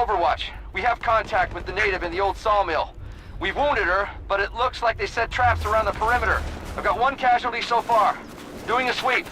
Overwatch. We have contact with the native in the old sawmill. We've wounded her, but it looks like they set traps around the perimeter. I've got one casualty so far. Doing a sweep.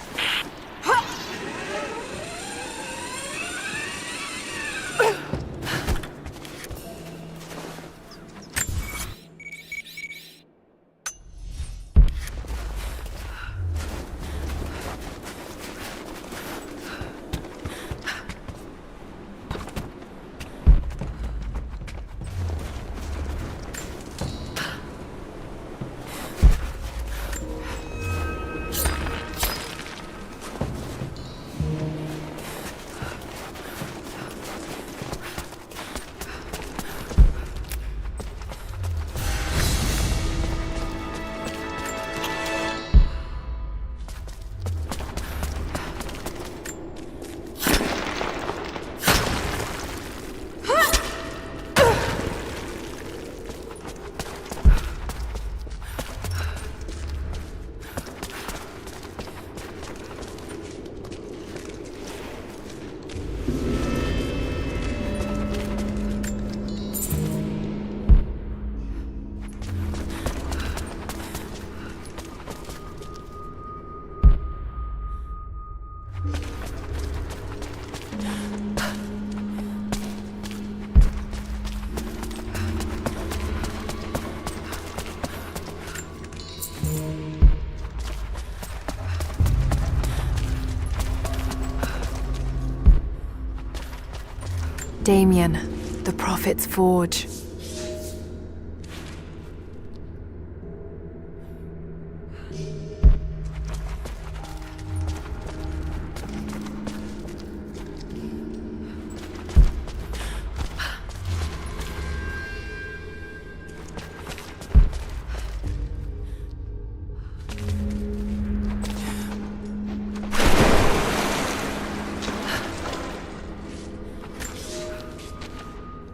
Damien, the Prophet's Forge.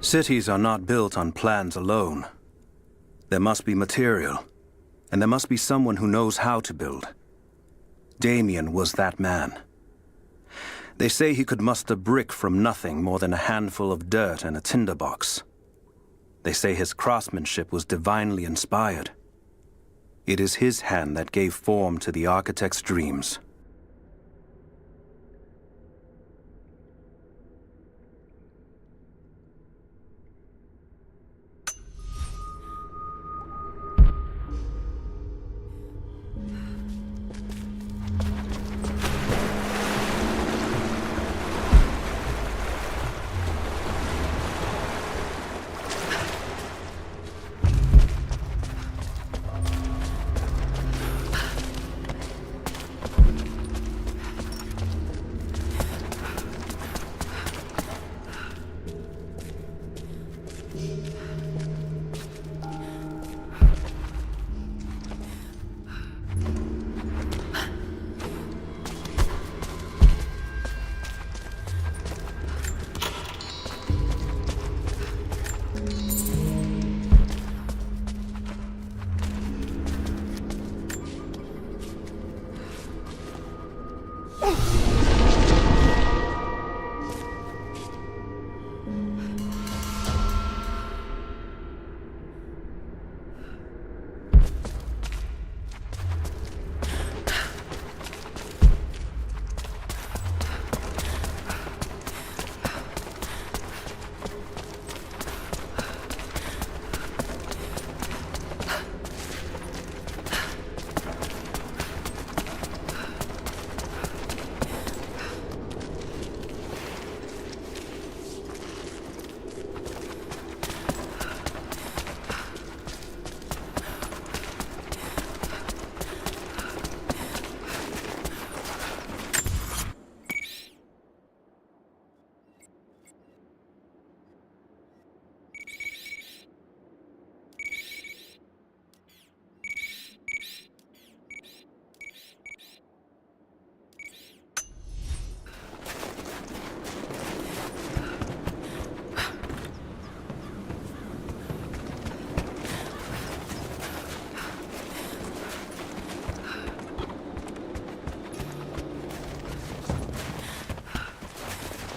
Cities are not built on plans alone. There must be material, and there must be someone who knows how to build. Damien was that man. They say he could muster brick from nothing more than a handful of dirt and a tinderbox. They say his craftsmanship was divinely inspired. It is his hand that gave form to the architect's dreams.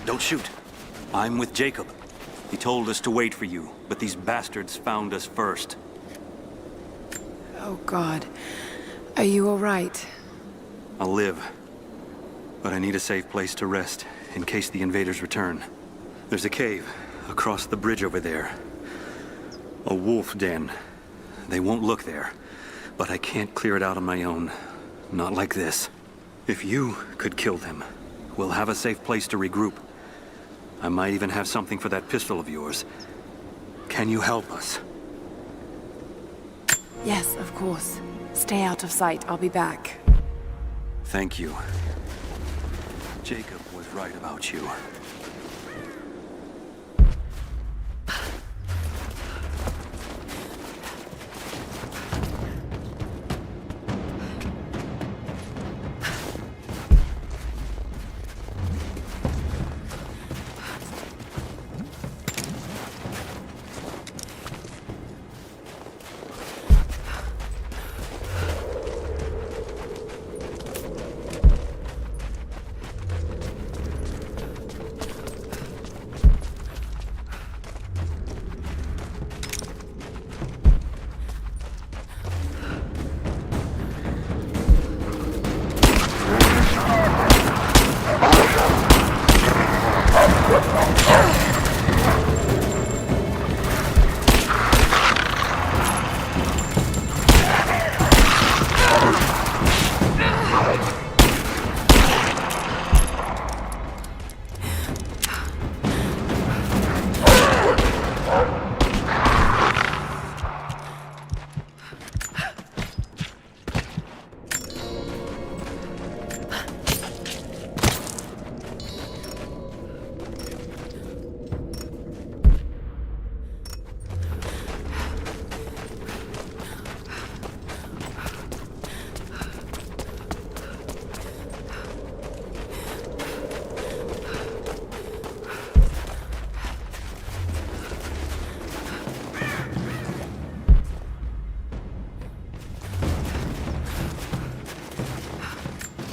Don't shoot. I'm with Jacob. He told us to wait for you, but these bastards found us first. Oh, God. Are you all right? I'll live. But I need a safe place to rest, in case the invaders return. There's a cave across the bridge over there. A wolf den. They won't look there, but I can't clear it out on my own. Not like this. If you could kill them, we'll have a safe place to regroup. I might even have something for that pistol of yours. Can you help us? Yes, of course. Stay out of sight. I'll be back. Thank you. Jacob was right about you.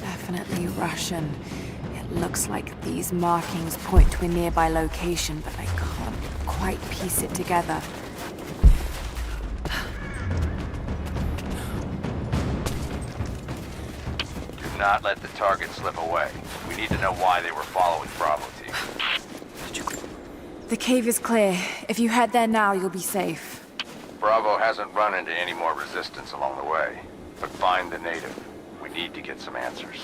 Definitely Russian. It looks like these markings point to a nearby location, but I can't quite piece it together. Do not let the target slip away. We need to know why they were following Bravo Team. The cave is clear. If you head there now, you'll be safe. Bravo hasn't run into any more resistance along the way. But find the native. We need to get some answers.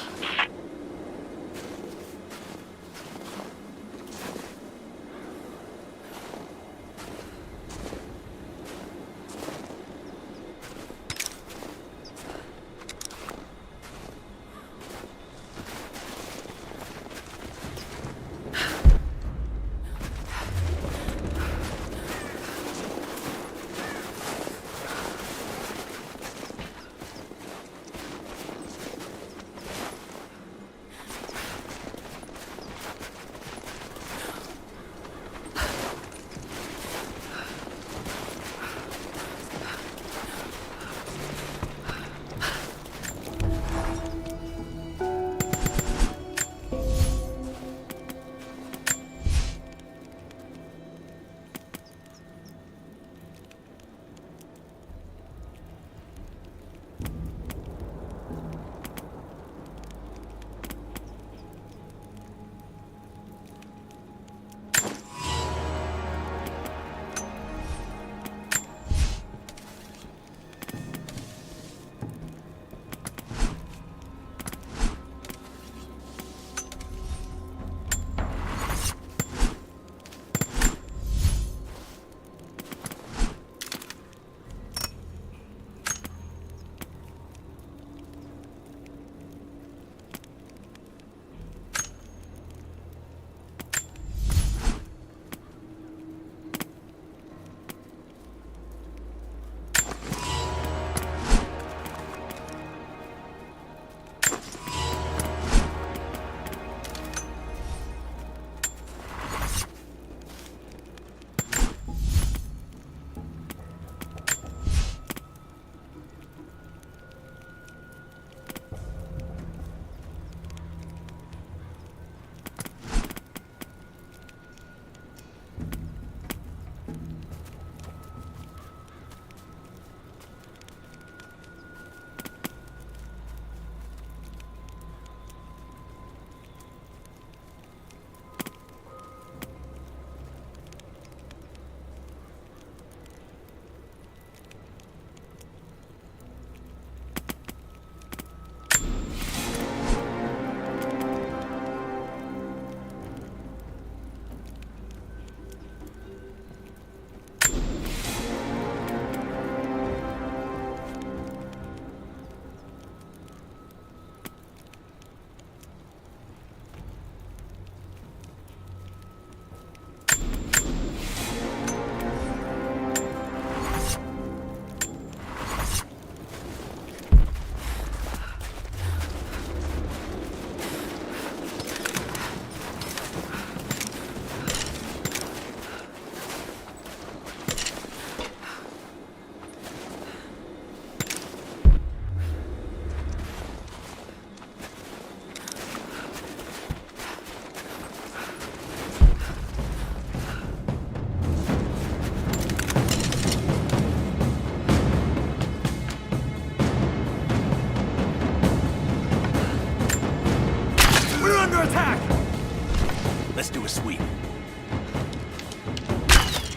Let's do a sweep.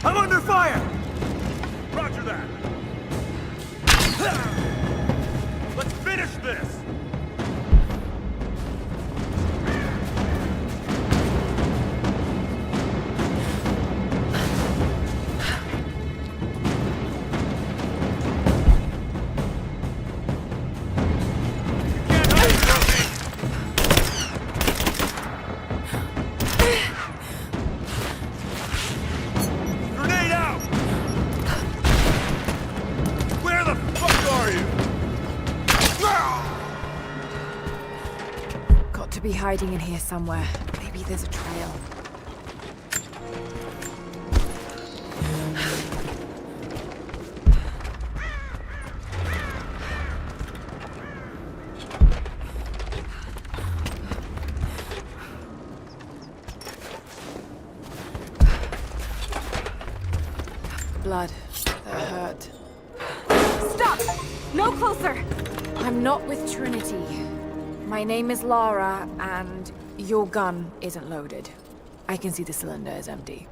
I'm under fire! Roger that. Let's finish this! Be hiding in here somewhere. Maybe there's a trail. Blood. That hurt. Stop! No closer! I'm not with Trinity. My name is Lara, and your gun isn't loaded. I can see the cylinder is empty.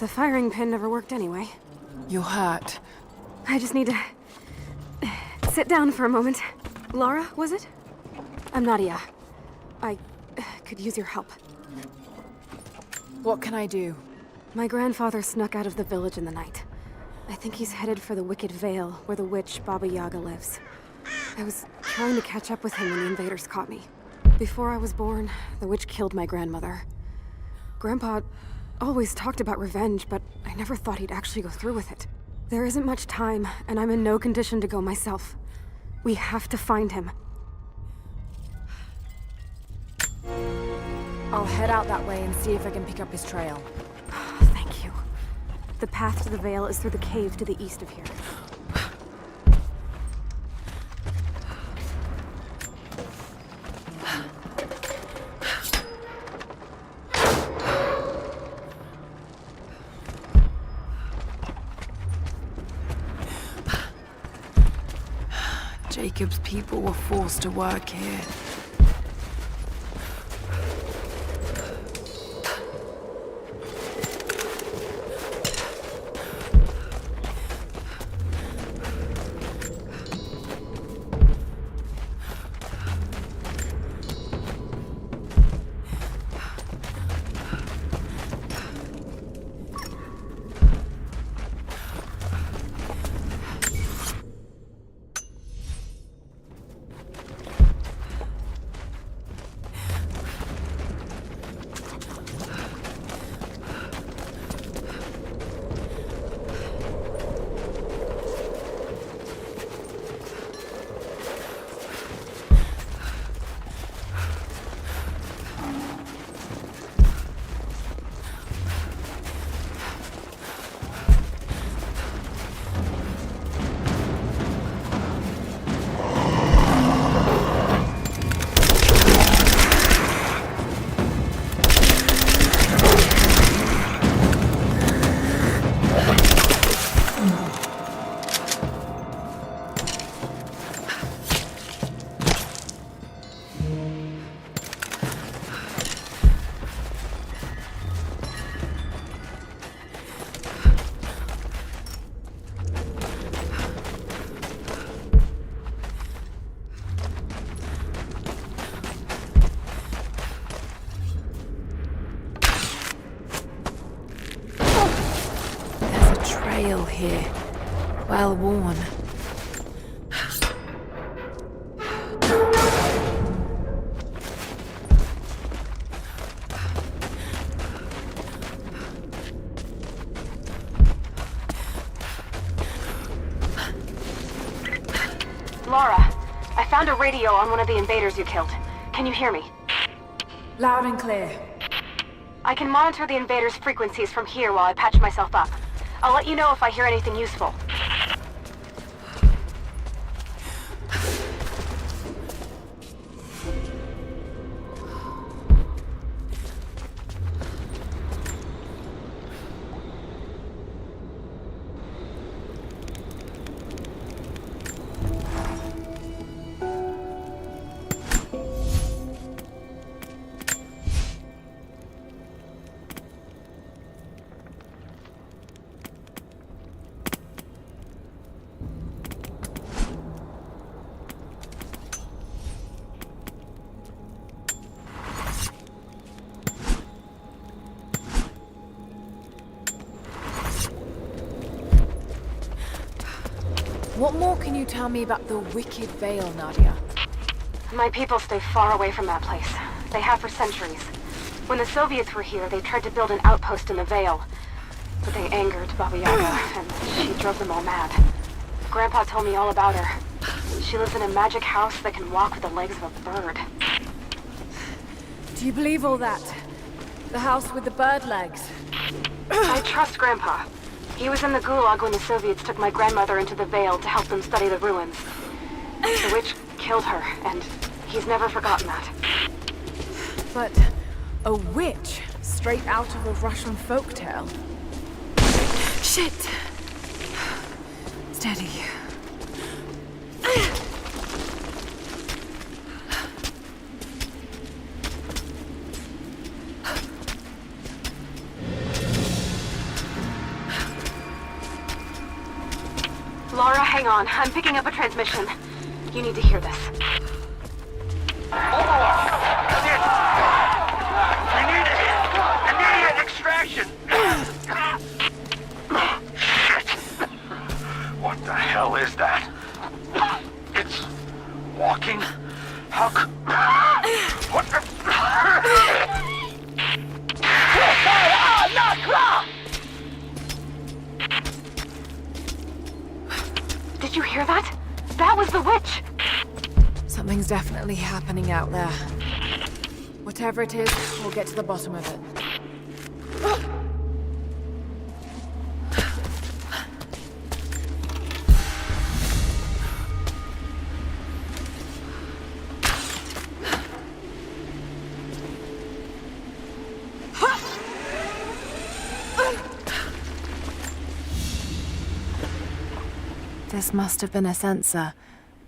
The firing pin never worked anyway. You're hurt. I just need to... sit down for a moment. Lara, was it? I'm Nadia. I could use your help. What can I do? My grandfather snuck out of the village in the night. I think he's headed for the Wicked Vale, where the witch Baba Yaga lives. I was trying to catch up with him when the invaders caught me. Before I was born, the witch killed my grandmother. Grandpa always talked about revenge, but I never thought he'd actually go through with it. There isn't much time, and I'm in no condition to go myself. We have to find him. I'll head out that way and see if I can pick up his trail. Thank you. The path to the Vale is through the cave to the east of here. Jacob's people were forced to work here. trail here. Well worn. Lara, I found a radio on one of the invaders you killed. Can you hear me? Loud and clear. I can monitor the invaders' frequencies from here while I patch myself up. I'll let you know if I hear anything useful. What more can you tell me about the Wicked Vale, Nadia? My people stay far away from that place. They have for centuries. When the Soviets were here, they tried to build an outpost in the Vale. But they angered Baba Yaga, and she drove them all mad. Grandpa told me all about her. She lives in a magic house that can walk with the legs of a bird. Do you believe all that? The house with the bird legs? I trust Grandpa. He was in the Gulag when the Soviets took my grandmother into the Vale to help them study the ruins. The witch killed her, and he's never forgotten that. But a witch straight out of a Russian folktale. Shit! Steady. Lara, hang on. I'm picking up a transmission. You need to hear this. We need immediate extraction! Shit! What the hell is that? It's walking? How c- What the- Did you hear that? That was the witch! Something's definitely happening out there. Whatever it is, we'll get to the bottom of it. This must have been a censer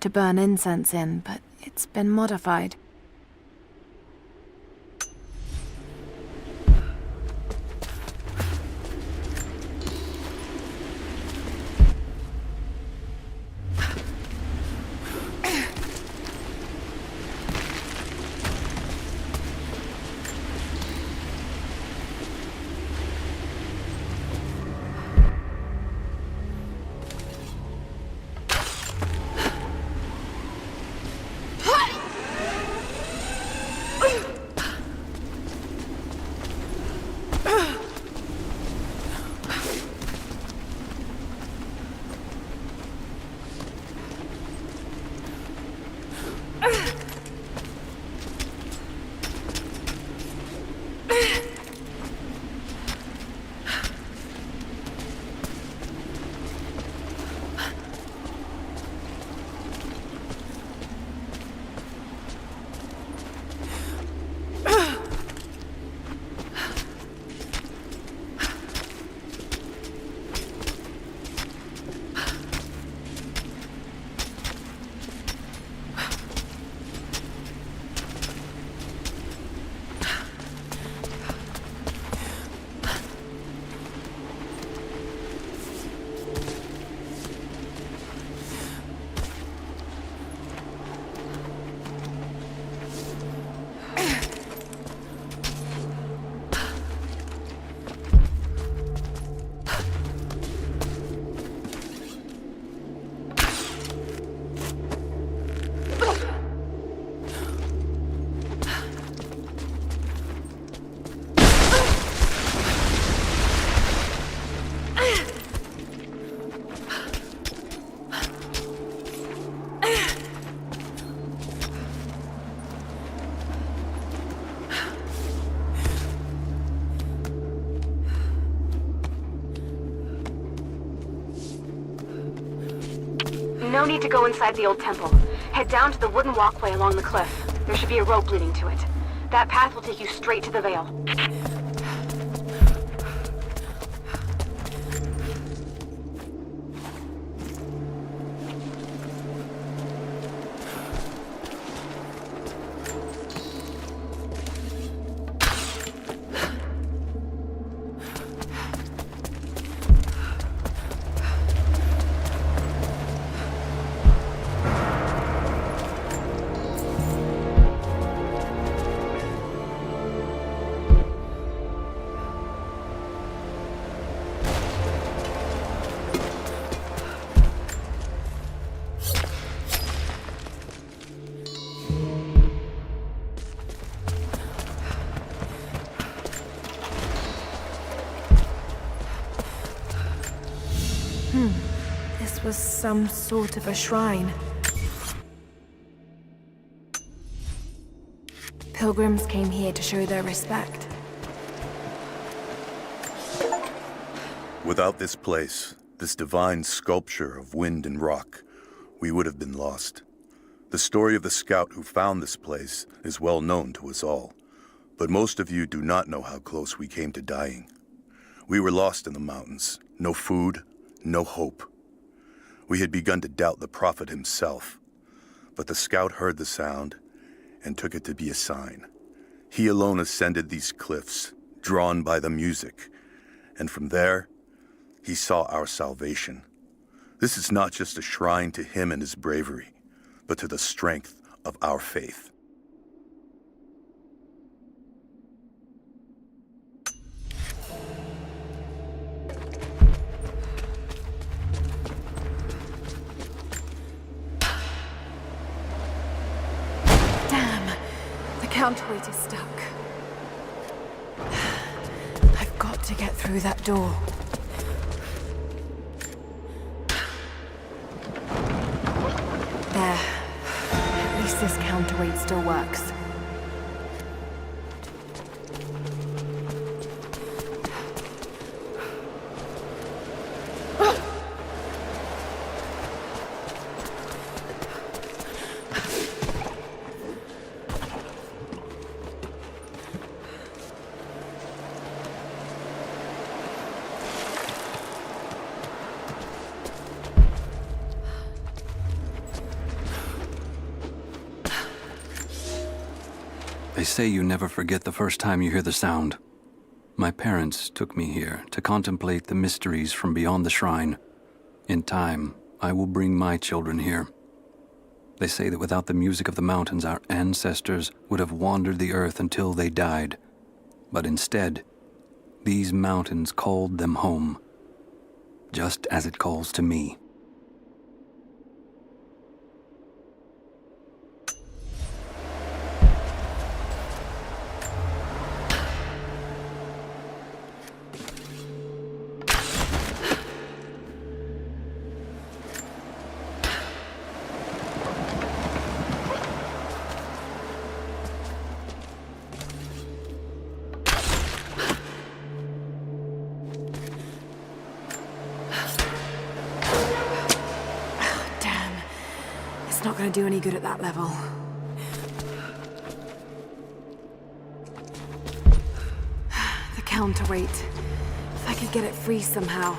to burn incense in, but it's been modified. no need to go inside the old temple. Head down to the wooden walkway along the cliff. There should be a rope leading to it. That path will take you straight to the Veil. This was some sort of a shrine. Pilgrims came here to show their respect. Without this place, this divine sculpture of wind and rock, we would have been lost. The story of the scout who found this place is well known to us all, but most of you do not know how close we came to dying. We were lost in the mountains, no food, no hope. We had begun to doubt the prophet himself, but the scout heard the sound and took it to be a sign. He alone ascended these cliffs, drawn by the music, and from there, he saw our salvation. This is not just a shrine to him and his bravery, but to the strength of our faith. Counterweight is stuck. I've got to get through that door. There. At least this counterweight still works. They say you never forget the first time you hear the sound. My parents took me here to contemplate the mysteries from beyond the shrine. In time, I will bring my children here. They say that without the music of the mountains, our ancestors would have wandered the earth until they died. But instead, these mountains called them home, just as it calls to me. Not going to do any good at that level. The counterweight. If I could get it free somehow.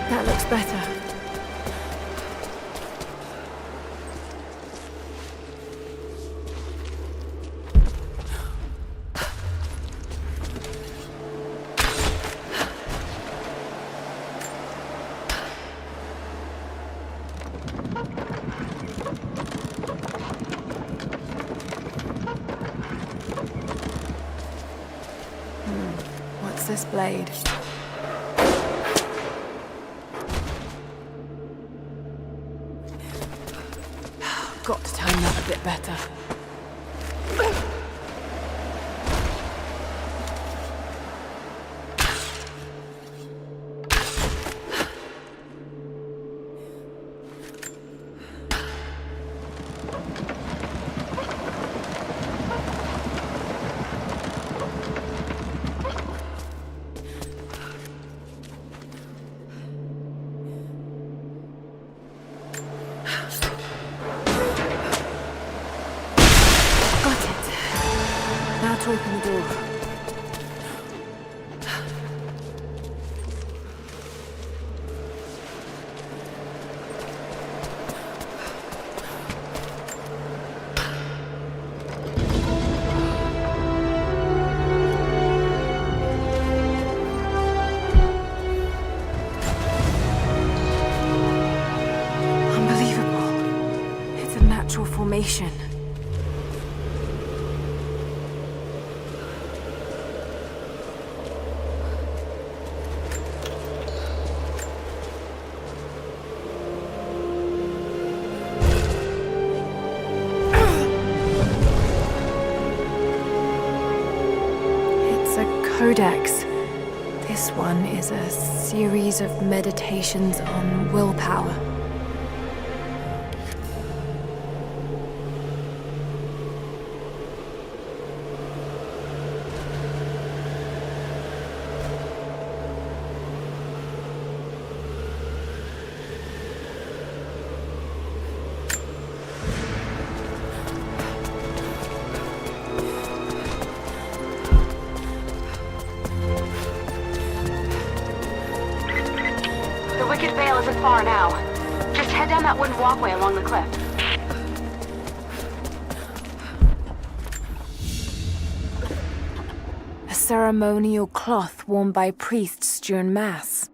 That looks better. What's this blade? Got to time that a bit better. Ooh. Unbelievable. It's a natural formation. Codex. This one is a series of meditations on willpower. The Wicked Vale isn't far now. Just head down that wooden walkway along the cliff. A ceremonial cloth worn by priests during Mass.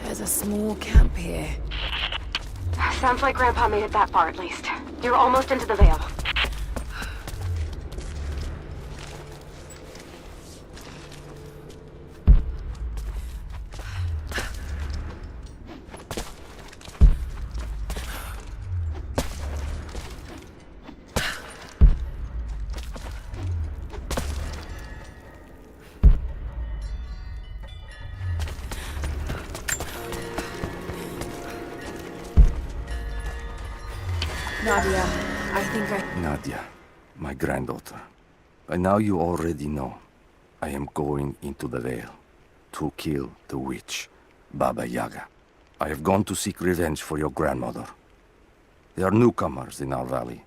There's a small camp here. Sounds like Grandpa made it that far at least. You're almost into the Vale. Nadia, I think I... Nadia, my granddaughter. By now you already know. I am going into the Vale to kill the witch, Baba Yaga. I have gone to seek revenge for your grandmother. There are newcomers in our valley,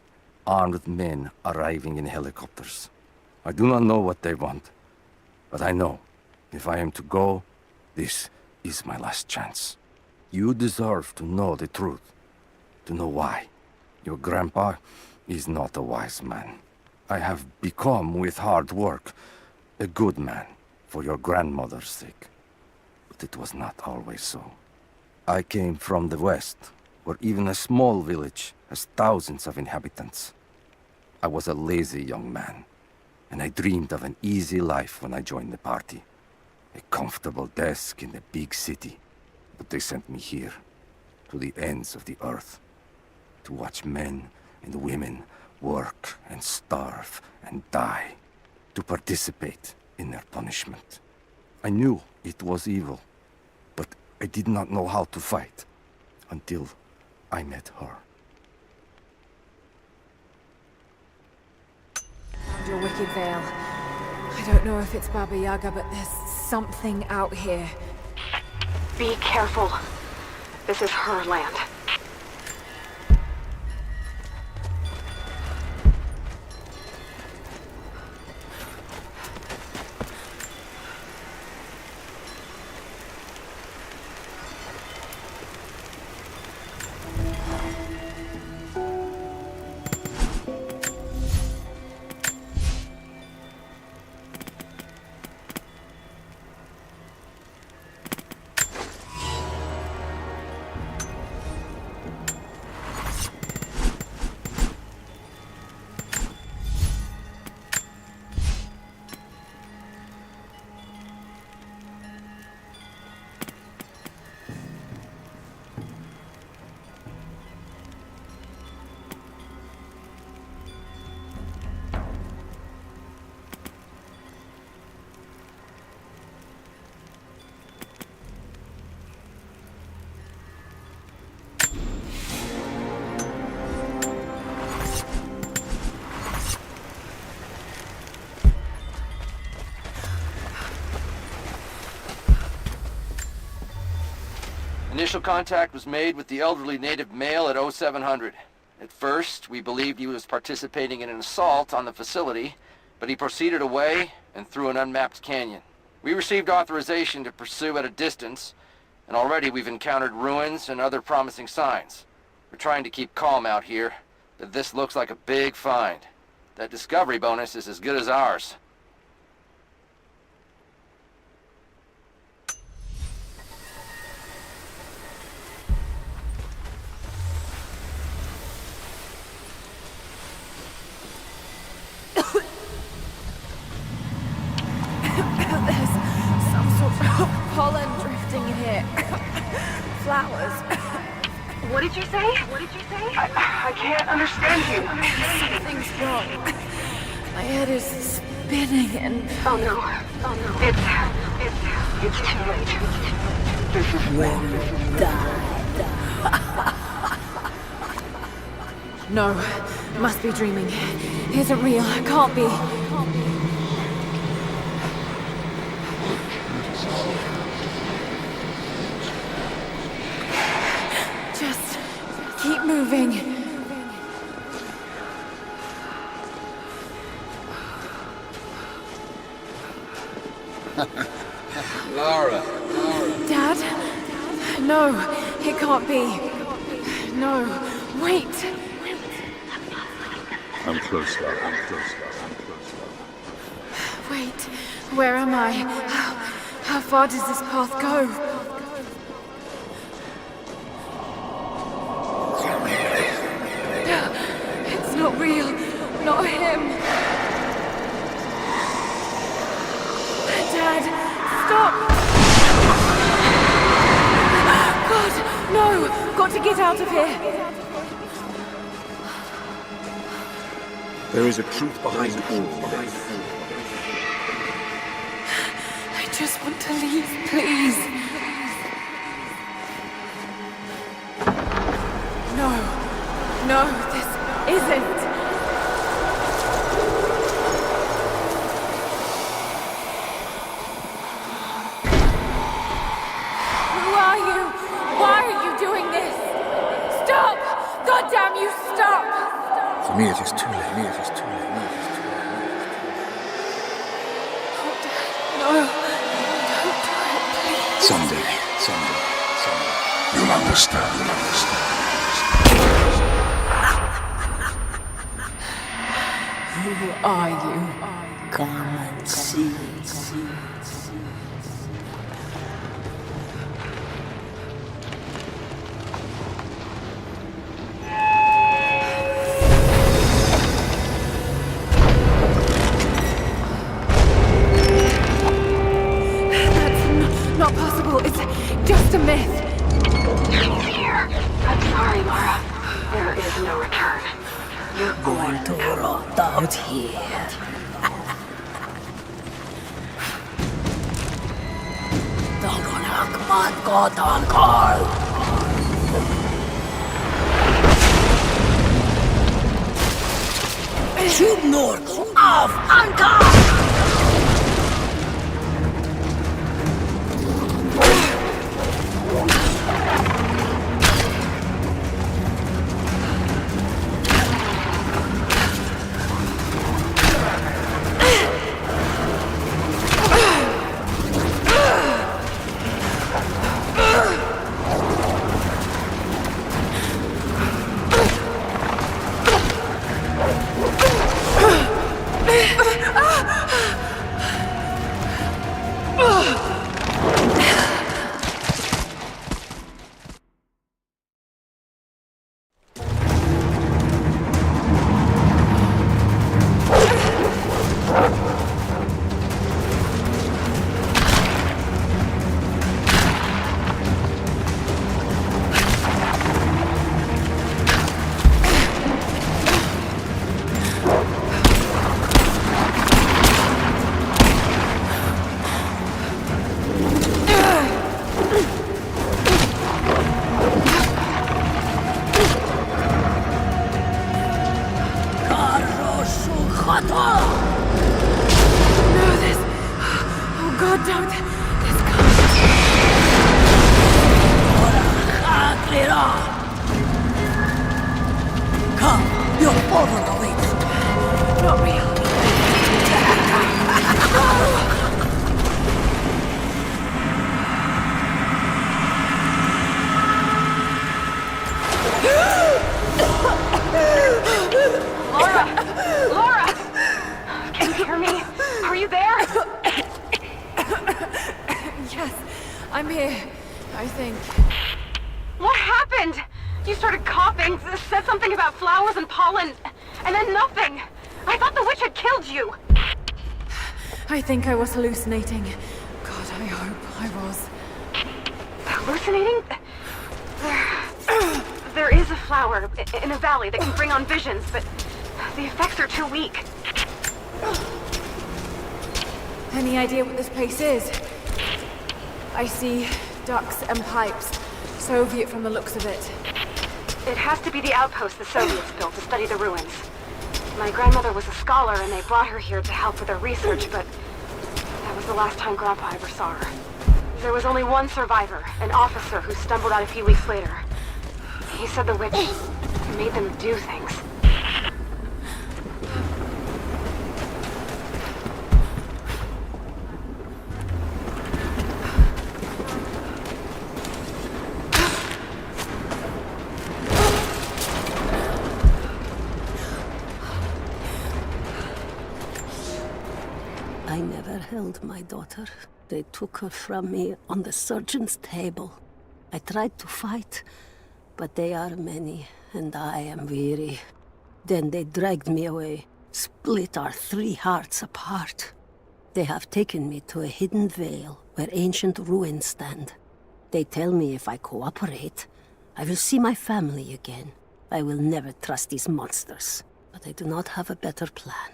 armed men arriving in helicopters. I do not know what they want, but I know if I am to go, this is my last chance. You deserve to know the truth, to know why. Your grandpa is not a wise man. I have become, with hard work, a good man for your grandmother's sake. But it was not always so. I came from the west, where even a small village has thousands of inhabitants. I was a lazy young man, and I dreamed of an easy life when I joined the party. A comfortable desk in a big city. But they sent me here, to the ends of the earth, to watch men and women work and starve and die, to participate in their punishment. I knew it was evil, but I did not know how to fight until I met her. Found your Wicked Vale. I don't know if it's Baba Yaga, but there's something out here. Be careful. This is her land. Initial contact was made with the elderly native male at 0700. At first, we believed he was participating in an assault on the facility, but he proceeded away and through an unmapped canyon. We received authorization to pursue at a distance, and already we've encountered ruins and other promising signs. We're trying to keep calm out here, but this looks like a big find. That discovery bonus is as good as ours. There's some sort of pollen drifting here. Flowers. What did you say? What did you say? I can't understand you. Something's wrong. My head is spinning and... Oh no. Oh no. It's too late. This is when you die. No, must be dreaming. Isn't real. Can't be. Just keep moving. Lara. Dad? No, it can't be. No, wait. I'm close, Lara. I'm close, Lara. I'm close, Lara. Wait, where am I? How far does this path go? It's not real. Not him. Dad, stop! God, no! Got to get out of here! There is a truth behind all this. I just want to leave, please. No, this isn't. Who are you? Why are you doing this? Stop! God damn you, stop! For me, it is too late. Me, it is too late. Me, it is too late. Oh, Dad, no. Don't do it, please. Someday. You'll understand. Who are you? Come and see. That's not possible. It's just a myth. Here. I'm sorry, Lara. There is no return. You're going to rot out here. Takon kotankol. Sjubnor av ankar! Yes, I'm here. I think. What happened? You started coughing, said something about flowers and pollen, and then nothing. I thought the witch had killed you. I think I was hallucinating. God, I hope I was. Hallucinating? There is a flower in a valley that can bring on visions, but the effects are too weak. Any idea what this place is? I see ducks and pipes. Soviet from the looks of it. It has to be the outpost the Soviets built to study the ruins. My grandmother was a scholar and they brought her here to help with her research, but that was the last time Grandpa ever saw her. There was only one survivor, an officer who stumbled out a few weeks later. He said the witch made them do things. I never held my daughter. They took her from me on the surgeon's table. I tried to fight, but they are many, and I am weary. Then they dragged me away, split our 3 hearts apart. They have taken me to a hidden vale where ancient ruins stand. They tell me if I cooperate, I will see my family again. I will never trust these monsters, but I do not have a better plan.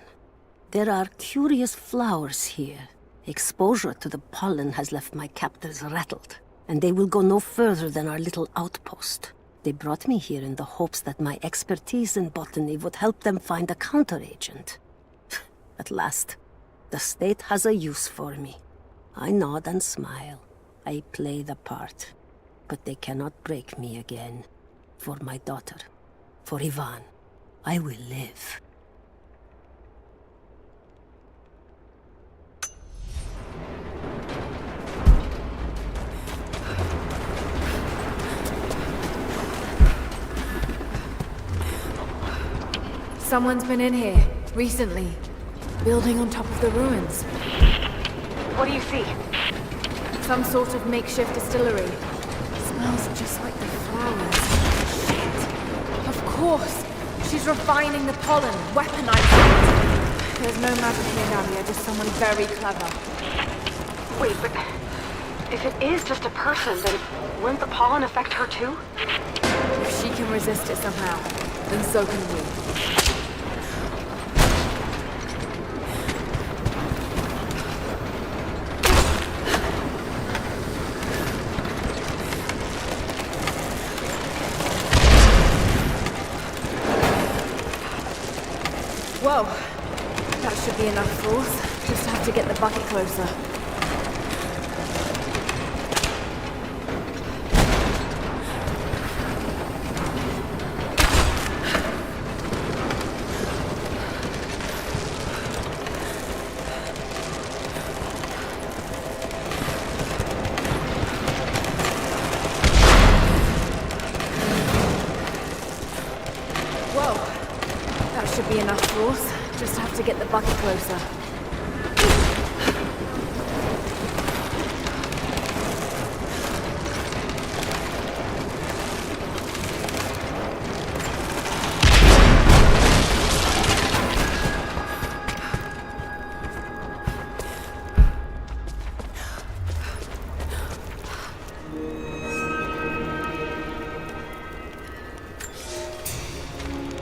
There are curious flowers here. Exposure to the pollen has left my captors rattled, and they will go no further than our little outpost. They brought me here in the hopes that my expertise in botany would help them find a counteragent. At last, the state has a use for me. I nod and smile. I play the part. But they cannot break me again. For my daughter, for Ivan, I will live. Someone's been in here, recently. Building on top of the ruins. What do you see? Some sort of makeshift distillery. Smells just like the flowers. Shit. Of course! She's refining the pollen, weaponizing it. There's no magic here, Nadia, just someone very clever. Wait, but if it is just a person, then wouldn't the pollen affect her too? If she can resist it somehow, then so can we. Whoa, that should be enough force. Just have to get the bucket closer. Should be enough force. Just have to get the bucket closer.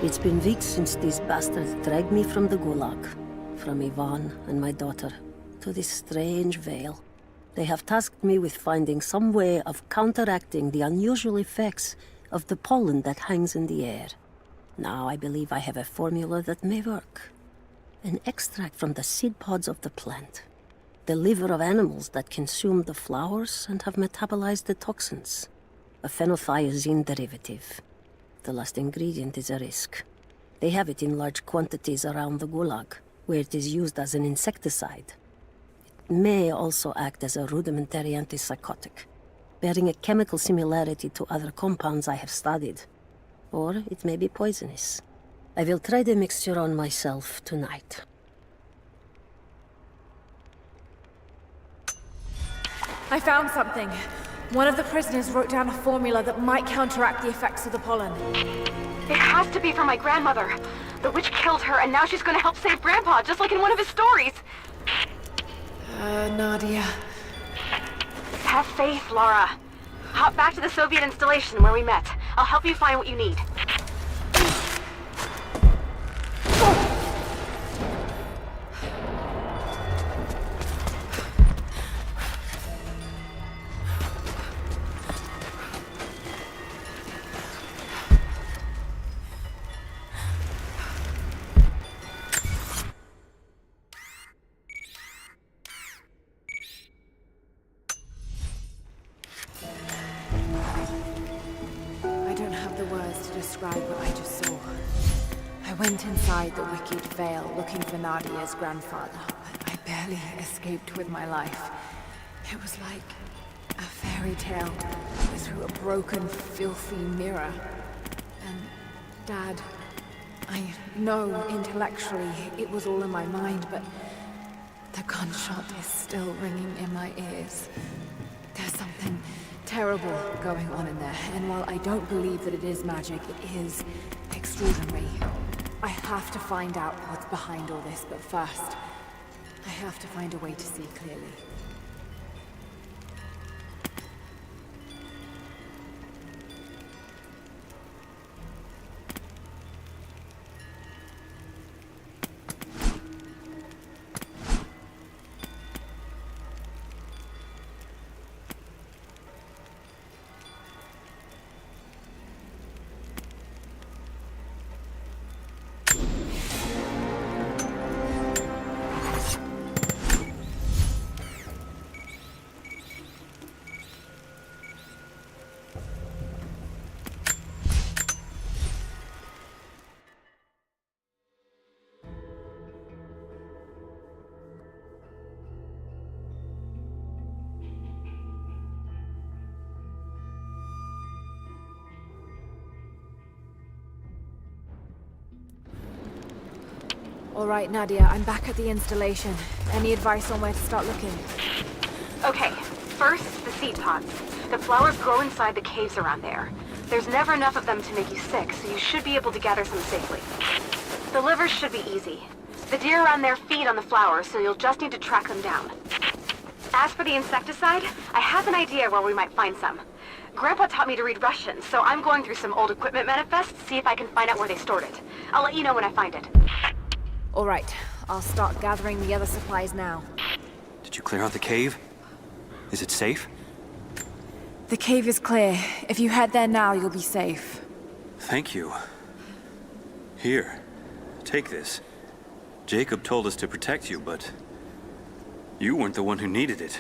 It's been weeks since these bastards dragged me from the Gulag, from Ivan and my daughter, to this strange vale. They have tasked me with finding some way of counteracting the unusual effects of the pollen that hangs in the air. Now I believe I have a formula that may work. An extract from the seed pods of the plant. The liver of animals that consumed the flowers and have metabolized the toxins. A phenothiazine derivative. The last ingredient is a risk. They have it in large quantities around the Gulag, where it is used as an insecticide. It may also act as a rudimentary antipsychotic, bearing a chemical similarity to other compounds I have studied. Or it may be poisonous. I will try the mixture on myself tonight. I found something. One of the prisoners wrote down a formula that might counteract the effects of the pollen. It has to be for my grandmother. The witch killed her, and now she's gonna help save Grandpa, just like in one of his stories. Nadia. Have faith, Lara. Hop back to the Soviet installation where we met. I'll help you find what you need. I don't have the words to describe what I just saw. I went inside the wicked veil looking for Nadia's grandfather, but I barely escaped with my life. It was like a fairy tale through a broken, filthy mirror. And Dad, I know intellectually it was all in my mind, but the gunshot is still ringing in my ears. There's something terrible going on in there, and while I don't believe that it is magic, it is extraordinary. I have to find out what's behind all this, but first, I have to find a way to see clearly. All right, Nadia, I'm back at the installation. Any advice on where to start looking? Okay, first, the seed pods. The flowers grow inside the caves around there. There's never enough of them to make you sick, so you should be able to gather some safely. The livers should be easy. The deer around there feed on the flowers, so you'll just need to track them down. As for the insecticide, I have an idea where we might find some. Grandpa taught me to read Russian, so I'm going through some old equipment manifests to see if I can find out where they stored it. I'll let you know when I find it. All right, I'll start gathering the other supplies now. Did you clear out the cave? Is it safe? The cave is clear. If you head there now, you'll be safe. Thank you. Here, take this. Jacob told us to protect you, but you weren't the one who needed it.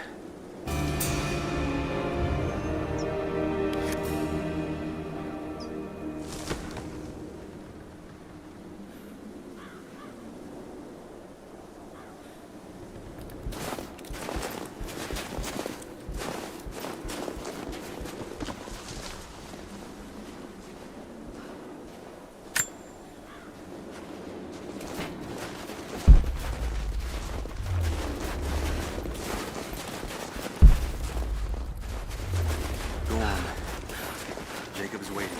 Jacob is waiting.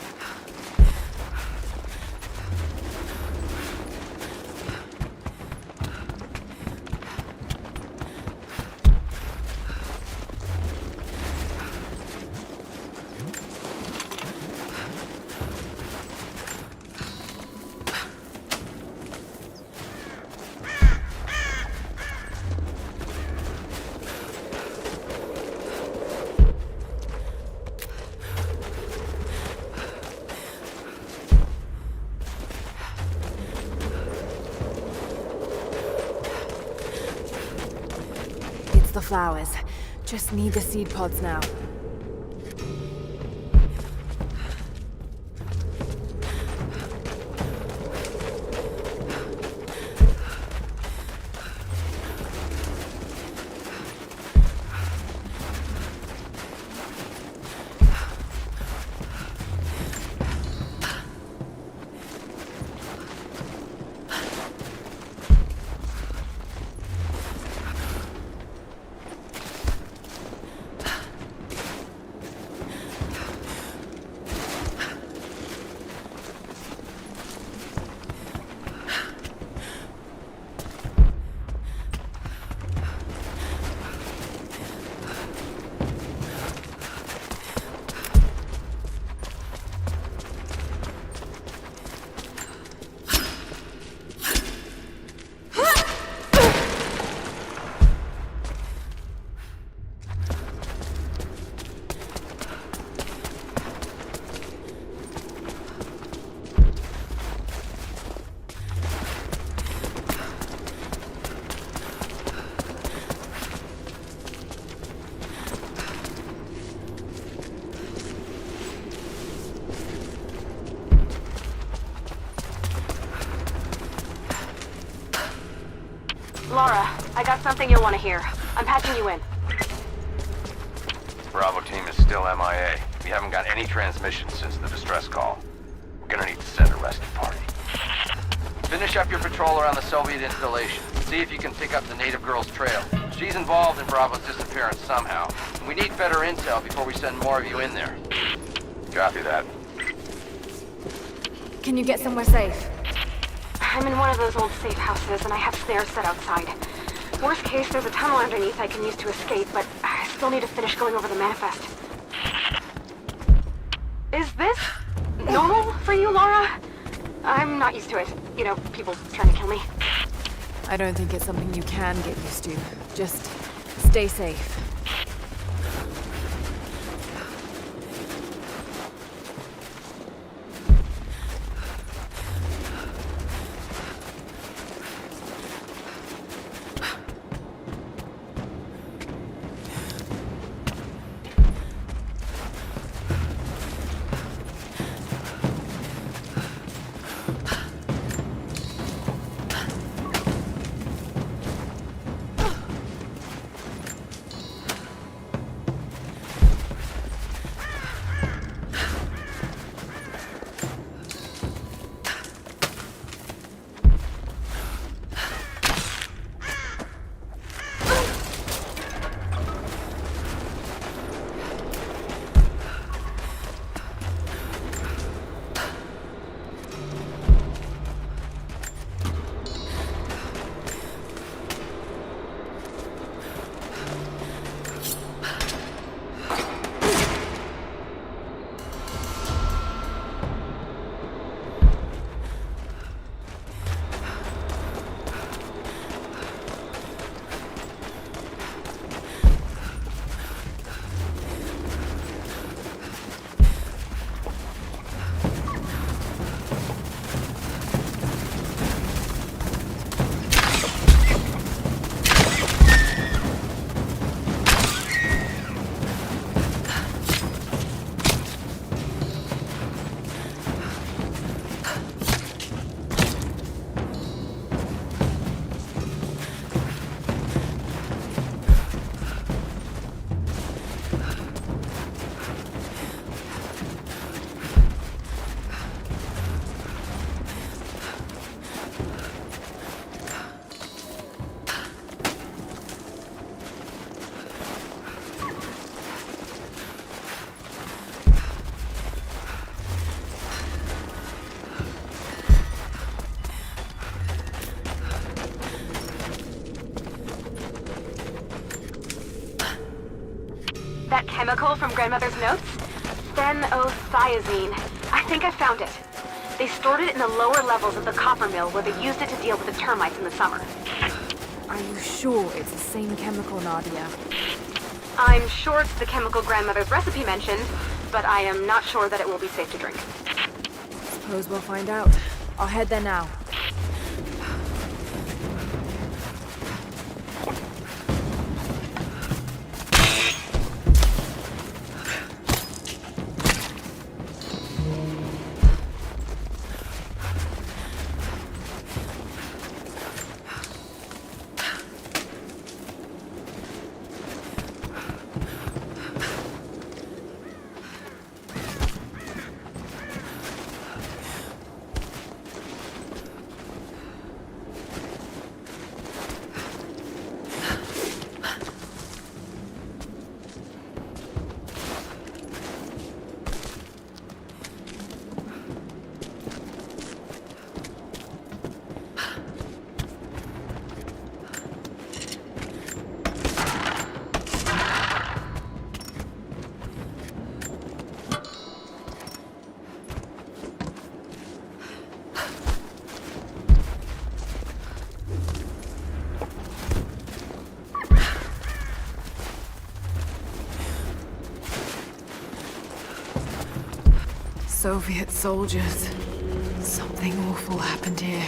The flowers. Just need the seed pods now. Lara, I got something you'll want to hear. I'm patching you in. Bravo team is still MIA. We haven't got any transmissions since the distress call. We're gonna need to send a rescue party. Finish up your patrol around the Soviet installation. See if you can pick up the native girl's trail. She's involved in Bravo's disappearance somehow. We need better intel before we send more of you in there. Copy that. Can you get somewhere safe? I'm in one of those old safe houses, and I have snares set outside. Worst case, there's a tunnel underneath I can use to escape, but I still need to finish going over the manifest. Is this normal for you, Lara? I'm not used to it. You know, people trying to kill me. I don't think it's something you can get used to. Just stay safe. That chemical from Grandmother's notes? Phenothiazine. I think I found it. They stored it in the lower levels of the copper mill where they used it to deal with the termites in the summer. Are you sure it's the same chemical, Nadia? I'm sure it's the chemical Grandmother's recipe mentioned, but I am not sure that it will be safe to drink. Suppose we'll find out. I'll head there now. Soviet soldiers. Something awful happened here.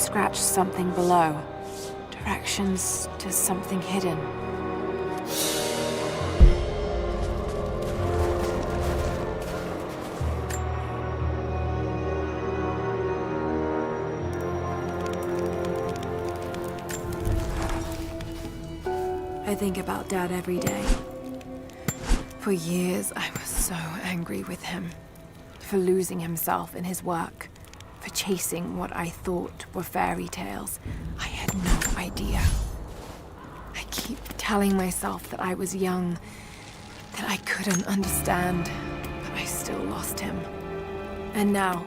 scratched something below. Directions to something hidden. I think about Dad every day. For years, I was so angry with him. For losing himself in his work. For chasing what I thought were fairy tales. I had no idea. I keep telling myself that I was young, that I couldn't understand, but I still lost him. And now,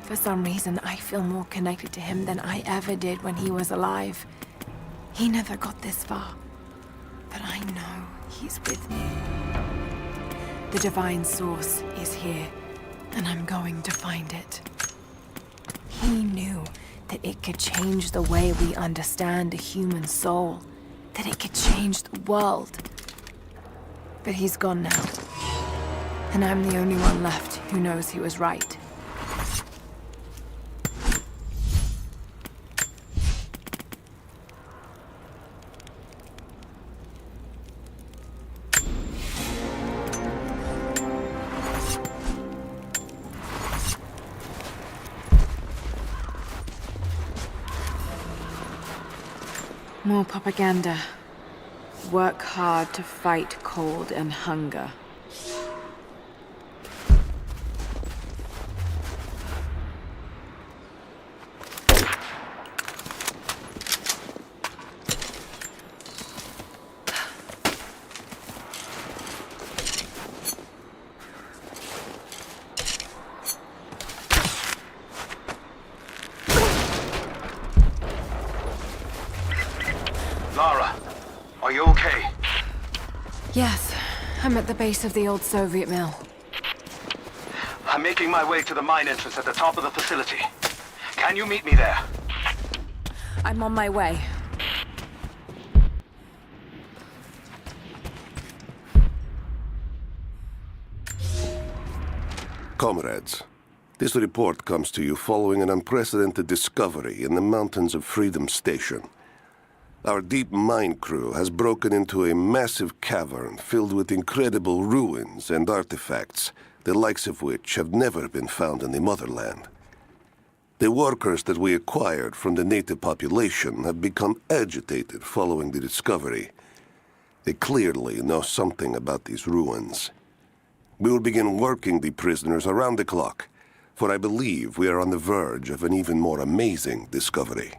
for some reason, I feel more connected to him than I ever did when he was alive. He never got this far, but I know he's with me. The divine source is here, and I'm going to find it. He knew that it could change the way we understand a human soul, that it could change the world. But he's gone now, and I'm the only one left who knows he was right. More propaganda. Work hard to fight cold and hunger. Lara, are you okay? Yes, I'm at the base of the old Soviet mill. I'm making my way to the mine entrance at the top of the facility. Can you meet me there? I'm on my way. Comrades, this report comes to you following an unprecedented discovery in the mountains of Freedom Station. Our deep mine crew has broken into a massive cavern filled with incredible ruins and artifacts, the likes of which have never been found in the motherland. The workers that we acquired from the native population have become agitated following the discovery. They clearly know something about these ruins. We will begin working the prisoners around the clock, for I believe we are on the verge of an even more amazing discovery.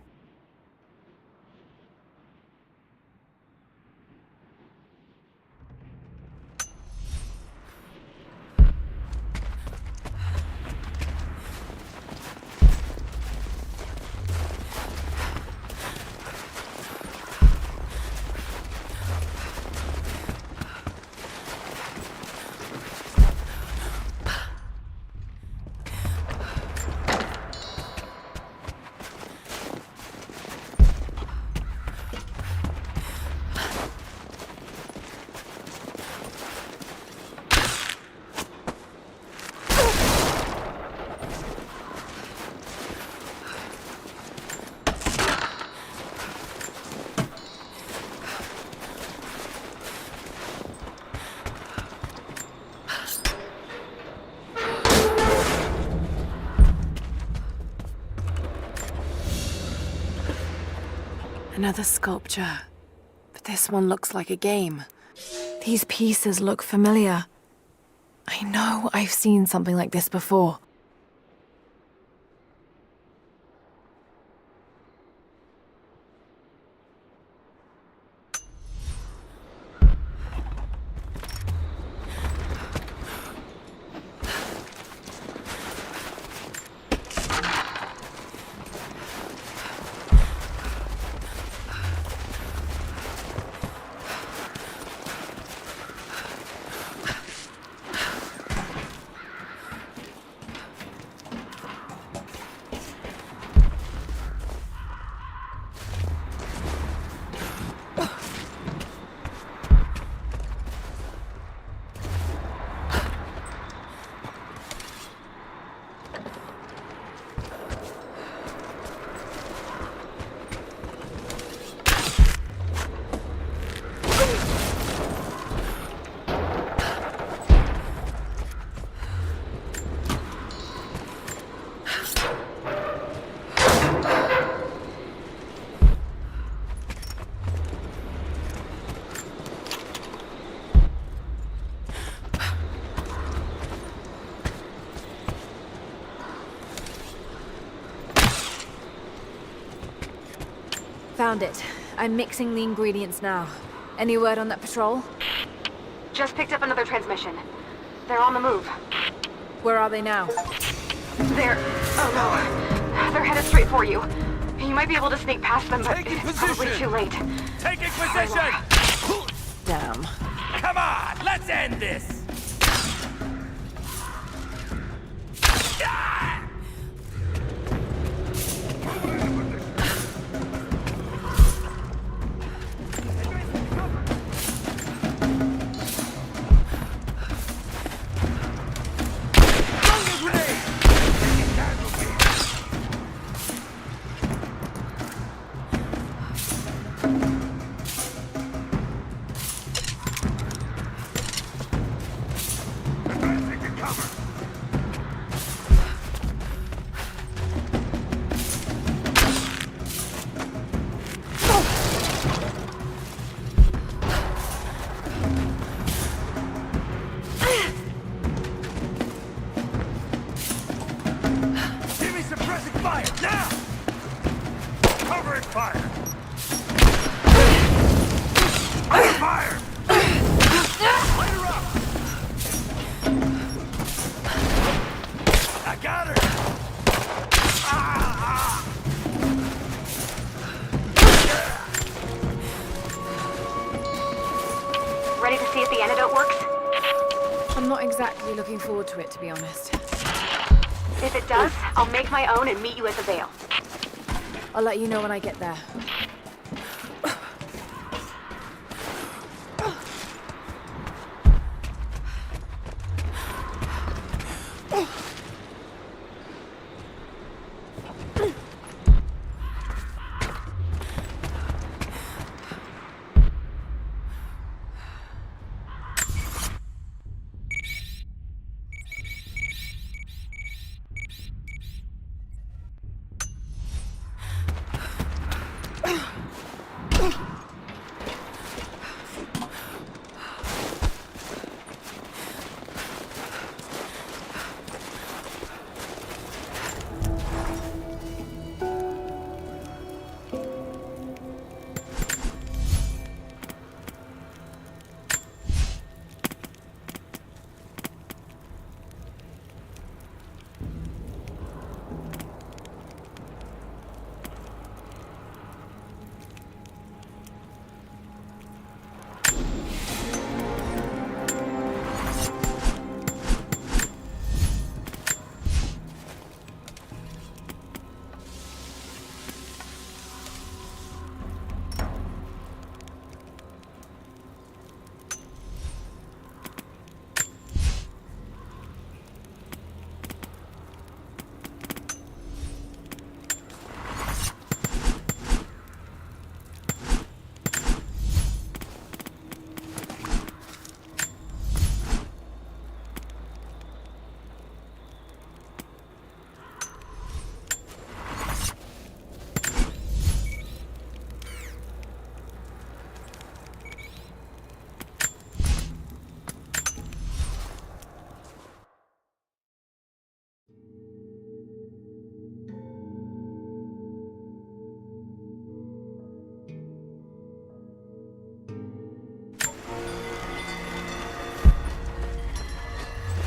Another sculpture, but this one looks like a game. These pieces look familiar. I know I've seen something like this before. Found it. I'm mixing the ingredients now. Any word on that patrol? Just picked up another transmission. They're on the move. Where are they now? They're... oh no. They're headed straight for you. You might be able to sneak past them, but Taking it's probably position. too late. Taking position! Damn. Come on, let's end this! Ready to see if the antidote works? I'm not exactly looking forward to it, to be honest. If it does, I'll make my own and meet you at the Vale. I'll let you know when I get there.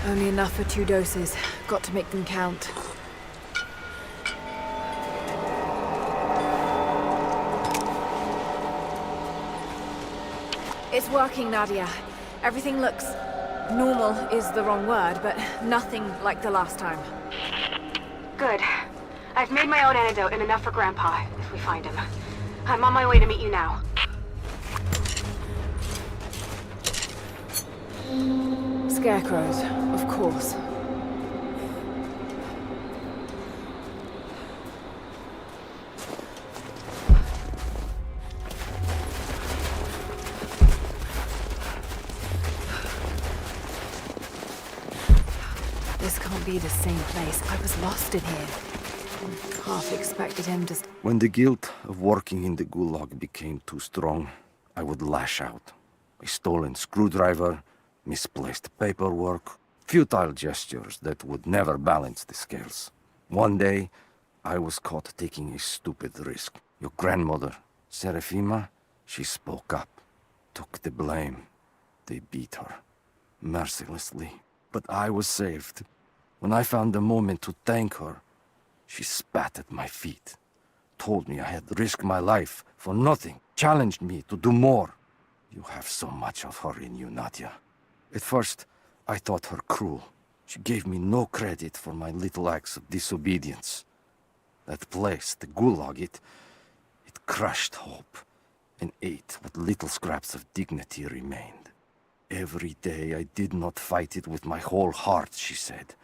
Only enough for 2 doses. Got to make them count. It's working, Nadia. Everything looks... normal is the wrong word, but nothing like the last time. Good. I've made my own antidote and enough for Grandpa, if we find him. I'm on my way to meet you now. Scarecrows, of course. This can't be the same place. I was lost in here. Half expected him to... When the guilt of working in the Gulag became too strong, I would lash out. A stolen screwdriver, misplaced paperwork, futile gestures that would never balance the scales. One day, I was caught taking a stupid risk. Your grandmother Serafima, she spoke up, took the blame. They beat her, mercilessly. But I was saved. When I found the moment to thank her, she spat at my feet, told me I had risked my life for nothing, challenged me to do more. You have so much of her in you, Nadia. At first, I thought her cruel. She gave me no credit for my little acts of disobedience. That place, the Gulag, it crushed hope and ate what little scraps of dignity remained. Every day I did not fight it with my whole heart, she said.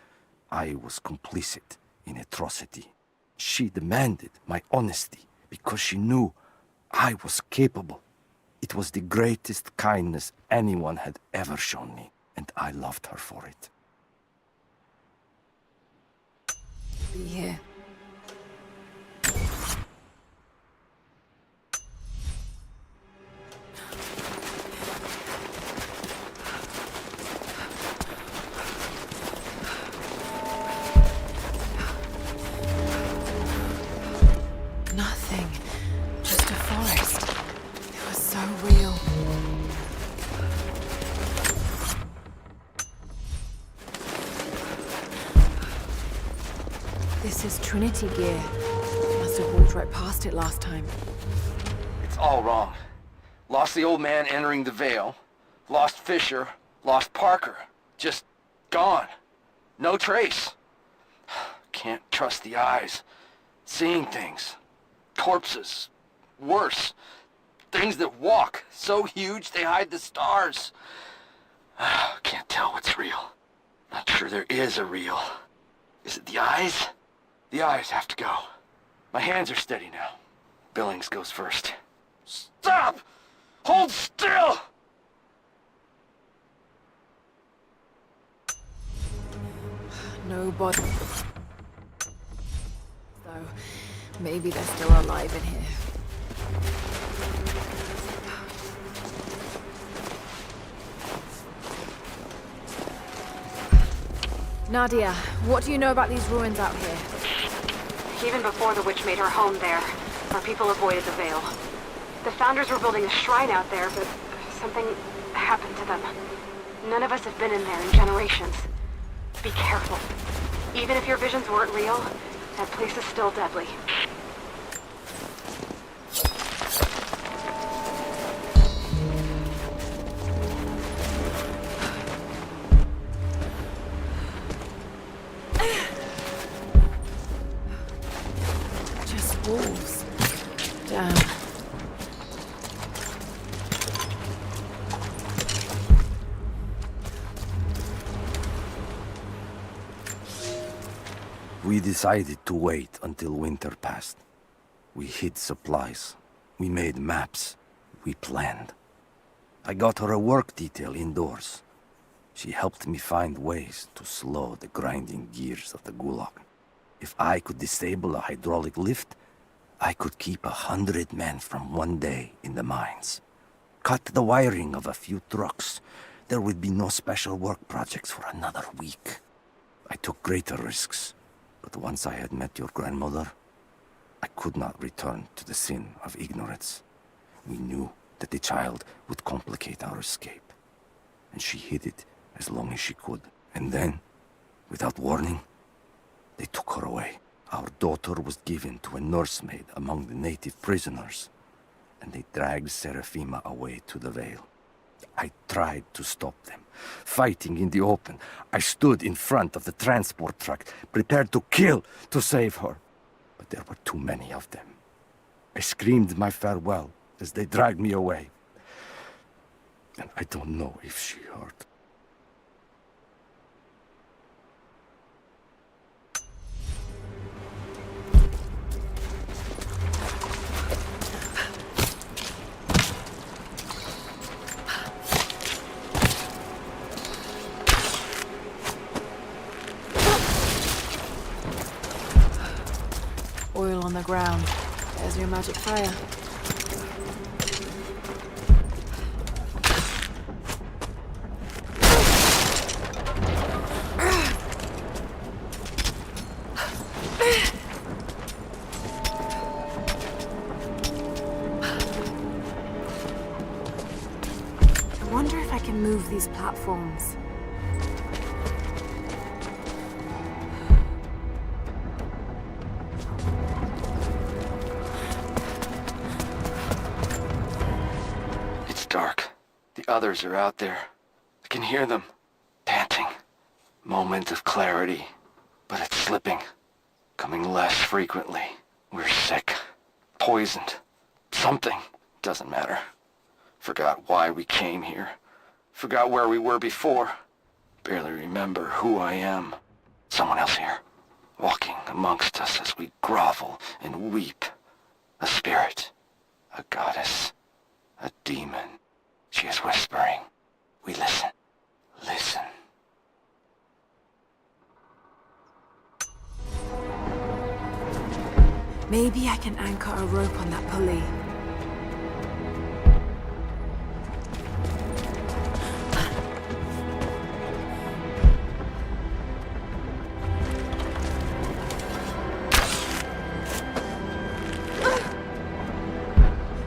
I was complicit in atrocity. She demanded my honesty because she knew I was capable. It was the greatest kindness anyone had ever shown me, and I loved her for it. Be here. Nothing. Just a forest. It was so real. This is Trinity gear. Must have walked right past it last time. It's all wrong. Lost the old man entering the Vale. Lost Fisher. Lost Parker. Just gone. No trace. Can't trust the eyes. Seeing things. Corpses. Worse. Things that walk. So huge they hide the stars. Can't tell what's real. Not sure there is a real. Is it the eyes? The eyes have to go. My hands are steady now. Billings goes first. Stop! Hold still! Nobody. Though, maybe they're still alive in here. Nadia, what do you know about these ruins out here? Even before the witch made her home there, our people avoided the Vale. The Founders were building a shrine out there, but something happened to them. None of us have been in there in generations. Be careful. Even if your visions weren't real, that place is still deadly. Just wolves. Damn. We decided to wait until winter passed. We hid supplies. We made maps. We planned. I got her a work detail indoors. She helped me find ways to slow the grinding gears of the Gulag. If I could disable a hydraulic lift, I could keep 100 men from one day in the mines. Cut the wiring of a few trucks. There would be no special work projects for another week. I took greater risks, but once I had met your grandmother, I could not return to the sin of ignorance. We knew that the child would complicate our escape, and she hid it as long as she could. And then, without warning, they took her away. Our daughter was given to a nursemaid among the native prisoners, and they dragged Serafima away to the Vale. I tried to stop them, fighting in the open. I stood in front of the transport truck, prepared to kill to save her. But there were too many of them. I screamed my farewell as they dragged me away. And I don't know if she heard. Oil on the ground. There's your magic fire. can move these platforms. It's dark. The others are out there. I can hear them, panting. Moment of clarity, but it's slipping. Coming less frequently. We're sick. Poisoned. Something. Doesn't matter. Forgot why we came here. Forgot where we were before. Barely remember who I am. Someone else here. Walking amongst us as we grovel and weep. A spirit. A goddess. A demon. She is whispering. We listen. Listen. Maybe I can anchor a rope on that pulley.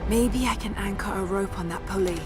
Maybe I can anchor a rope on that pulley.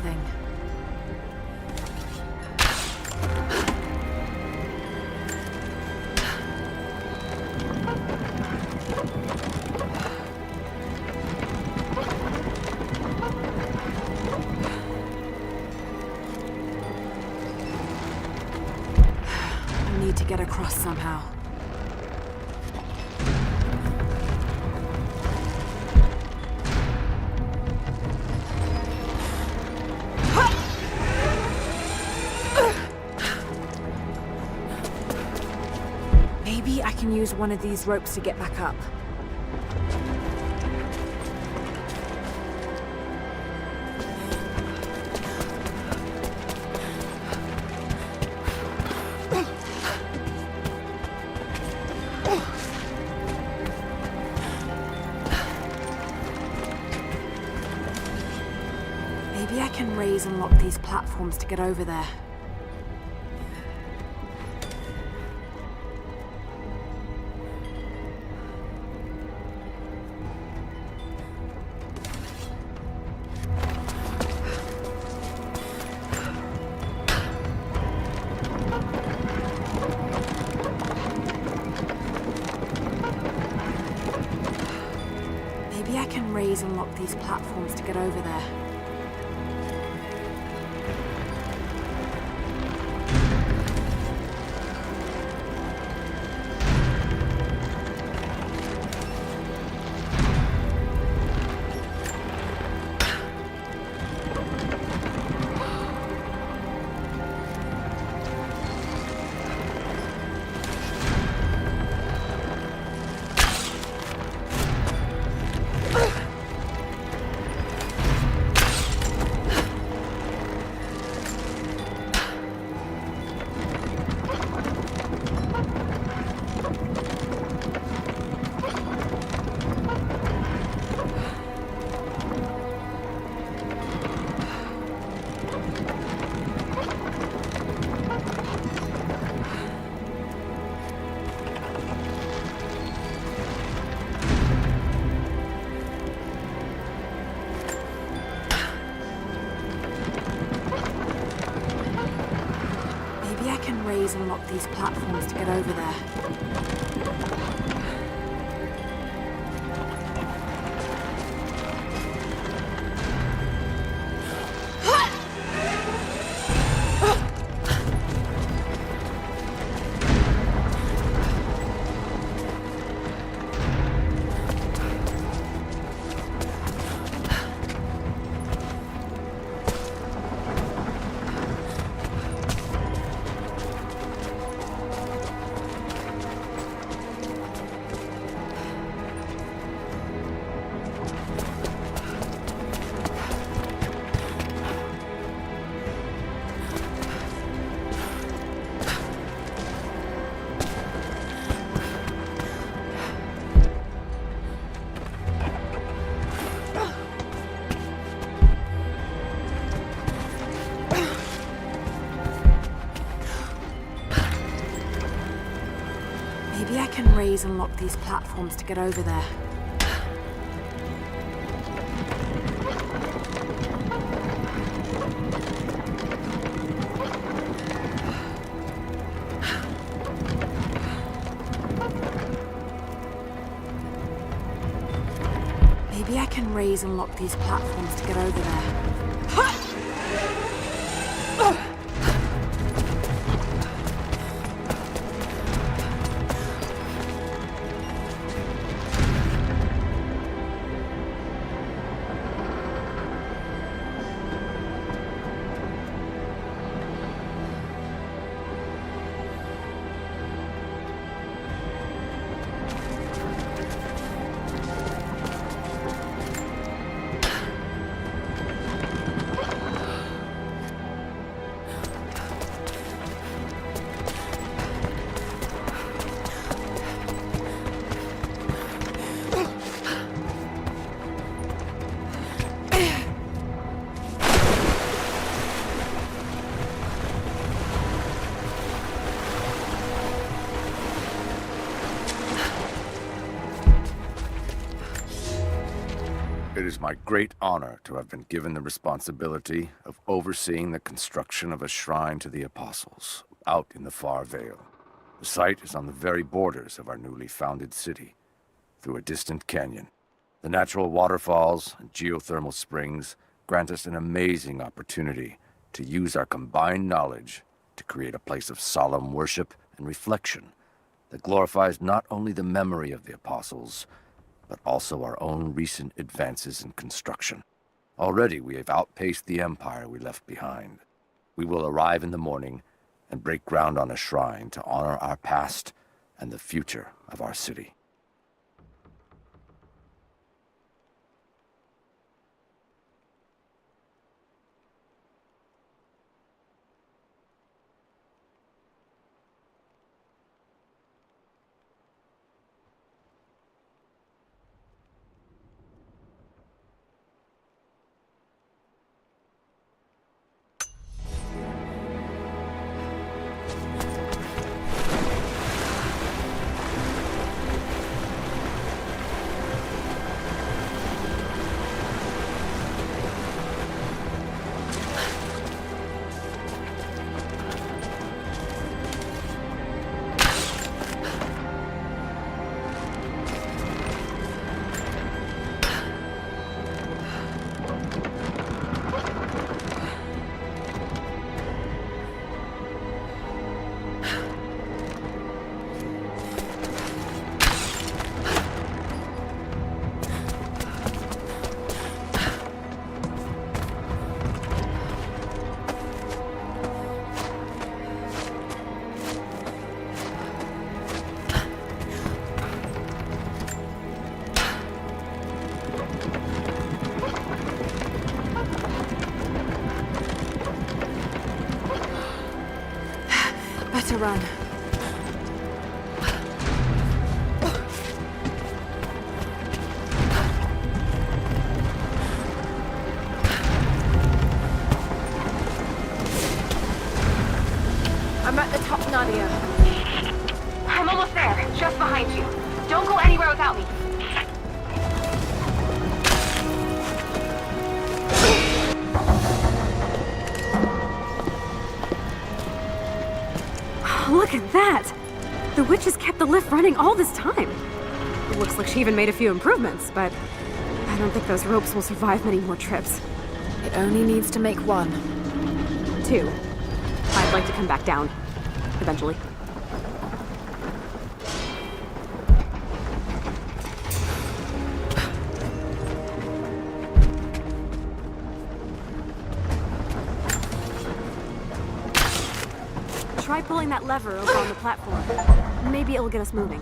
something. I need to get across somehow. Maybe I can use one of these ropes to get back up. Maybe I can raise and lock these platforms to get over there. Maybe I can raise and lock these platforms to get over there. Raise and lock these platforms to get over there. Maybe I can raise and lock these platforms to get over there. Maybe I can raise and lock these platforms to get over there. It is my great honor to have been given the responsibility of overseeing the construction of a shrine to the Apostles out in the far Vale. The site is on the very borders of our newly founded city, through a distant canyon. The natural waterfalls and geothermal springs grant us an amazing opportunity to use our combined knowledge to create a place of solemn worship and reflection that glorifies not only the memory of the Apostles, but also our own recent advances in construction. Already we have outpaced the empire we left behind. We will arrive in the morning and break ground on a shrine to honor our past and the future of our city. Better run. I'm at the top, Nadia. I'm almost there, just behind you. Don't go anywhere without me. Look at that! The witch has kept the lift running all this time. It looks like she even made a few improvements, but I don't think those ropes will survive many more trips. It only needs to make one. 2. I'd like to come back down. Eventually. Try pulling that lever over on the platform. Maybe it'll get us moving.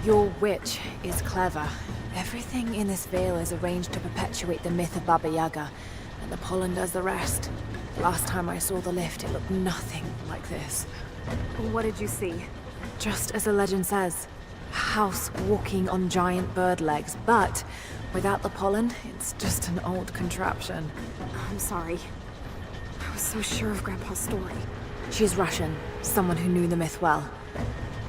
Your witch is clever. Everything in this veil is arranged to perpetuate the myth of Baba Yaga, and the pollen does the rest. Last time I saw the lift, it looked nothing like this. What did you see? Just as the legend says, a house walking on giant bird legs, but without the pollen, it's just an old contraption. I'm sorry. I was so sure of Grandpa's story. She's Russian, someone who knew the myth well.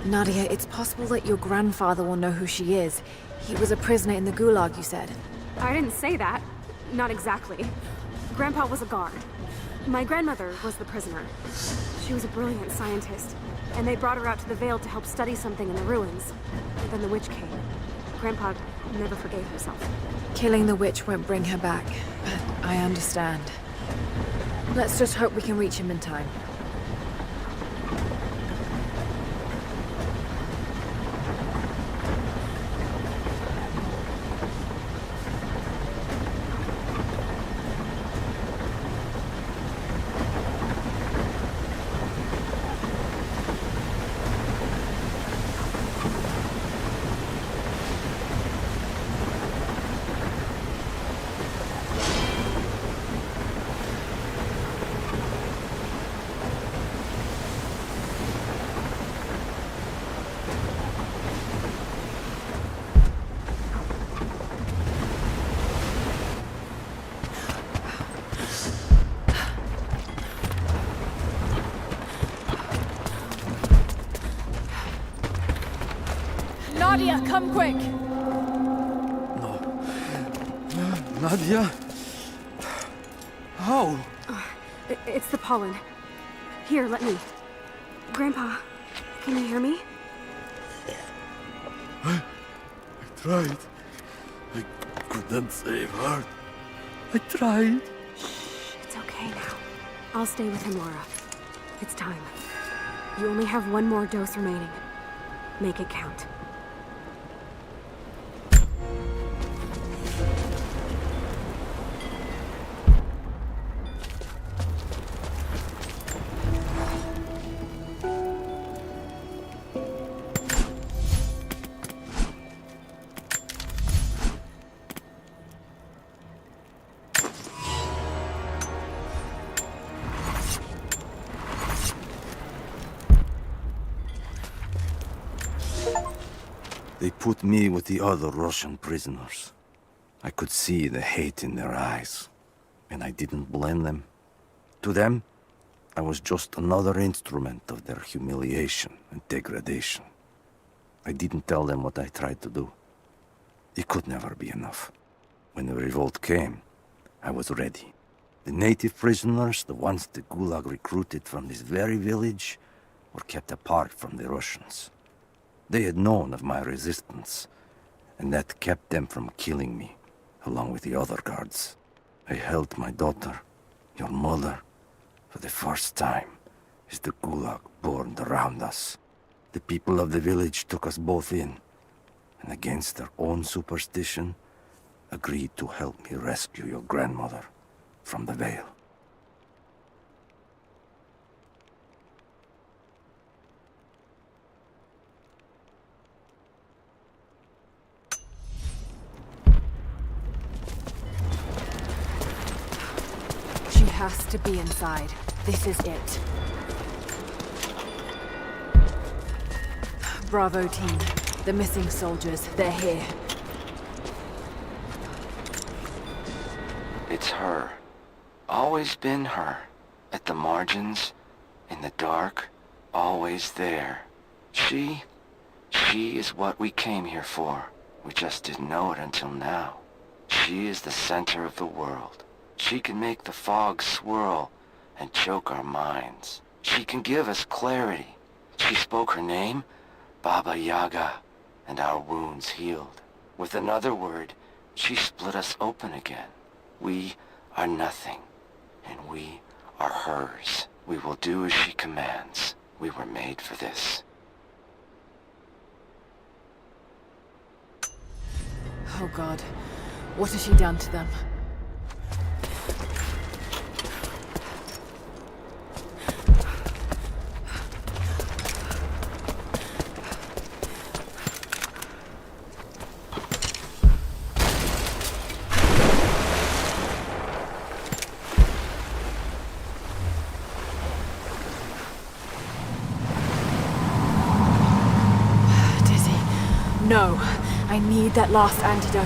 Nadia, it's possible that your grandfather will know who she is. He was a prisoner in the Gulag, you said. I didn't say that. Not exactly. Grandpa was a guard. My grandmother was the prisoner. She was a brilliant scientist, and they brought her out to the Vale to help study something in the ruins. And then the witch came. Grandpa never forgave himself. Killing the witch won't bring her back, but I understand. Let's just hope we can reach him in time. Nadia, come quick! Nadia? How? It's the pollen. Here, let me. Grandpa, can you hear me? I tried. I couldn't save her. I tried. Shh, it's okay now. I'll stay with him, Lara. It's time. You only have one more dose remaining. Make it count. They put me with the other Russian prisoners. I could see the hate in their eyes, and I didn't blame them. To them, I was just another instrument of their humiliation and degradation. I didn't tell them what I tried to do. It could never be enough. When the revolt came, I was ready. The native prisoners, the ones the Gulag recruited from this very village, were kept apart from the Russians. They had known of my resistance, and that kept them from killing me, along with the other guards. I held my daughter, your mother, for the first time, as the Gulag burned around us. The people of the village took us both in, and against their own superstition, agreed to help me rescue your grandmother from the Veil. She has to be inside. This is it. Bravo team. The missing soldiers, they're here. It's her. Always been her. At the margins, in the dark, always there. She is what we came here for. We just didn't know it until now. She is the center of the world. She can make the fog swirl and choke our minds. She can give us clarity. She spoke her name, Baba Yaga, and our wounds healed. With another word, she split us open again. We are nothing, and we are hers. We will do as she commands. We were made for this. Oh God, what has she done to them? No, I need that last antidote.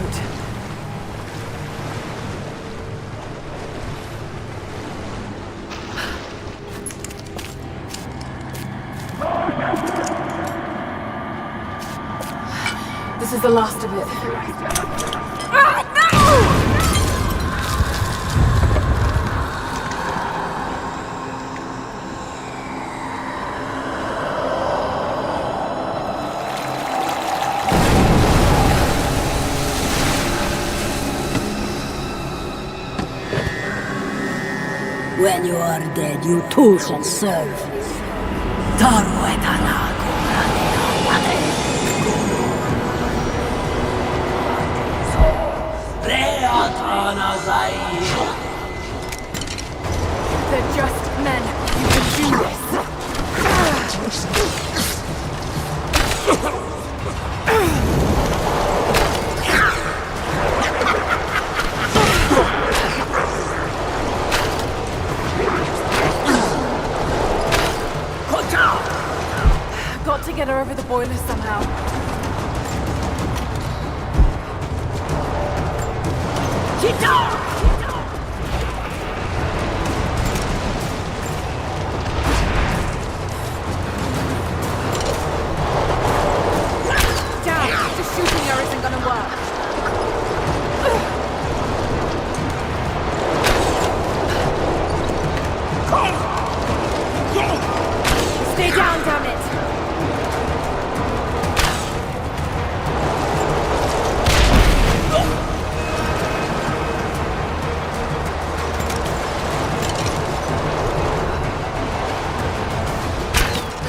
This is the last of it. Ah, no! When you are dead, you too shall serve. They're just men. You can do this. Got to get her over the boilers somehow. Down! Stay down, damn it!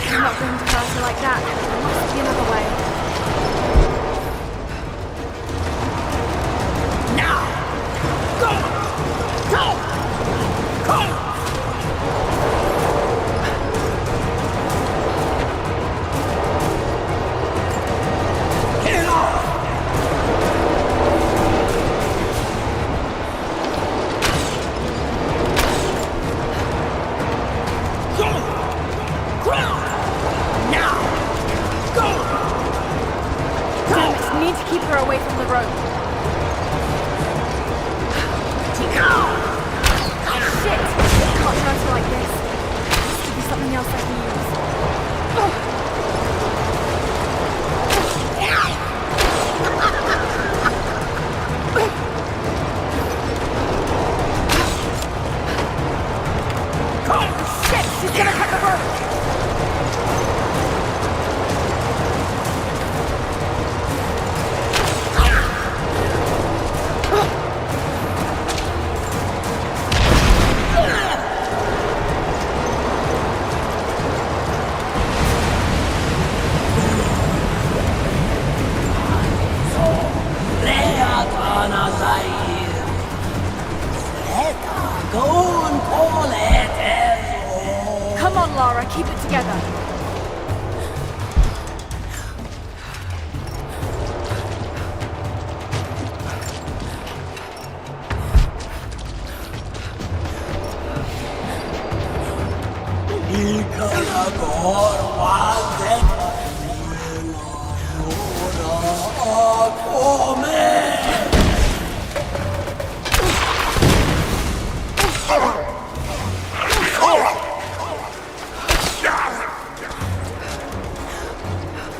I'm not going to hurt her like that. There must be another way. Need to keep her away from the rope. Shit! Can't hurt her like this. This could be something else I can use. Shit! She's gonna cut the rope! Come on, Lara, keep it together.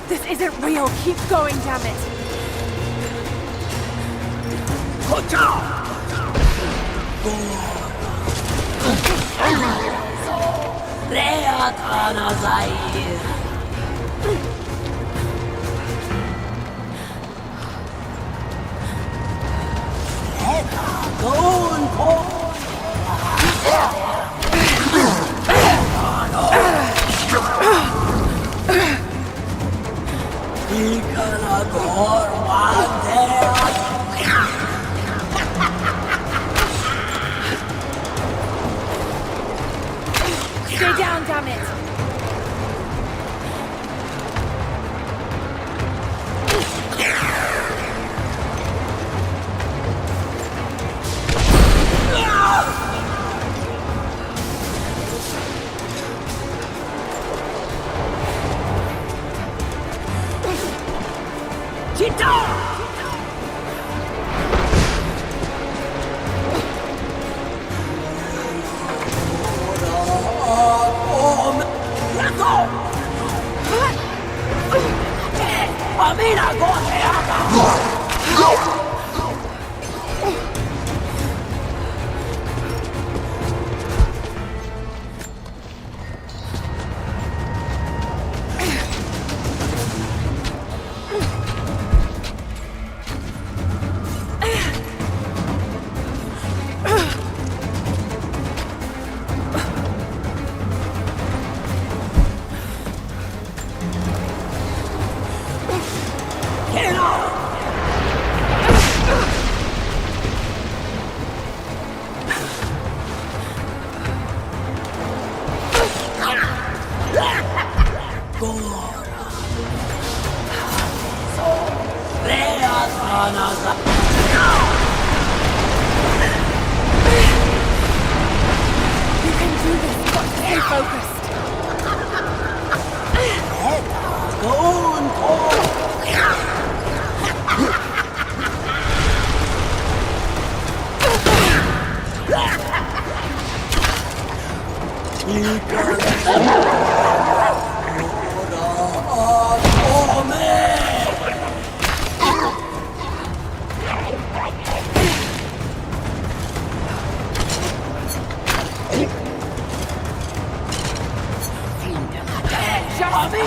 This isn't real. Keep going, damn it. Stay down, damn it!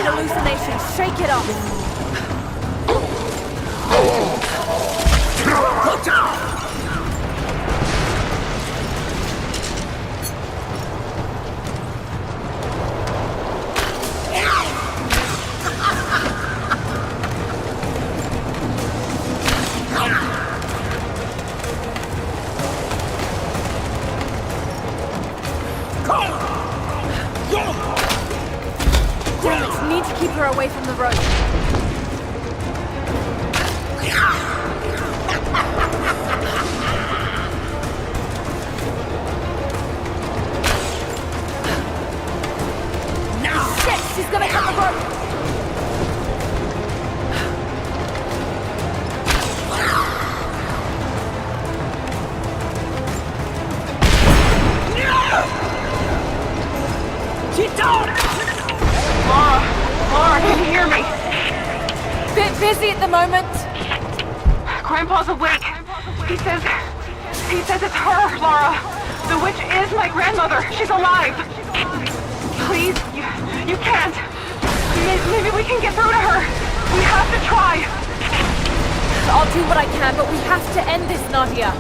hallucination. Shake it off. Need to keep her away from the road. Shit, she's gonna cut the rope. Lara, can you hear me? Bit busy at the moment. Grandpa's awake. He says it's her, Lara. The witch is my grandmother. She's alive. Please, you can't. Maybe we can get through to her. We have to try. I'll do what I can, but we have to end this, Nadia.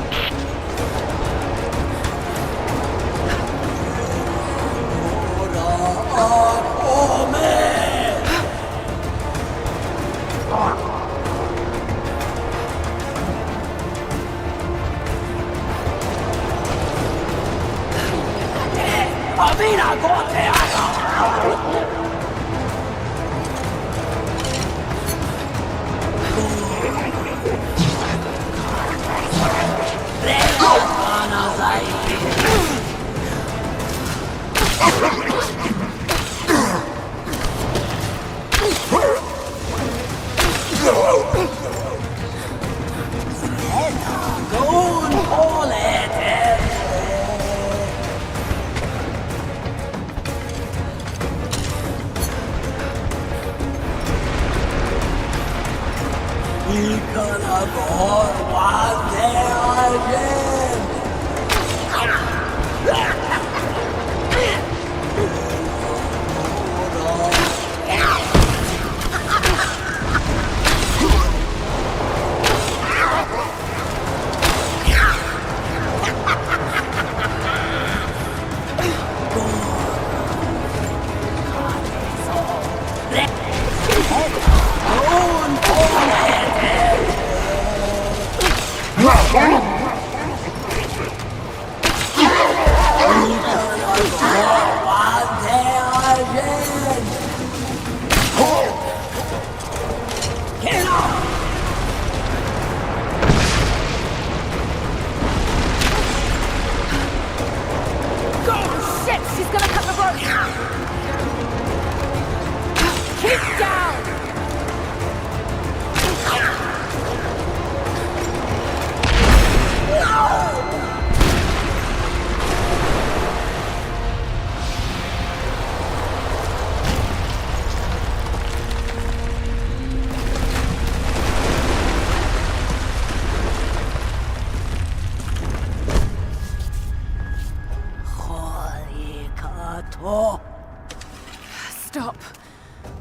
Stop.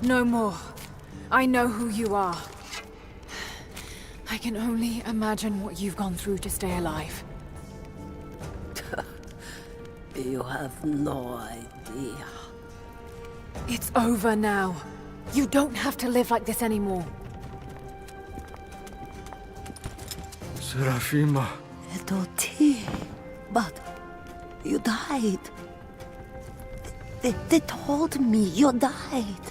No more. I know who you are. I can only imagine what you've gone through to stay alive. You have no idea. It's over now. You don't have to live like this anymore. Serafima. Doti, but you died. They told me you died.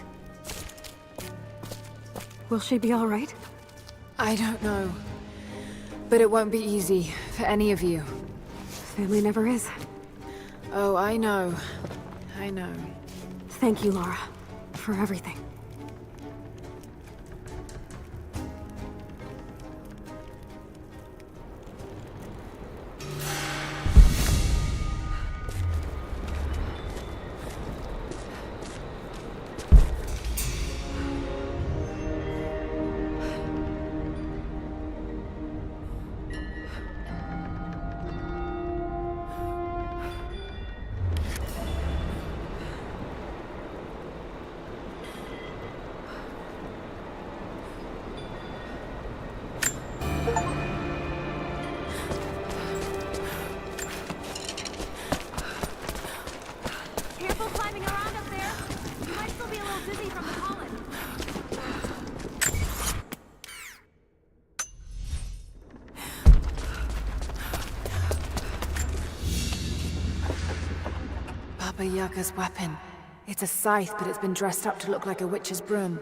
Will she be all right? I don't know. But it won't be easy for any of you. Family never is. Oh, I know. I know. Thank you, Lara, for everything. Careful climbing around up there. You might still be a little dizzy from the pollen. Baba Yaga's weapon. It's a scythe, but it's been dressed up to look like a witch's broom.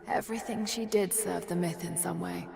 Everything she did served the myth in some way.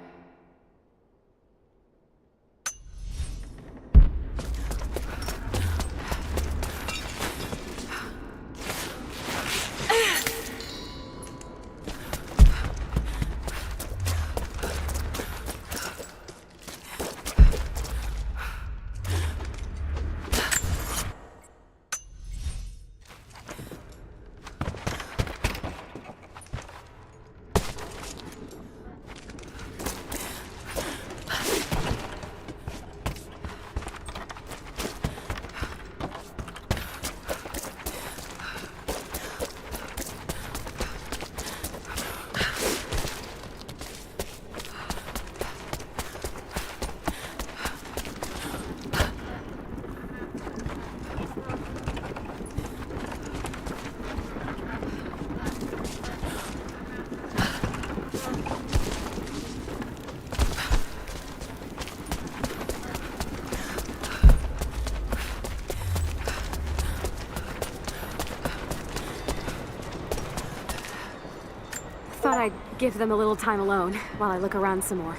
Thought I'd give them a little time alone while I look around some more.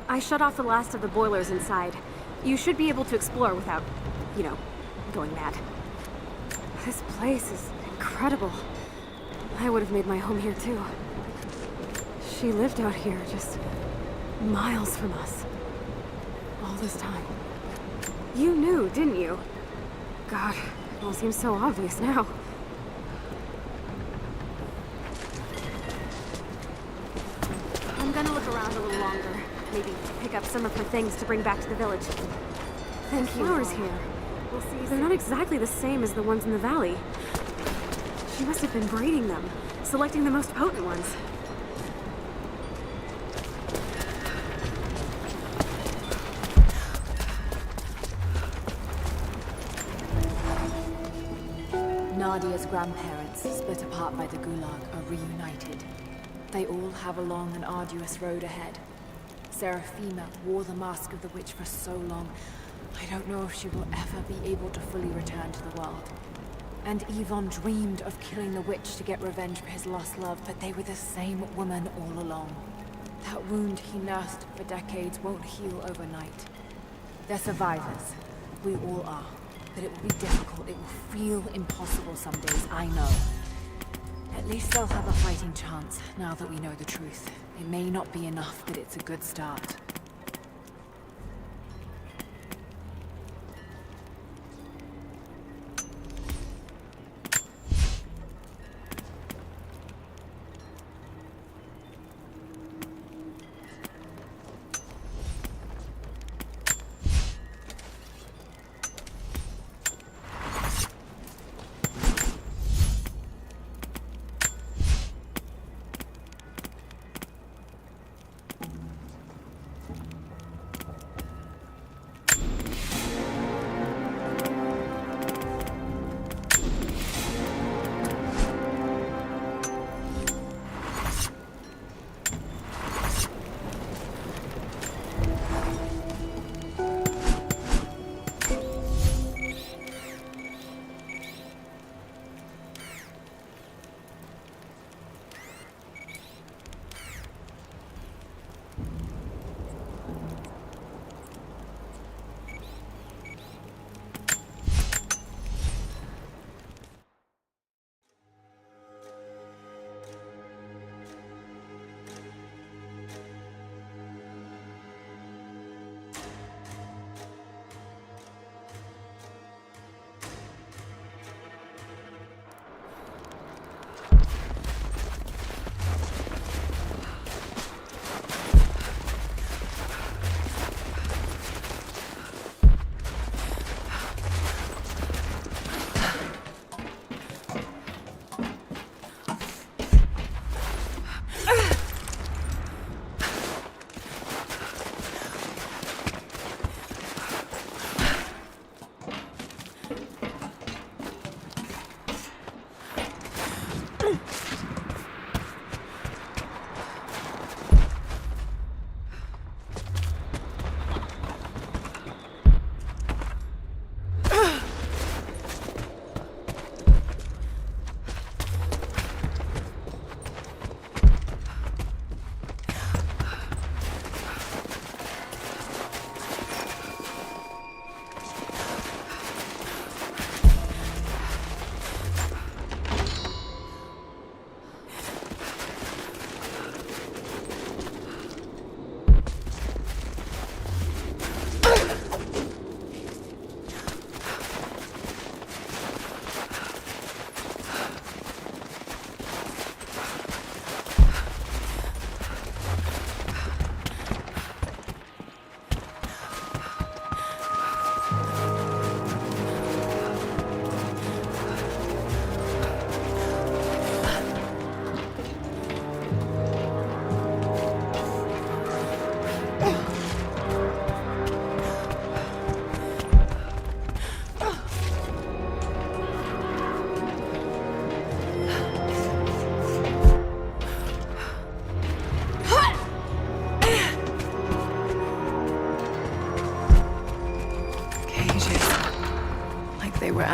I shut off the last of the boilers inside. You should be able to explore without, you know, going mad. This place is incredible. I would have made my home here too. She lived out here, just miles from us. All this time. You knew, didn't you? God, it all seems so obvious now. I'm gonna look around a little longer. Maybe pick up some of her things to bring back to the village. Thank you. Flowers here. We'll see. They're not exactly the same as the ones in the valley. She must have been breeding them, selecting the most potent ones. Nadia's grandparents, split apart by the Gulag, are reunited. They all have a long and arduous road ahead. Seraphima wore the mask of the witch for so long, I don't know if she will ever be able to fully return to the world. And Yvonne dreamed of killing the witch to get revenge for his lost love, but they were the same woman all along. That wound he nursed for decades won't heal overnight. They're survivors. We all are. But it will be difficult. It will feel impossible some days, I know. At least they'll have a fighting chance, now that we know the truth. It may not be enough, but it's a good start.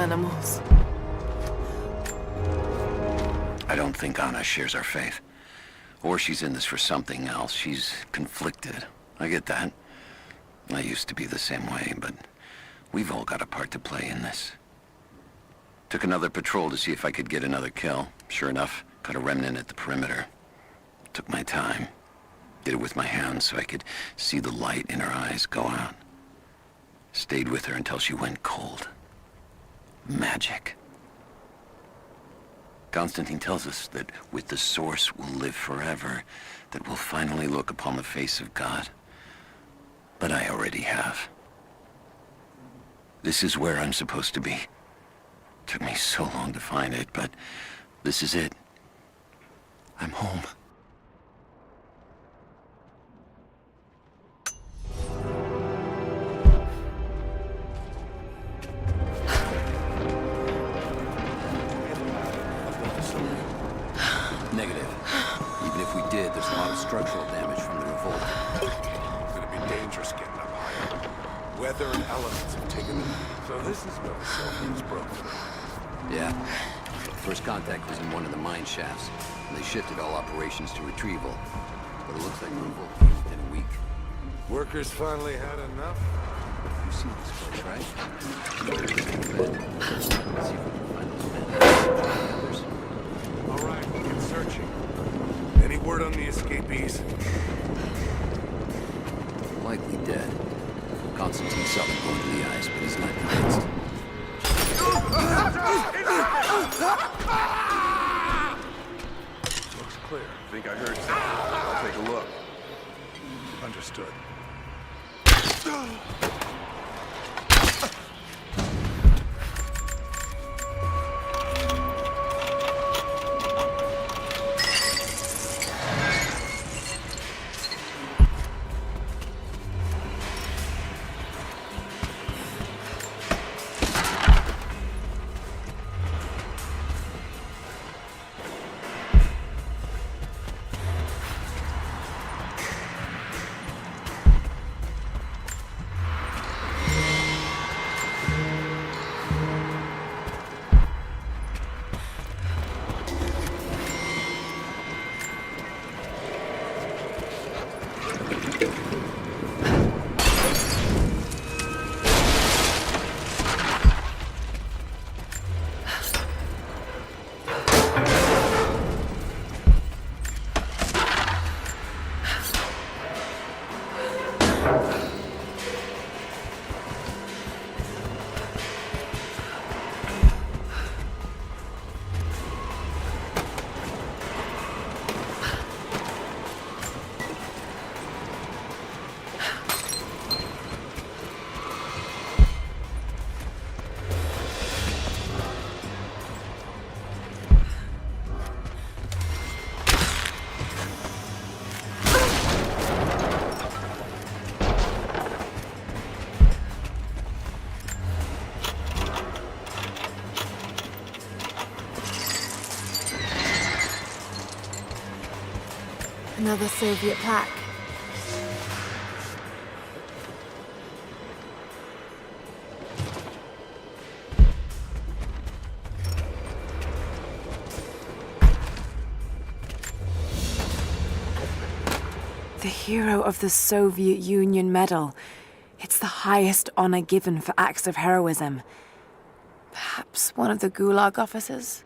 animals. I don't think Anna shares our faith. Or she's in this for something else. She's conflicted. I get that. I used to be the same way, but we've all got a part to play in this. Took another patrol to see if I could get another kill. Sure enough, caught a remnant at the perimeter. Took my time. Did it with my hands so I could see the light in her eyes go out. Stayed with her until she went cold. Magic. Constantine tells us that with the Source we'll live forever, that we'll finally look upon the face of God. But I already have. This is where I'm supposed to be. Took me so long to find it, but this is it. I'm home. Negative. Even if we did, there's a lot of structural damage from the revolt. It's gonna be dangerous getting up higher. Weather and elements have taken them. So this is where the Soviets broke through. Yeah. First contact was in one of the mine shafts, and they shifted all operations to retrieval. But it looks like the revolt came within a week. Workers finally had enough. You've seen this place, right? See if we can find those men. All right, we'll get searching. Any word on the escapees? Likely dead. Constantine saw them going to the ice, but he's not convinced. Looks clear. Think I heard something. I'll take a look. Understood. Another Soviet plaque. The Hero of the Soviet Union Medal. It's the highest honor given for acts of heroism. Perhaps one of the Gulag officers?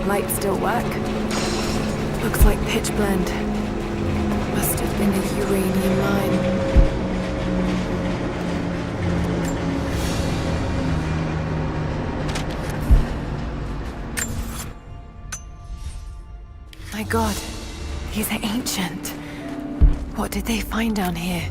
Lights still work. Looks like pitch blend. Must have been a uranium mine. My god, these are ancient. What did they find down here?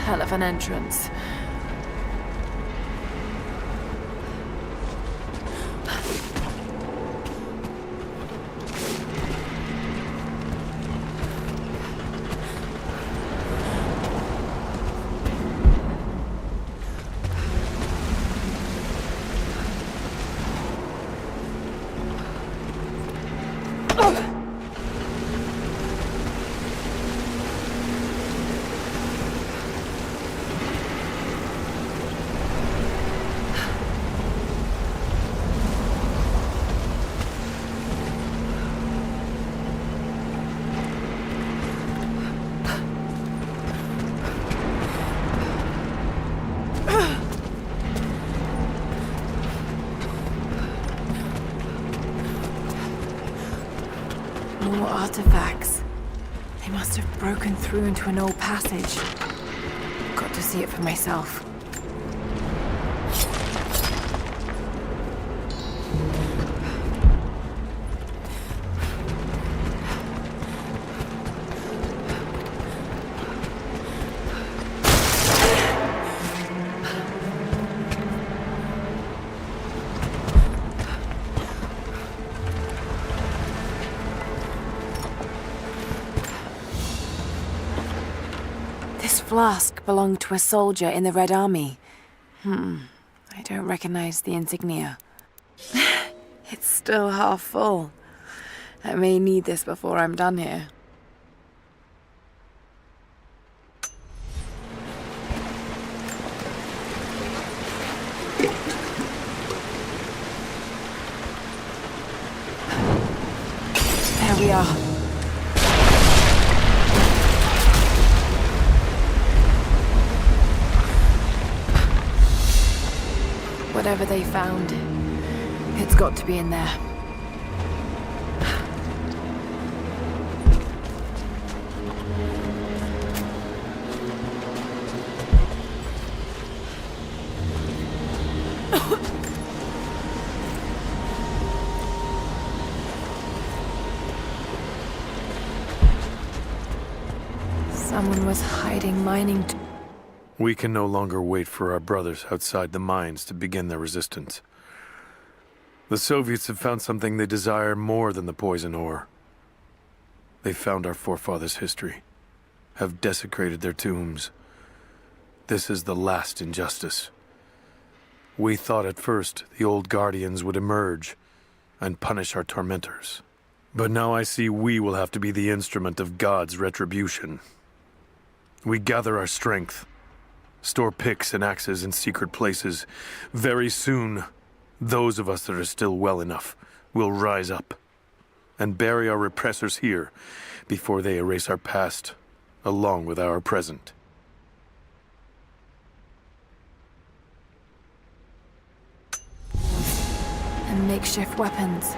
Hell of an entrance. More artifacts. They must have broken through into an old passage. Got to see it for myself. This flask belonged to a soldier in the Red Army. I don't recognize the insignia. It's still half full. I may need this before I'm done here. There we are. Whatever they found, it's got to be in there. Someone was hiding mining. We can no longer wait for our brothers outside the mines to begin their resistance. The Soviets have found something they desire more than the poison ore. They found our forefathers' history, have desecrated their tombs. This is the last injustice. We thought at first the old guardians would emerge and punish our tormentors. But now I see we will have to be the instrument of God's retribution. We gather our strength, store picks and axes in secret places. Very soon, those of us that are still well enough will rise up and bury our repressors here before they erase our past along with our present. And makeshift weapons.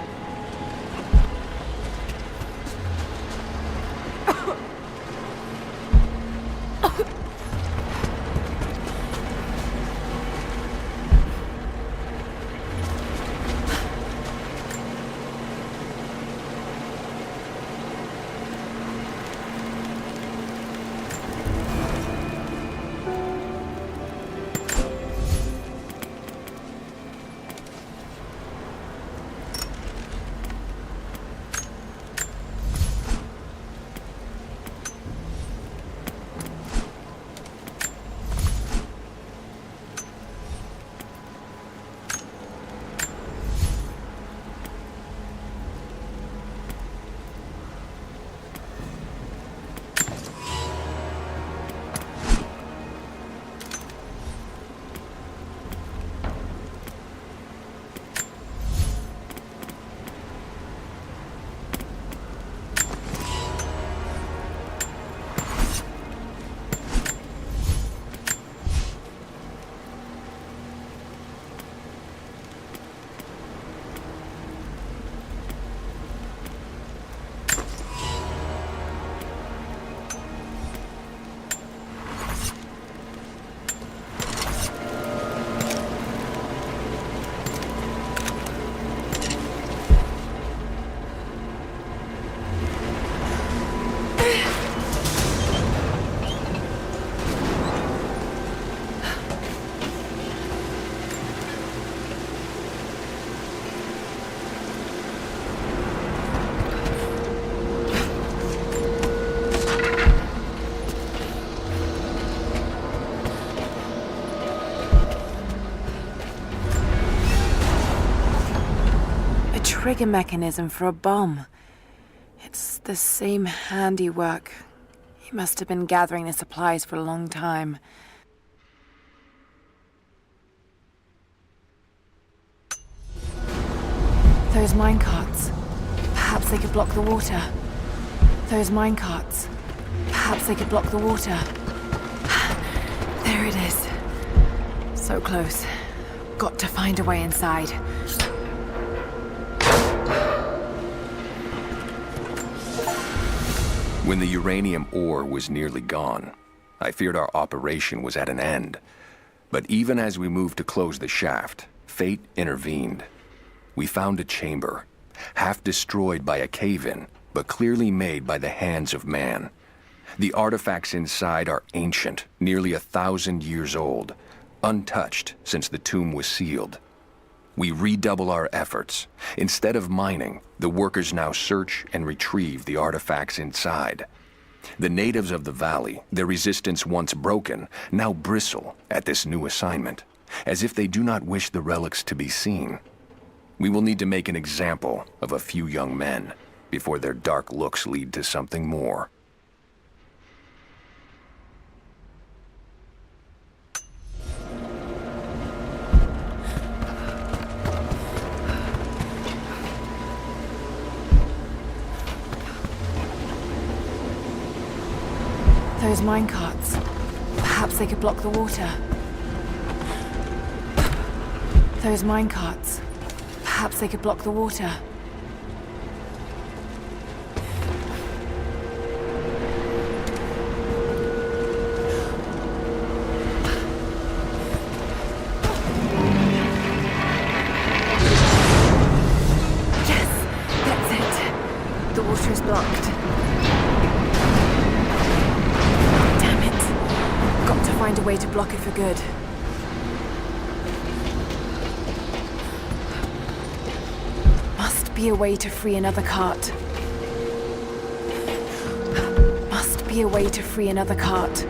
Trigger mechanism for a bomb. It's the same handiwork. He must have been gathering the supplies for a long time. Those minecarts. Perhaps they could block the water. Those minecarts. Perhaps they could block the water. There it is. So close. Got to find a way inside. When the uranium ore was nearly gone, I feared our operation was at an end. But even as we moved to close the shaft, fate intervened. We found a chamber, half destroyed by a cave-in, but clearly made by the hands of man. The artifacts inside are ancient, nearly 1,000 years old, untouched since the tomb was sealed. We redouble our efforts. Instead of mining, the workers now search and retrieve the artifacts inside. The natives of the valley, their resistance once broken, now bristle at this new assignment, as if they do not wish the relics to be seen. We will need to make an example of a few young men before their dark looks lead to something more. Those minecarts. Perhaps they could block the water. Those minecarts. Perhaps they could block the water. Yes! That's it. The water is blocked. way to block it for good. Must be a way to free another cart. Must be a way to free another cart.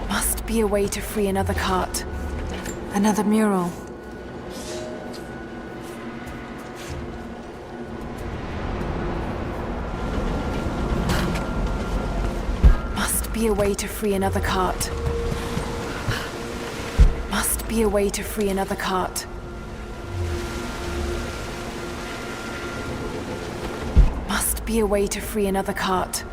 Must be a way to free another cart. Another mural. Must be a way to free another cart. Must be a way to free another cart. Must be a way to free another cart.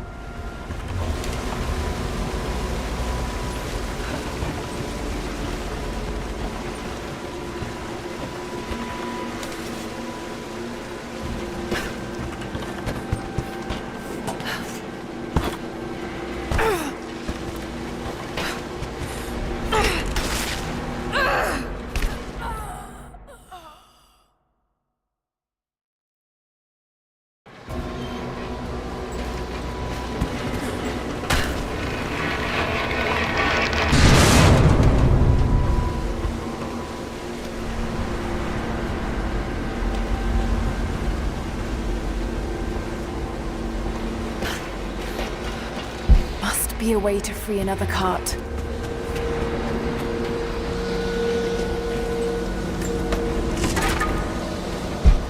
Be a way to free another cart.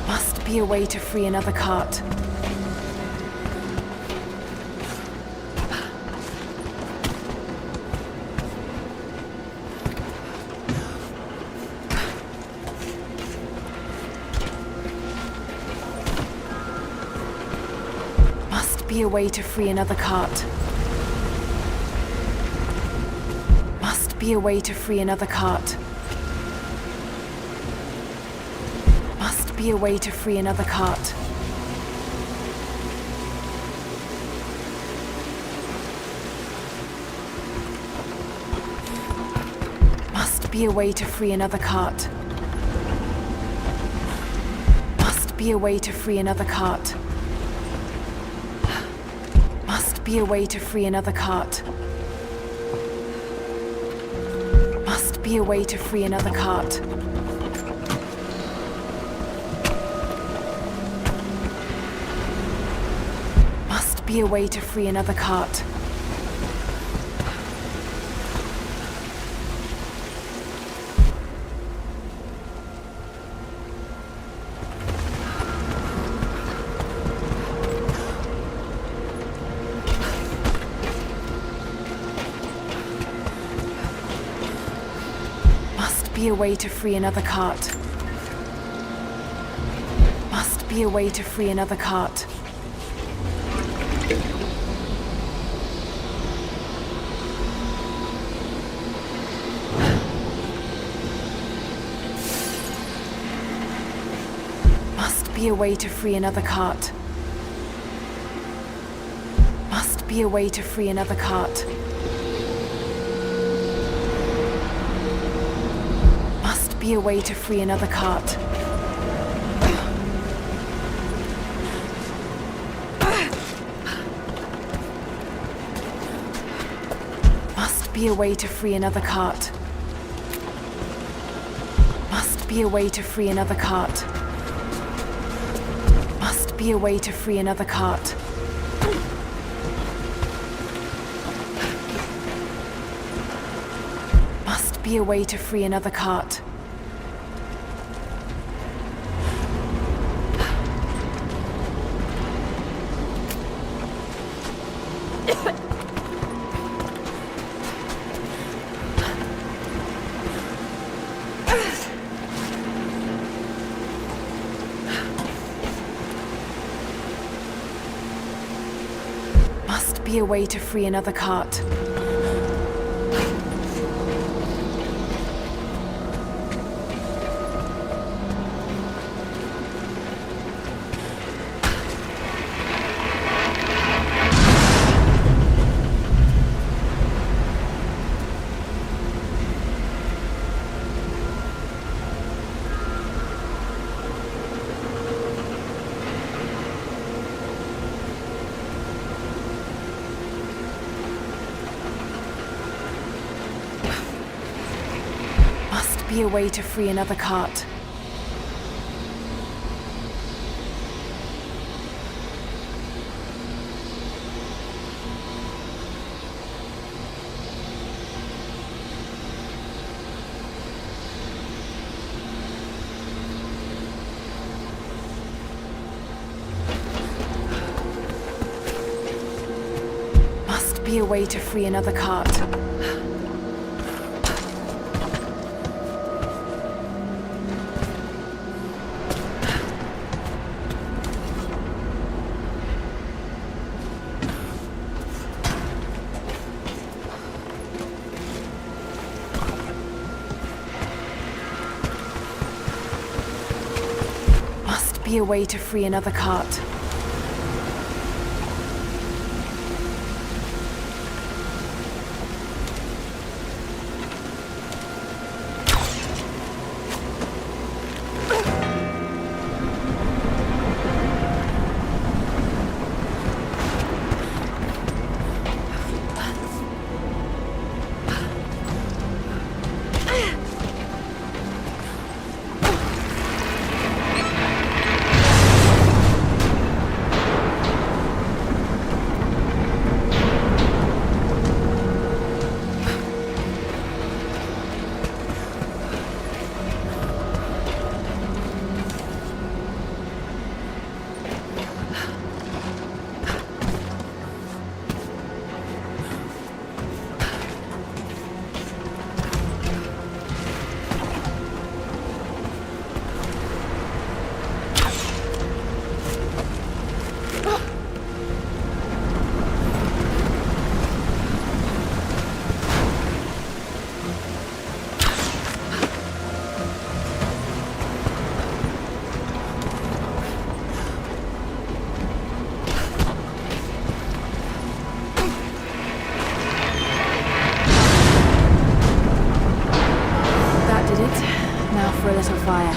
Must be a way to free another cart. Must be a way to free another cart. Be a way to free another cart. Must be a way to free another cart. Must be a way to free another cart. Must be a way to free another cart. Must be a way to free another cart. Be a way to free another cart. Must be a way to free another cart. Be a way to free another cart. Must be a way to free another cart. Must be a way to free another cart. Must be a way to free another cart. Be a way to free another cart. Must be a way to free another cart. Must be a way to free another cart. Must be a way to free another cart. Must be a way to free another cart. Be a way to free another cart. be a way to free another cart. Must be a way to free another cart. Be a way to free another cart. For a little fire.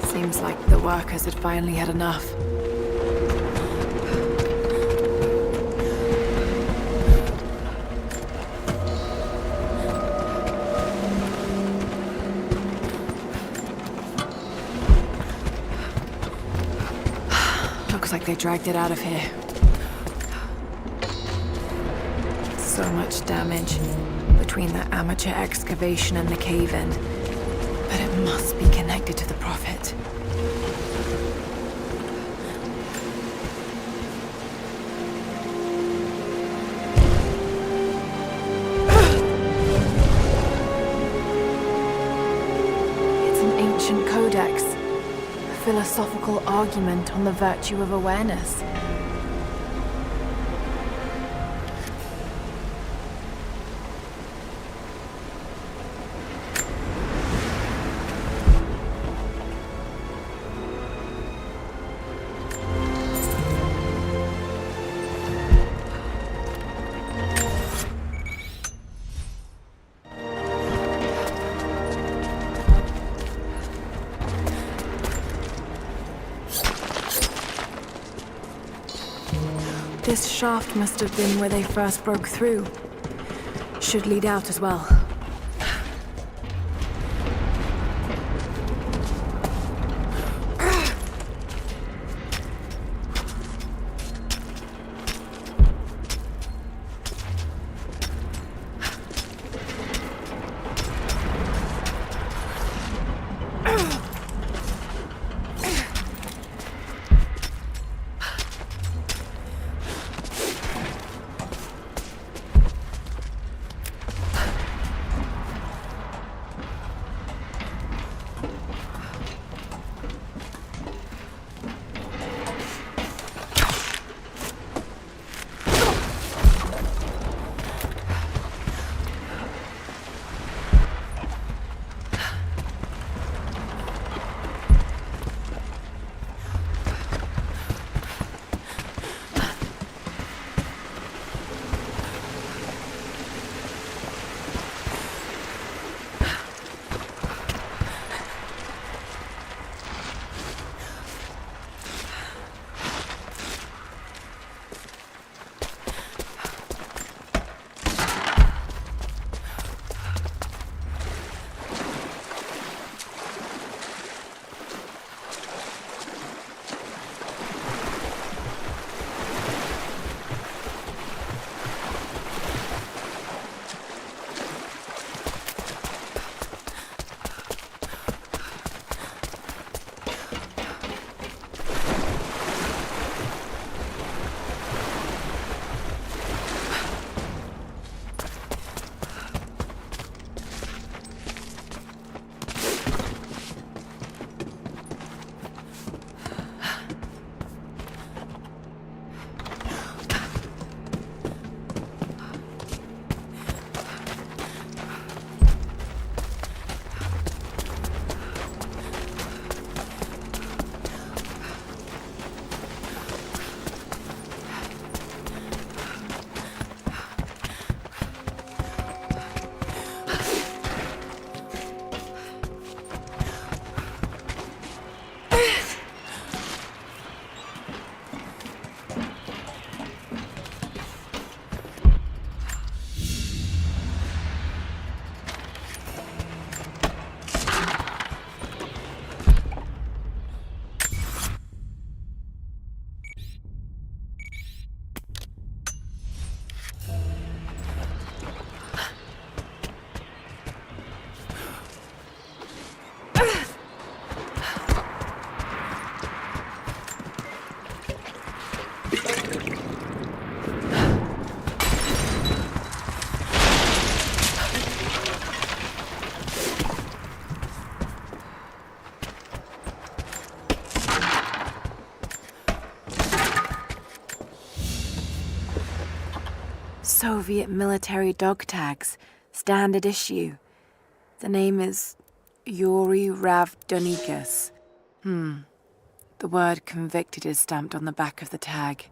Seems like the workers had finally had enough. Looks like they dragged it out of here. So much damage between the amateur excavation and the cave-in. But it must be connected to the Prophet. It's an ancient codex. A philosophical argument on the virtue of awareness. This shaft must have been where they first broke through. Should lead out as well. Soviet military dog tags, standard issue. The name is Yuri Ravdonikas. The word convicted is stamped on the back of the tag.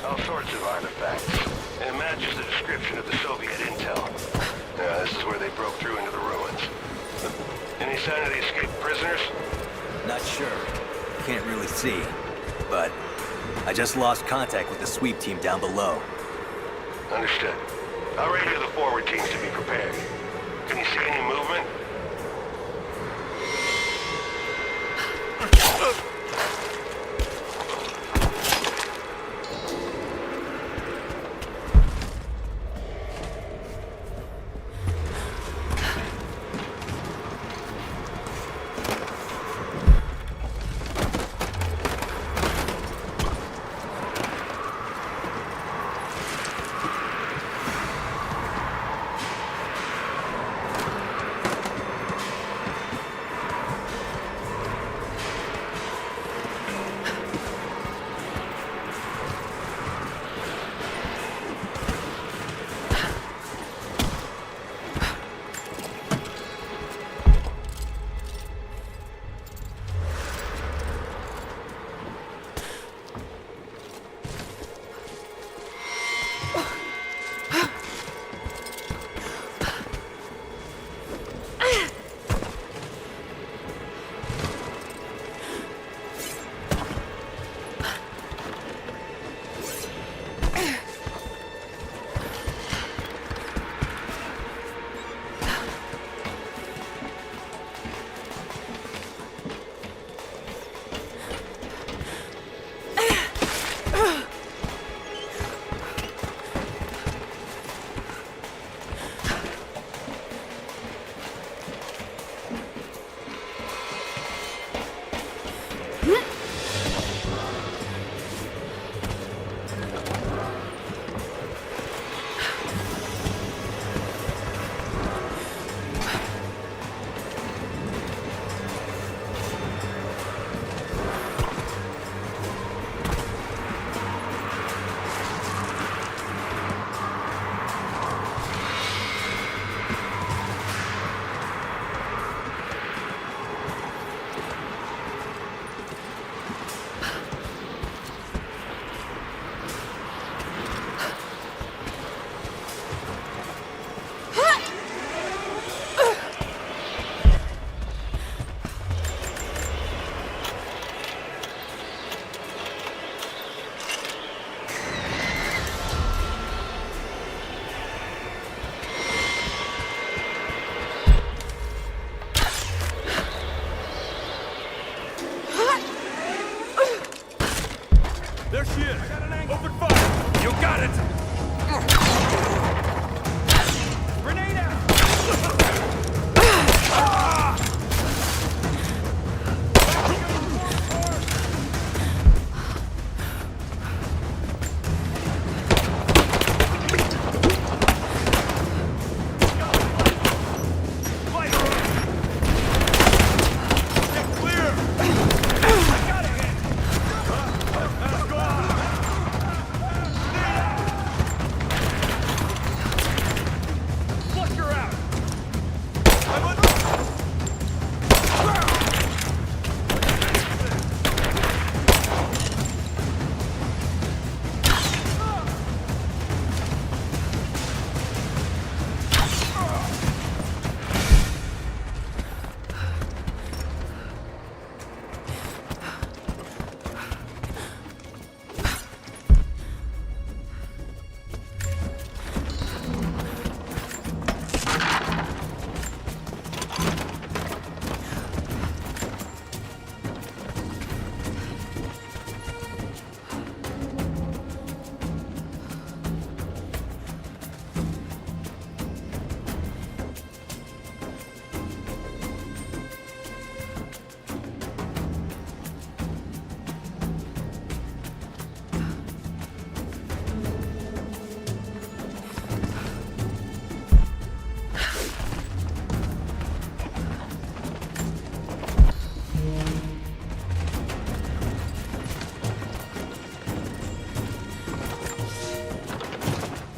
All sorts of artifacts. And it matches the description of the Soviet intel. This is where they broke through into the ruins. Any sign of the escaped prisoners? Not sure. Can't really see. But I just lost contact with the sweep team down below. Understood. I'll radio the forward teams to be prepared. Can you see any movement?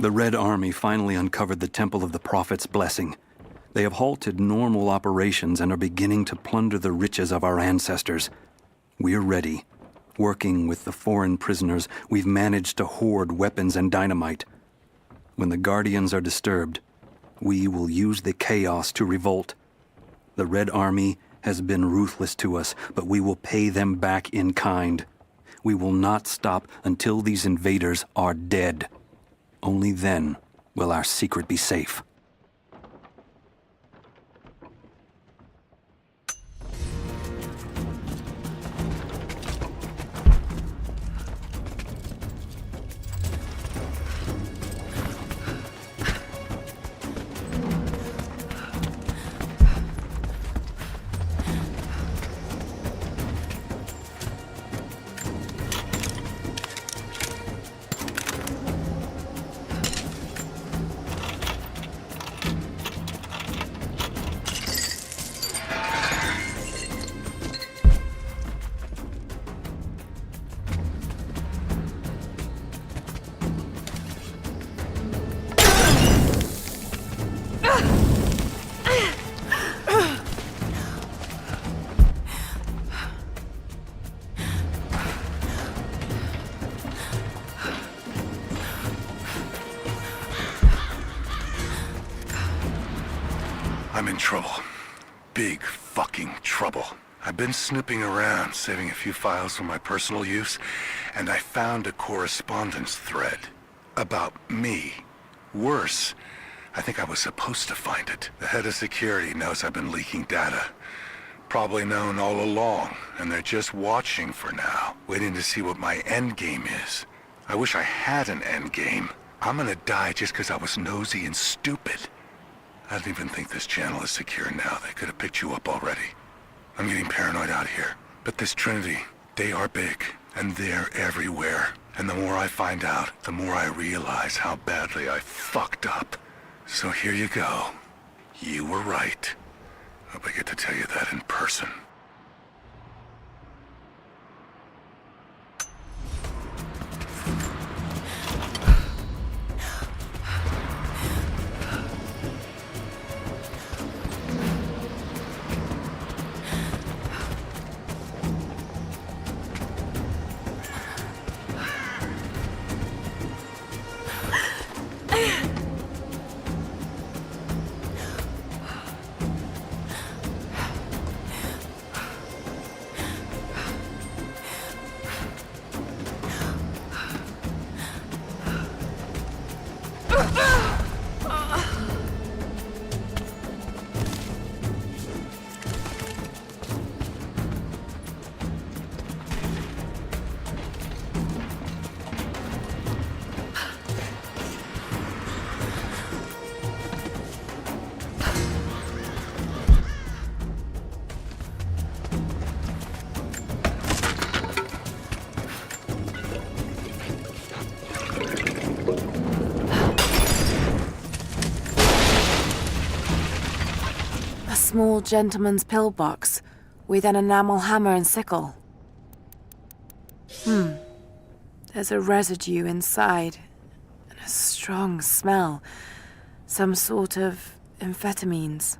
The Red Army finally uncovered the Temple of the Prophet's Blessing. They have halted normal operations and are beginning to plunder the riches of our ancestors. We're ready. Working with the foreign prisoners, we've managed to hoard weapons and dynamite. When the Guardians are disturbed, we will use the chaos to revolt. The Red Army has been ruthless to us, but we will pay them back in kind. We will not stop until these invaders are dead. Only then will our secret be safe. I'm in trouble. Big fucking trouble. I've been snooping around, saving a few files for my personal use, and I found a correspondence thread about me. Worse, I think I was supposed to find it. The head of security knows I've been leaking data. Probably known all along, and they're just watching for now, waiting to see what my endgame is. I wish I had an endgame. I'm gonna die just because I was nosy and stupid. I don't even think this channel is secure now. They could have picked you up already. I'm getting paranoid out here. But this Trinity, they are big, and they're everywhere. And the more I find out, the more I realize how badly I fucked up. So here you go. You were right. Hope I get to tell you that in person. Small gentleman's pillbox with an enamel hammer and sickle. There's a residue inside and a strong smell. Some sort of amphetamines.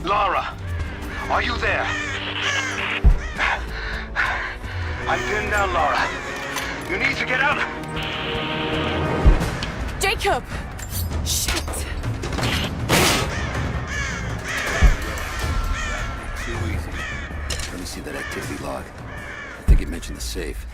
Lara, are you there? I'm pinned down, Lara. You need to get out. Jacob! Shit! Too easy. Let me see that activity log. I think it mentioned the safe.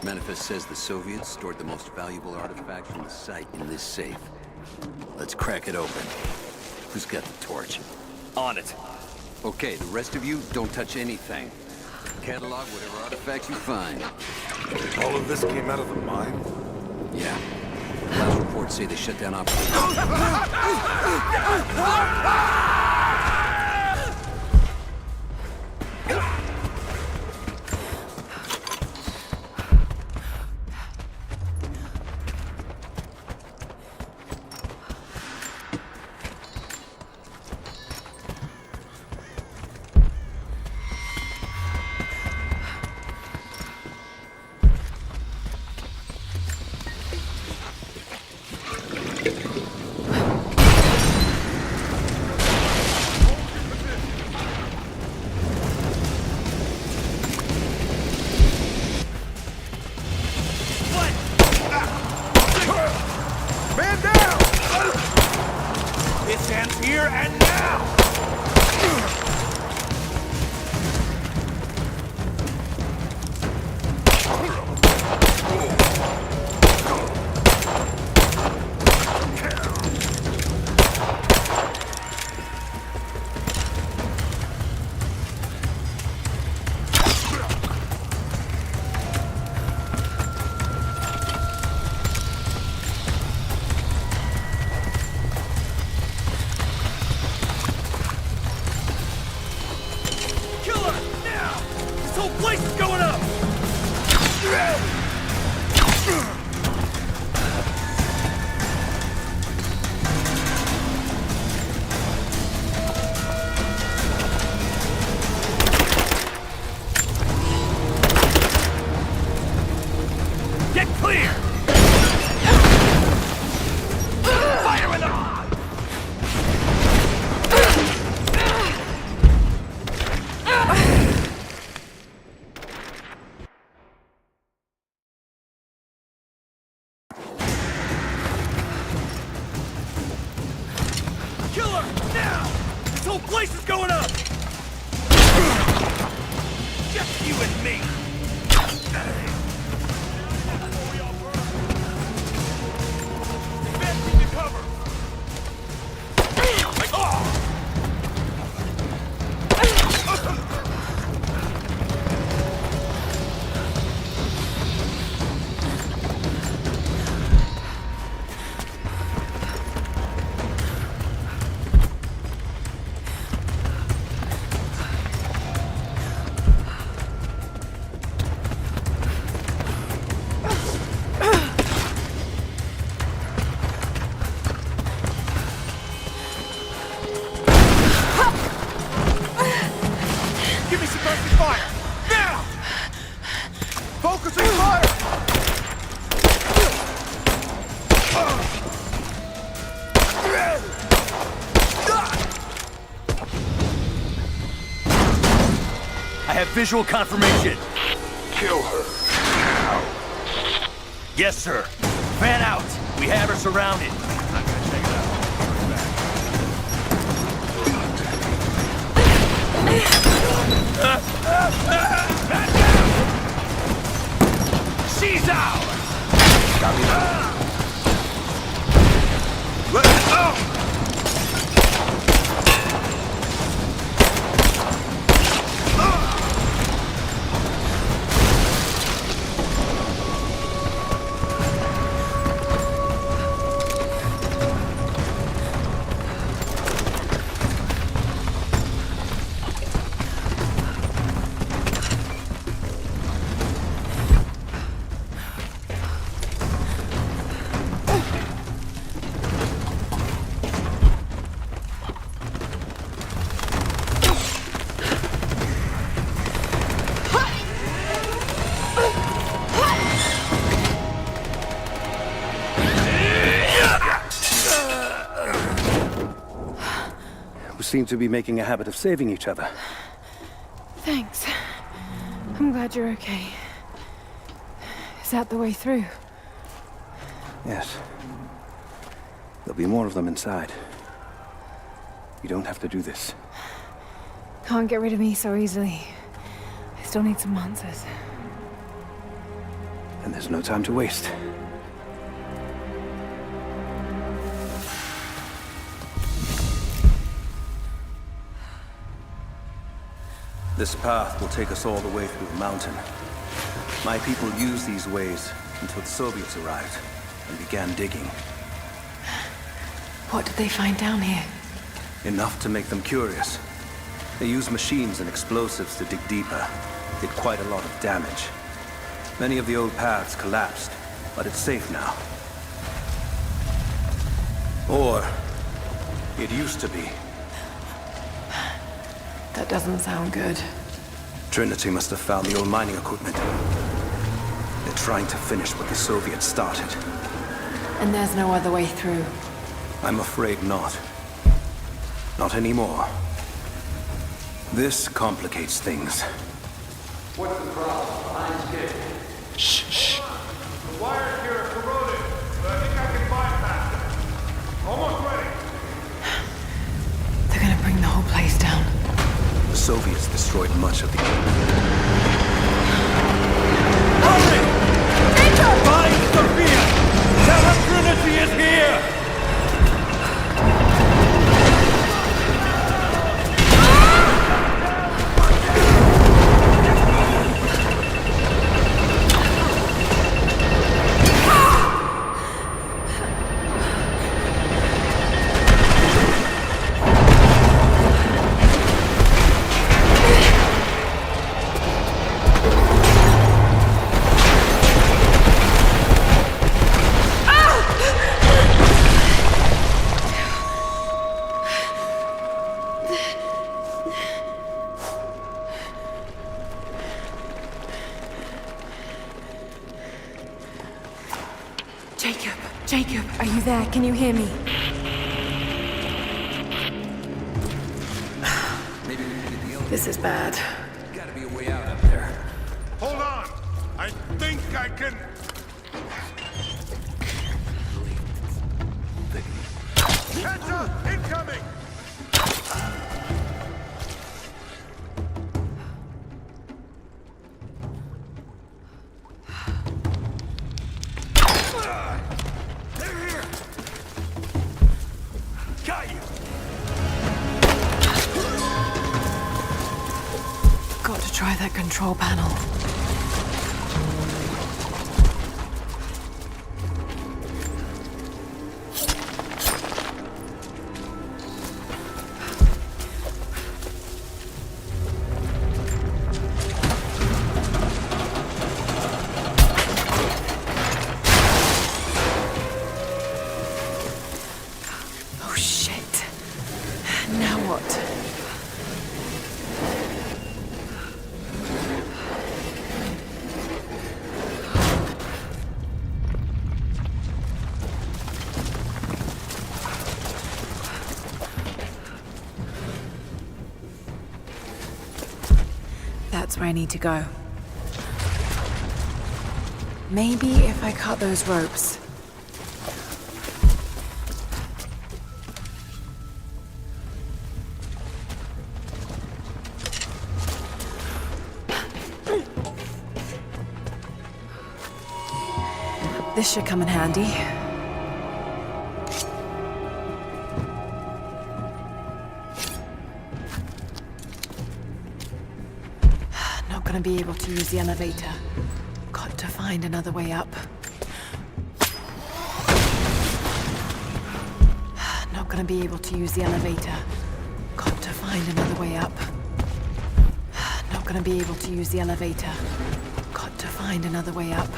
Manifest says the Soviets stored the most valuable artifacts from the site in this safe. Let's crack it open. Who's got the torch? On it. Okay, the rest of you, don't touch anything. Catalog whatever artifacts you find. All of this came out of the mine? Yeah. Last reports say they shut down operations. Man down! This ends here and now! Get clear! Fire in the... Kill her! Now! This whole place is going up! Just you and me! Give me suppressive fire! Now! Focusing fire! I have visual confirmation. Kill her. Now. Yes, sir. Fan out. We have her surrounded. She's out! Let's go! We seem to be making a habit of saving each other. Thanks. I'm glad you're okay. Is that the way through? Yes. There'll be more of them inside. You don't have to do this. Can't get rid of me so easily. Still need some answers. And there's no time to waste. This path will take us all the way through the mountain. My people used these ways until the Soviets arrived and began digging. What did they find down here? Enough to make them curious. They used machines and explosives to dig deeper. Did quite a lot of damage. Many of the old paths collapsed, but it's safe now. Or it used to be. That doesn't sound good. Trinity must have found the old mining equipment. They're trying to finish what the Soviets started. And there's no other way through. I'm afraid not. Not anymore. This complicates things. What's the problem? Behind the gate. Shh. The wires here are corroded, but I think I can bypass them. Almost ready. They're gonna bring the whole place down. The Soviets destroyed much of the... Hurry! Find Sophia! Tell her Trinity is here! Jacob, are you there? Can you hear me? This is bad. Gotta be a way out up there. Hold on! I think I can... Catch up! Incoming! Got to try that control panel. Oh shit. Now what? That's where I need to go. Maybe if I cut those ropes. This should come in handy. Not gonna be able to use the elevator. Got to find another way up. Not gonna be able to use the elevator. Got to find another way up. Not gonna be able to use the elevator. Got to find another way up.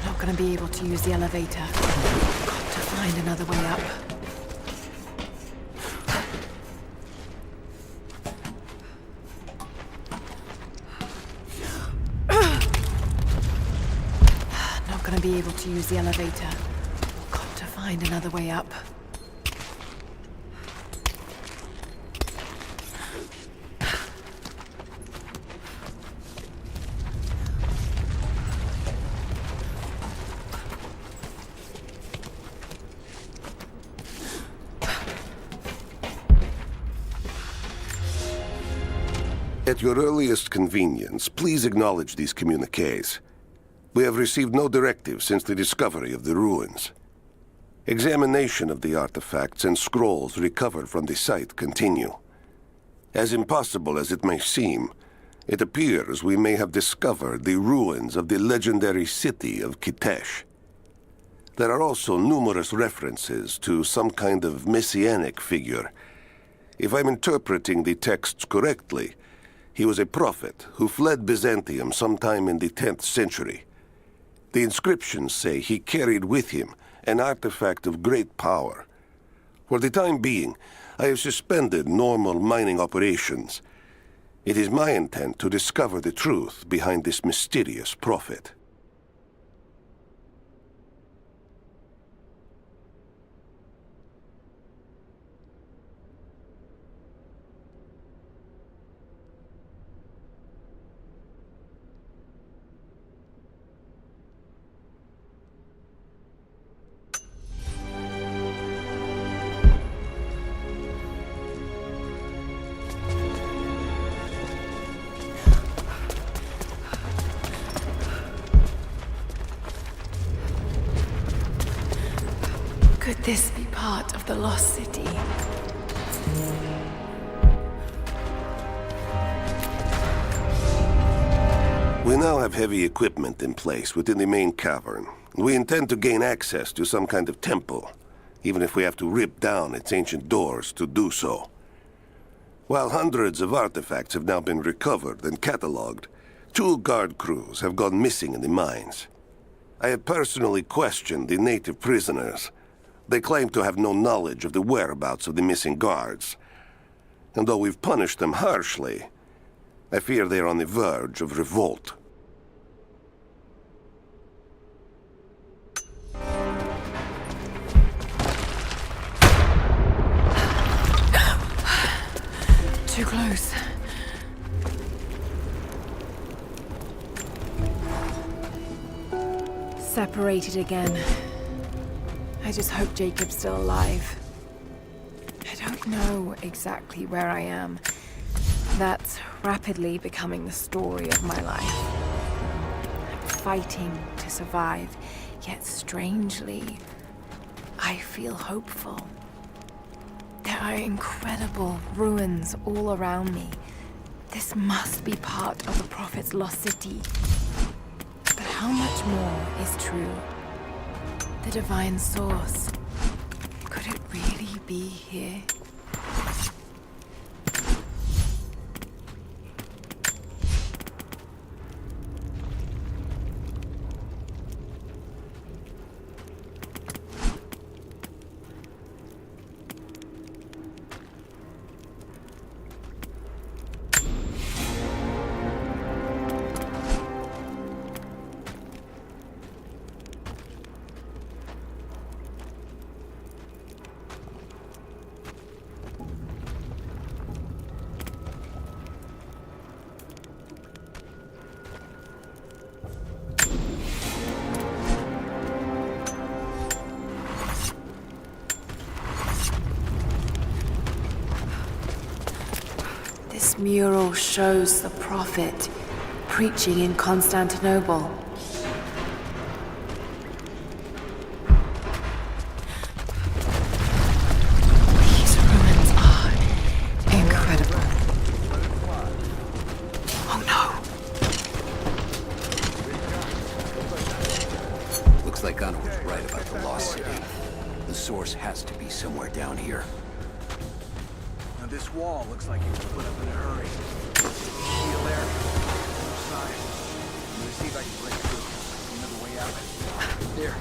Not gonna be able to use the elevator. Got to find another way up. Not gonna be able to use the elevator. Got to find another way up. At your earliest convenience, please acknowledge these communiques. We have received no directive since the discovery of the ruins. Examination of the artifacts and scrolls recovered from the site continue. As impossible as it may seem, it appears we may have discovered the ruins of the legendary city of Kitesh. There are also numerous references to some kind of messianic figure. If I'm interpreting the texts correctly, he was a prophet who fled Byzantium sometime in the 10th century. The inscriptions say he carried with him an artifact of great power. For the time being, I have suspended normal mining operations. It is my intent to discover the truth behind this mysterious prophet. Could this be part of the lost city? We now have heavy equipment in place within the main cavern. We intend to gain access to some kind of temple, even if we have to rip down its ancient doors to do so. While hundreds of artifacts have now been recovered and catalogued, 2 guard crews have gone missing in the mines. I have personally questioned the native prisoners. They claim to have no knowledge of the whereabouts of the missing guards. And though we've punished them harshly, I fear they are on the verge of revolt. Too close. Separated again. I just hope Jacob's still alive. I don't know exactly where I am. That's rapidly becoming the story of my life. I'm fighting to survive, yet strangely, I feel hopeful. There are incredible ruins all around me. This must be part of the Prophet's lost city. But how much more is true? The divine source. Could it really be here? This mural shows the Prophet preaching in Constantinople. These ruins are incredible. Oh no! Looks like Anna was right about the lost city. The source has to be somewhere down here. This wall looks like it was put up in a hurry. See you there? No sign. I'm gonna see if I can break through. Another way out. There.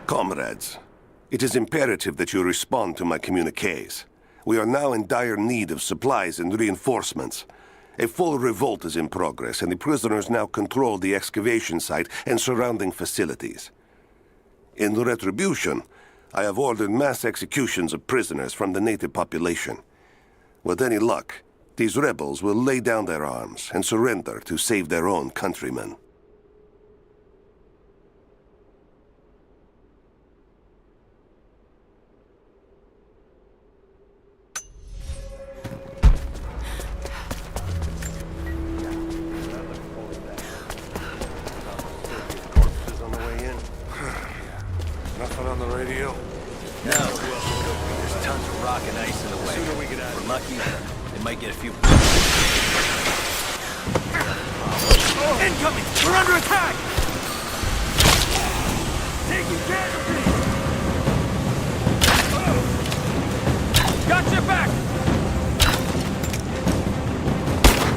Comrades, It is imperative that you respond to my communiques. We are now in dire need of supplies and reinforcements. A full revolt is in progress, and the prisoners now control the excavation site and surrounding facilities. In retribution, I have ordered mass executions of prisoners from the native population. With any luck, these rebels will lay down their arms and surrender to save their own countrymen. Nothing on the radio? No. There's tons of rock and ice in the way. The sooner we get out. If we're lucky, they might get a few... Incoming! We're under attack! Taking casualties! Got your back!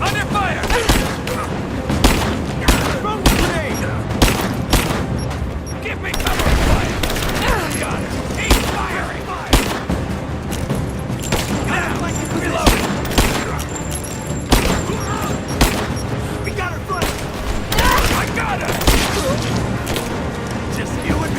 Under fire! Throw the grenade! Give me cover! Got it! He's firing! Reloading! We got her flank! I got her! Just you and me!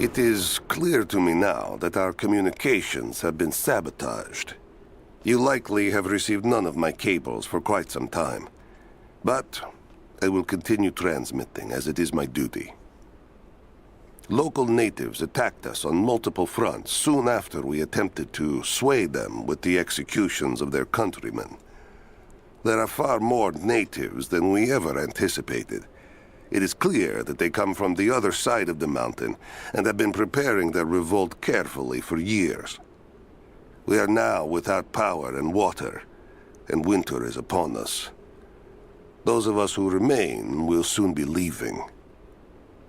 It is clear to me now that our communications have been sabotaged. You likely have received none of my cables for quite some time. But I will continue transmitting, as it is my duty. Local natives attacked us on multiple fronts soon after we attempted to sway them with the executions of their countrymen. There are far more natives than we ever anticipated. It is clear that they come from the other side of the mountain and have been preparing their revolt carefully for years. We are now without power and water, and winter is upon us. Those of us who remain will soon be leaving.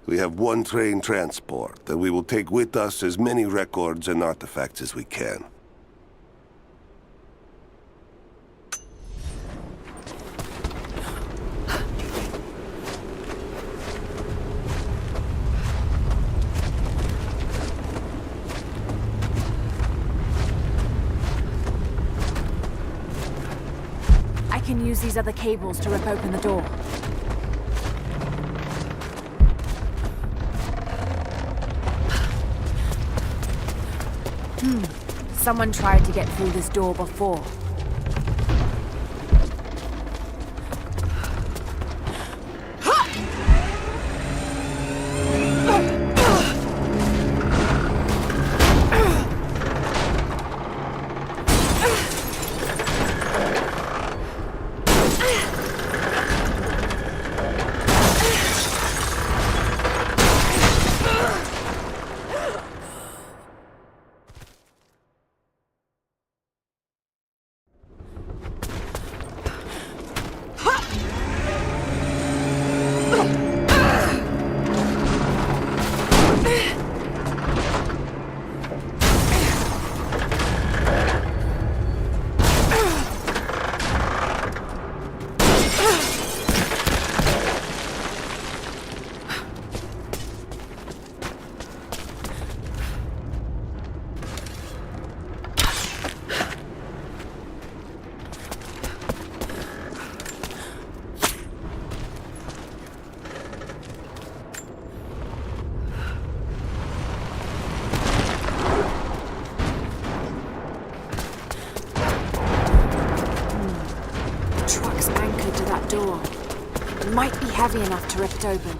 We have one train transport that we will take with us as many records and artifacts as we can. I can use these other cables to rip open the door. Someone tried to get through this door before. It might be heavy enough to rip it open.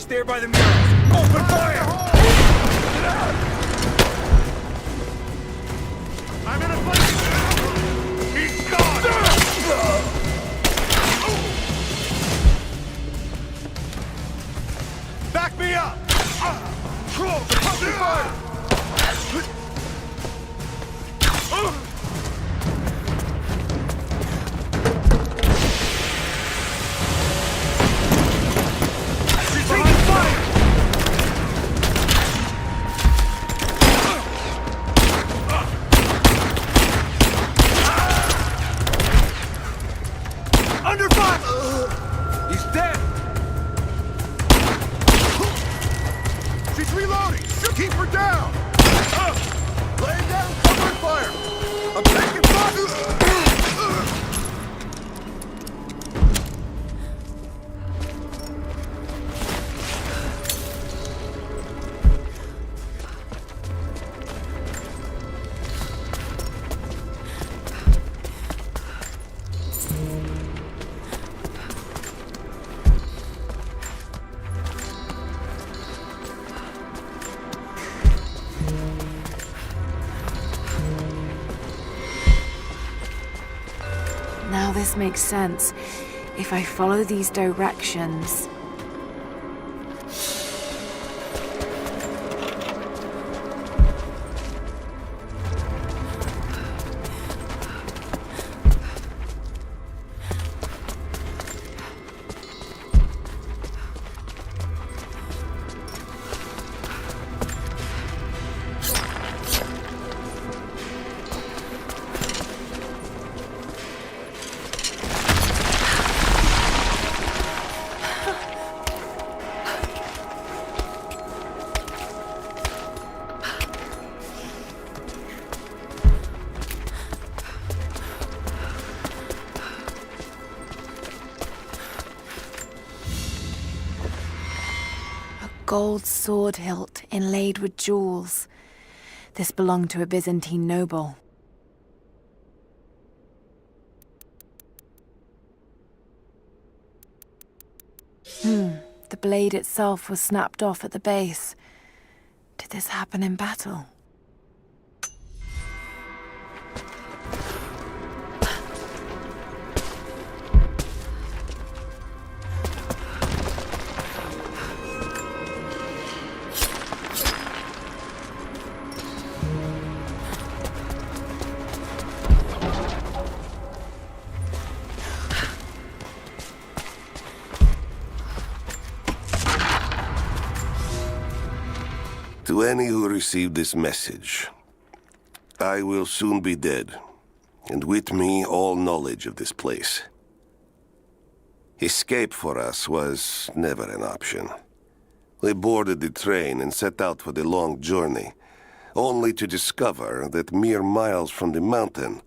There by the mirrors. Open fire! I'm in a place! He's gone! Back me up! Troll, open fire! Now this makes sense. If I follow these directions... Gold sword hilt inlaid with jewels. This belonged to a Byzantine noble. The blade itself was snapped off at the base. Did this happen in battle? To any who received this message, I will soon be dead, and with me all knowledge of this place. Escape for us was never an option. We boarded the train and set out for the long journey, only to discover that mere miles from the mountain,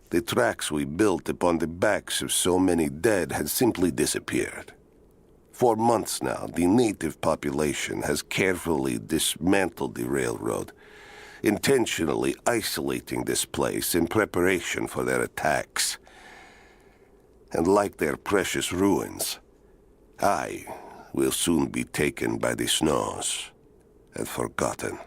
the tracks we built upon the backs of so many dead had simply disappeared. For months now, the native population has carefully dismantled the railroad, intentionally isolating this place in preparation for their attacks. And like their precious ruins, I will soon be taken by the snows and forgotten.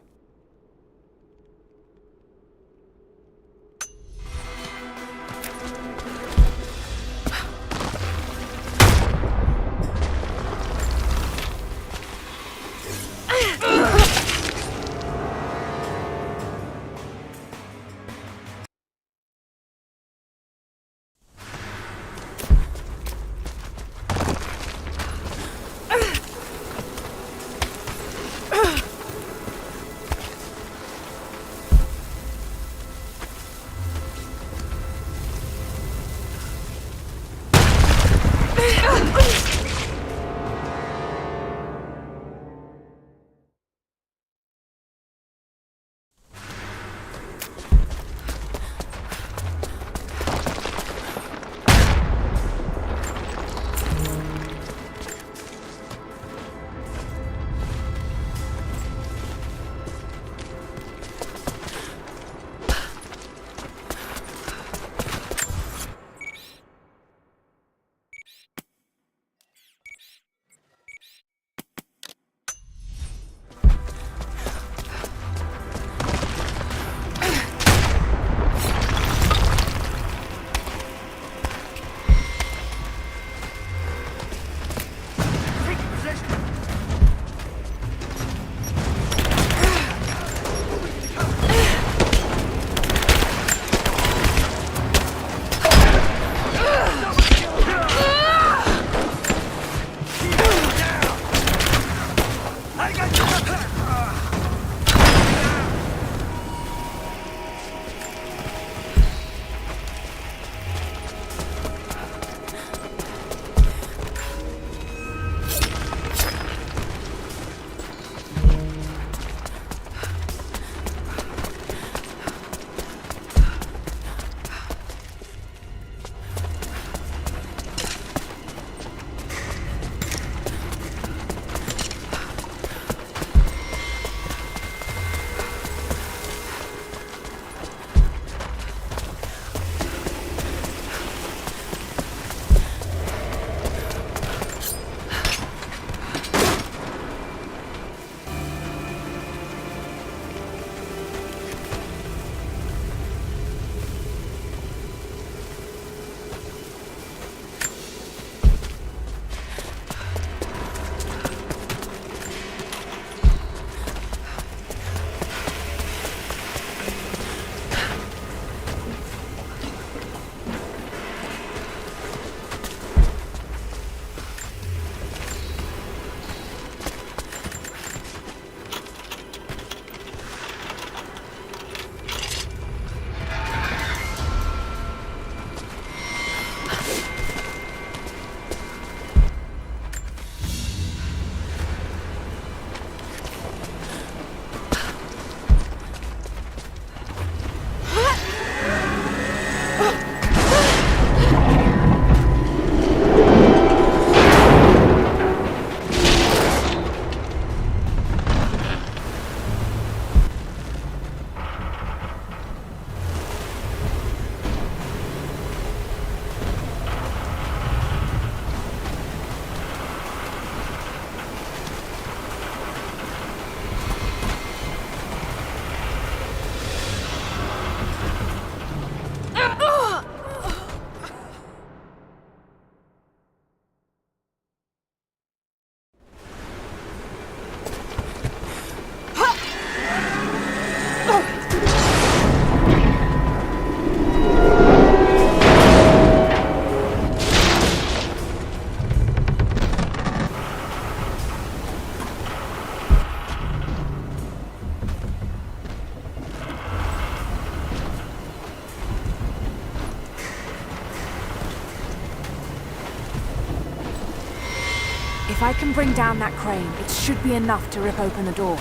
If I can bring down that crane, it should be enough to rip open the door.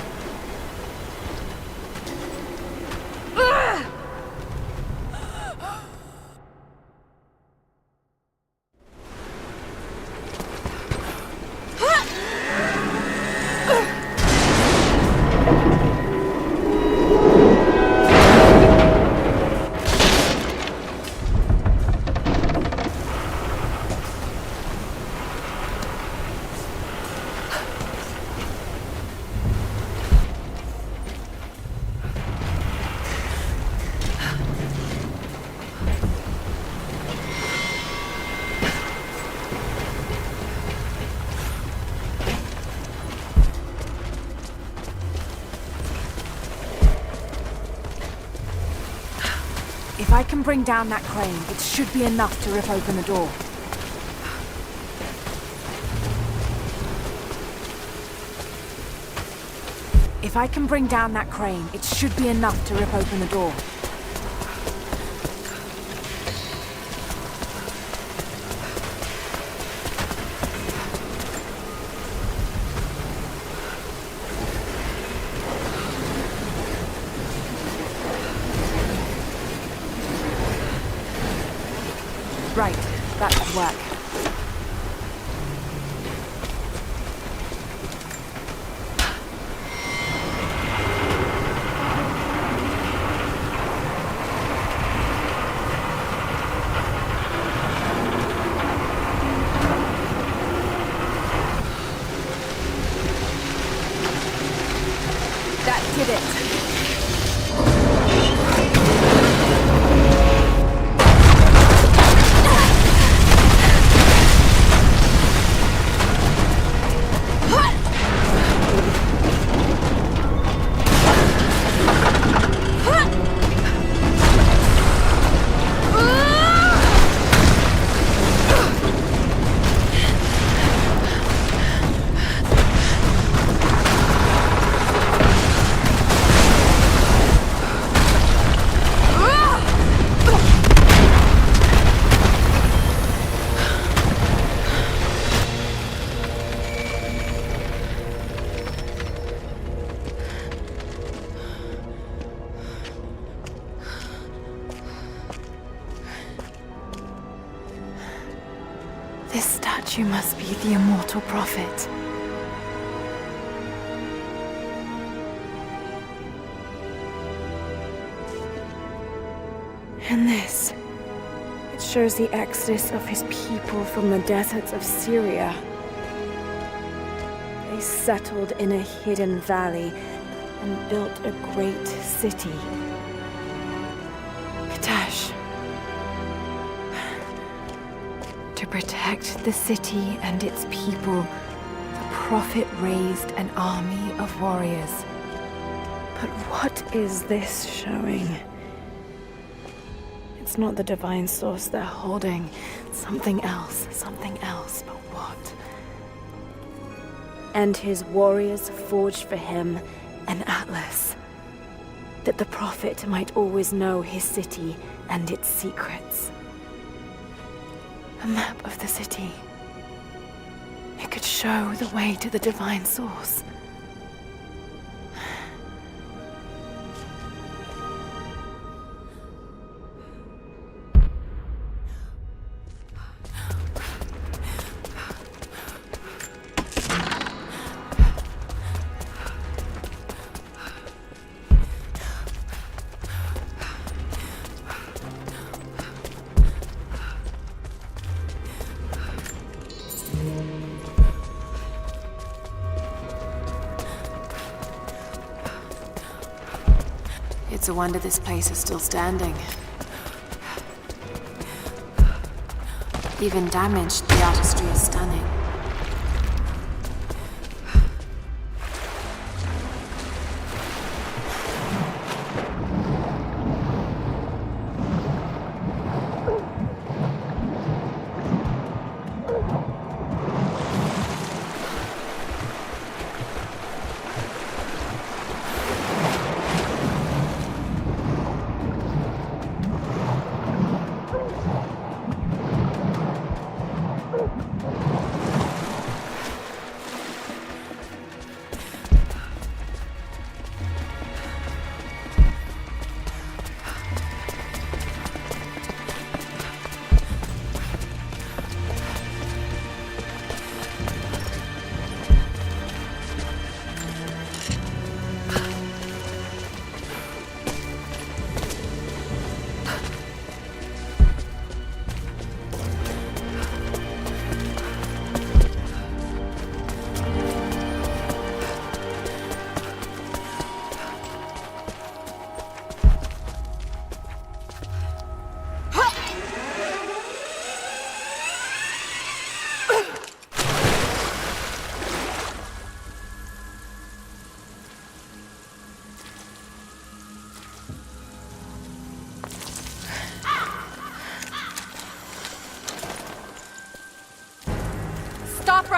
If I can bring down that crane, it should be enough to rip open the door. If I can bring down that crane, it should be enough to rip open the door. Right, that should work. That did it. This statue must be the immortal prophet. And this, it shows the exodus of his people from the deserts of Syria. They settled in a hidden valley and built a great city. Katash. To protect the city and its people, the prophet raised an army of warriors. But what is this showing? It's not the divine source they're holding. Something else, but what? And his warriors forged for him an atlas, that the prophet might always know his city and its secrets. A map of the city. It could show the way to the divine source. It's a wonder this place is still standing. Even damaged, the artistry is stunning.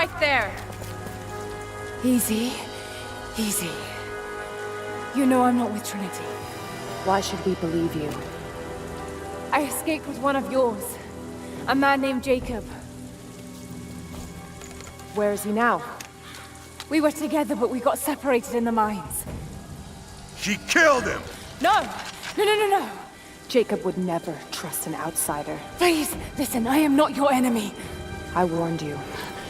right there. Easy. Easy. You know I'm not with Trinity. Why should we believe you? I escaped with one of yours. A man named Jacob. Where is he now? We were together, but we got separated in the mines. She killed him! No! No. Jacob would never trust an outsider. Please, listen, I am not your enemy. I warned you.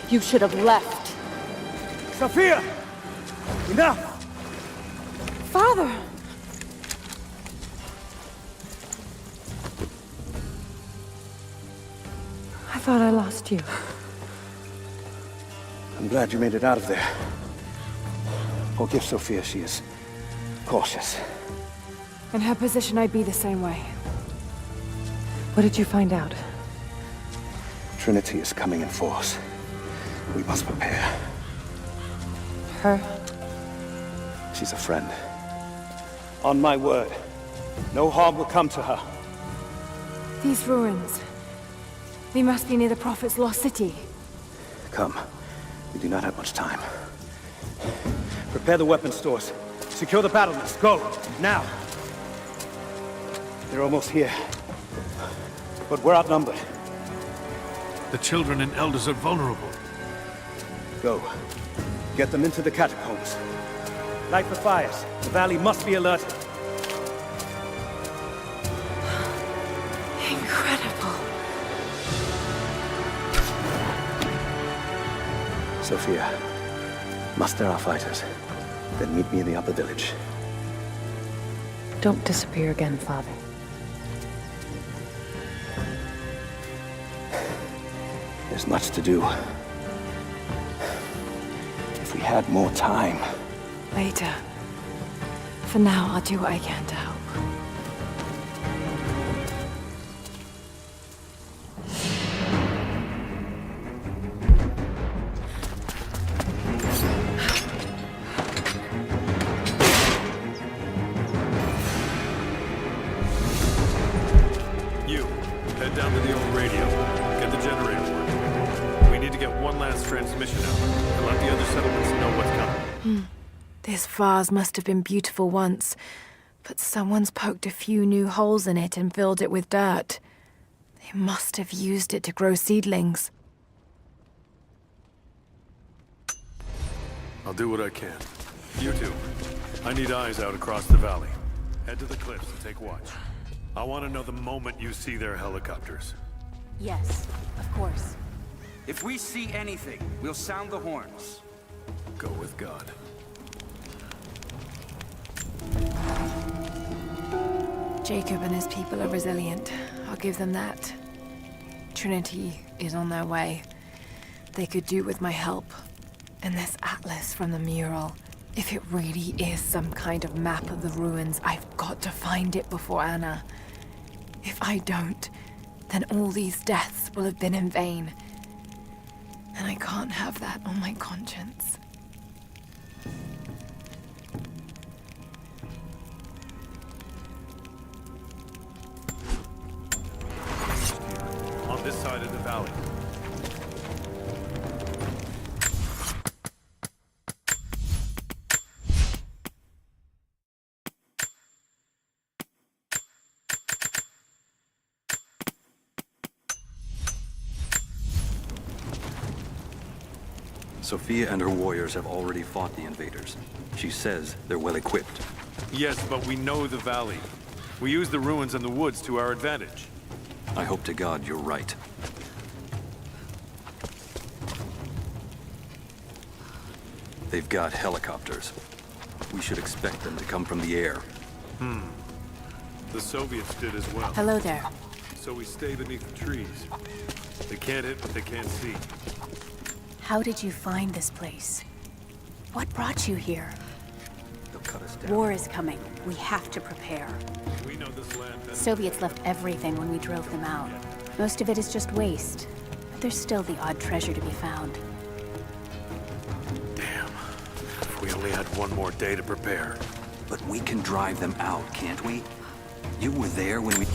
You should have left. Sophia! Enough! Father! I thought I lost you. I'm glad you made it out of there. Forgive Sophia, she is cautious. In her position, I'd be the same way. What did you find out? Trinity is coming in force. We must prepare. Her? She's a friend. On my word, no harm will come to her. These ruins. They must be near the Prophet's lost city. Come. We do not have much time. Prepare the weapon stores. Secure the battlements. Go! Now! They're almost here. But we're outnumbered. The children and elders are vulnerable. Go. Get them into the catacombs. Light the fires. The valley must be alerted. Incredible. Sophia, muster our fighters. Then meet me in the upper village. Don't disappear again, Father. There's much to do. If we had more time. Later. For now, I'll do what I can to help. You, head down to the old radio. Get the generator working. We need to get one last transmission out and let the other settlements know what's coming. This vase must have been beautiful once, but someone's poked a few new holes in it and filled it with dirt. They must have used it to grow seedlings. I'll do what I can. You too. I need eyes out across the valley. Head to the cliffs and take watch. I want to know the moment you see their helicopters. Yes, of course. If we see anything, we'll sound the horns. Go with God. Jacob and his people are resilient. I'll give them that. Trinity is on their way. They could do with my help. And this atlas from the mural. If it really is some kind of map of the ruins, I've got to find it before Anna. If I don't, then all these deaths will have been in vain. And I can't have that on my conscience. On this side of the valley. Sophia and her warriors have already fought the invaders. She says they're well equipped. Yes, but we know the valley. We use the ruins and the woods to our advantage. I hope to God you're right. They've got helicopters. We should expect them to come from the air. The Soviets did as well. Hello there. So we stay beneath the trees. They can't hit what they can't see. How did you find this place? What brought you here? They'll cut us down. War is coming. We have to prepare. We know this land better. Soviets left everything when we drove them out. Most of it is just waste. But there's still the odd treasure to be found. Damn. If we only had one more day to prepare. But we can drive them out, can't we? You were there when we...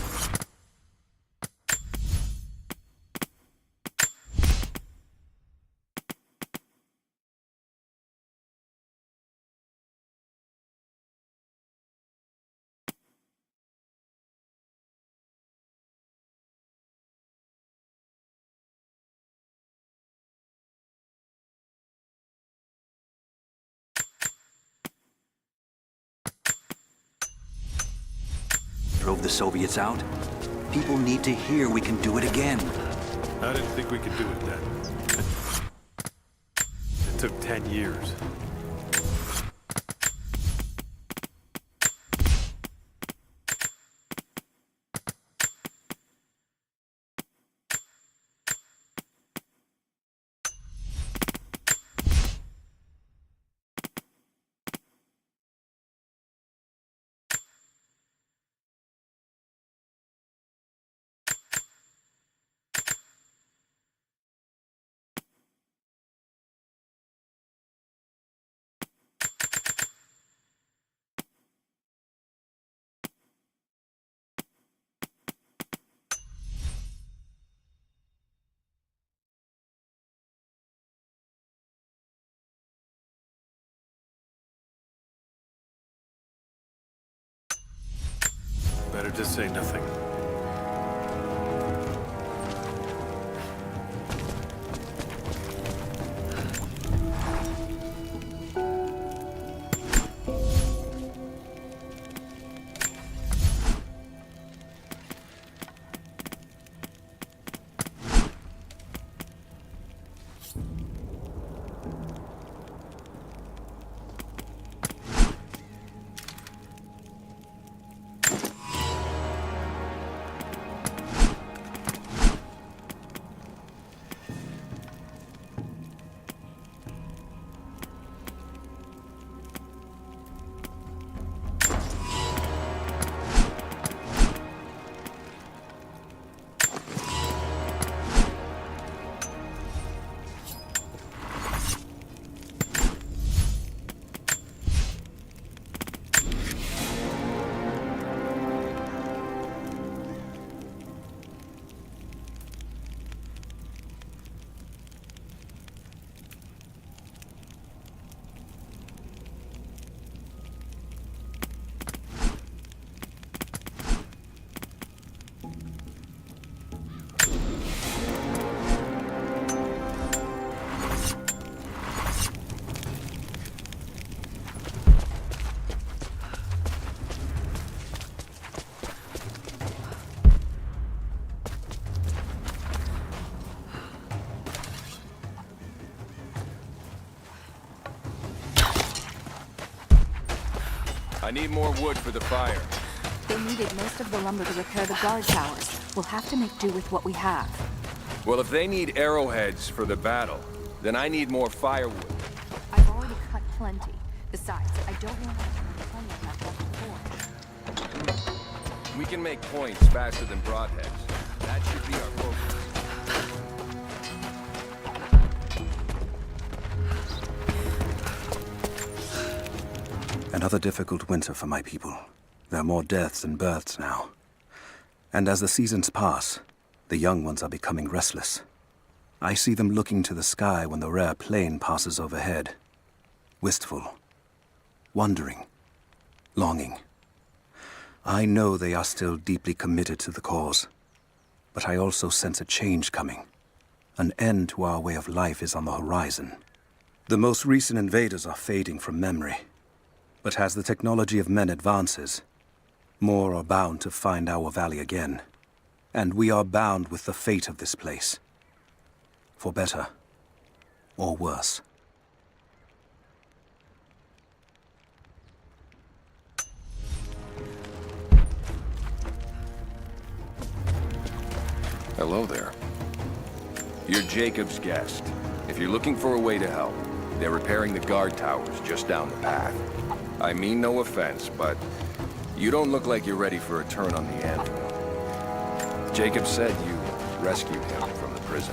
the Soviets out? People need to hear we can do it again. I didn't think we could do it then. It took 10 years. Better just say nothing. I need more wood for the fire. They needed most of the lumber to repair the guard towers. We'll have to make do with what we have. Well, if they need arrowheads for the battle, then I need more firewood. I've already cut plenty. Besides, I don't want to turn plenty of that left to forge. We can make points faster than broadheads. That should be our focus. Another difficult winter for my people. There are more deaths than births now. And as the seasons pass, the young ones are becoming restless. I see them looking to the sky when the rare plane passes overhead. Wistful. Wondering. Longing. I know they are still deeply committed to the cause. But I also sense a change coming. An end to our way of life is on the horizon. The most recent invaders are fading from memory. But as the technology of men advances, more are bound to find our valley again. And we are bound with the fate of this place. For better or worse. Hello there. You're Jacob's guest. If you're looking for a way to help, they're repairing the guard towers just down the path. I mean no offense, but you don't look like you're ready for a turn on the anvil. Jacob said you rescued him from the prison.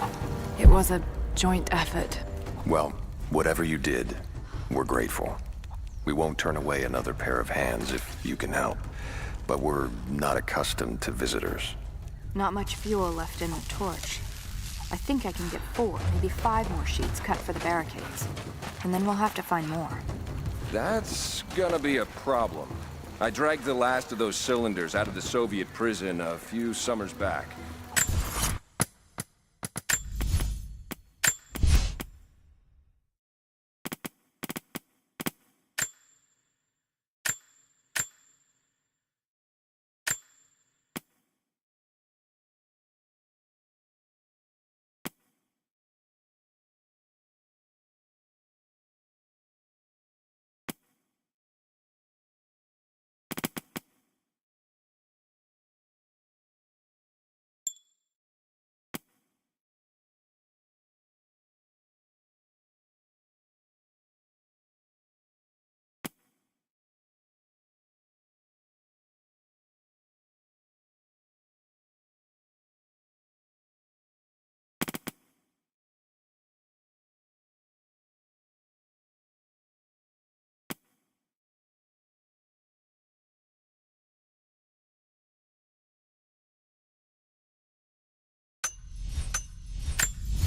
It was a joint effort. Well, whatever you did, we're grateful. We won't turn away another pair of hands if you can help. But we're not accustomed to visitors. Not much fuel left in the torch. I think I can get 4, maybe 5 more sheets cut for the barricades. And then we'll have to find more. That's gonna be a problem. I dragged the last of those cylinders out of the Soviet prison a few summers back.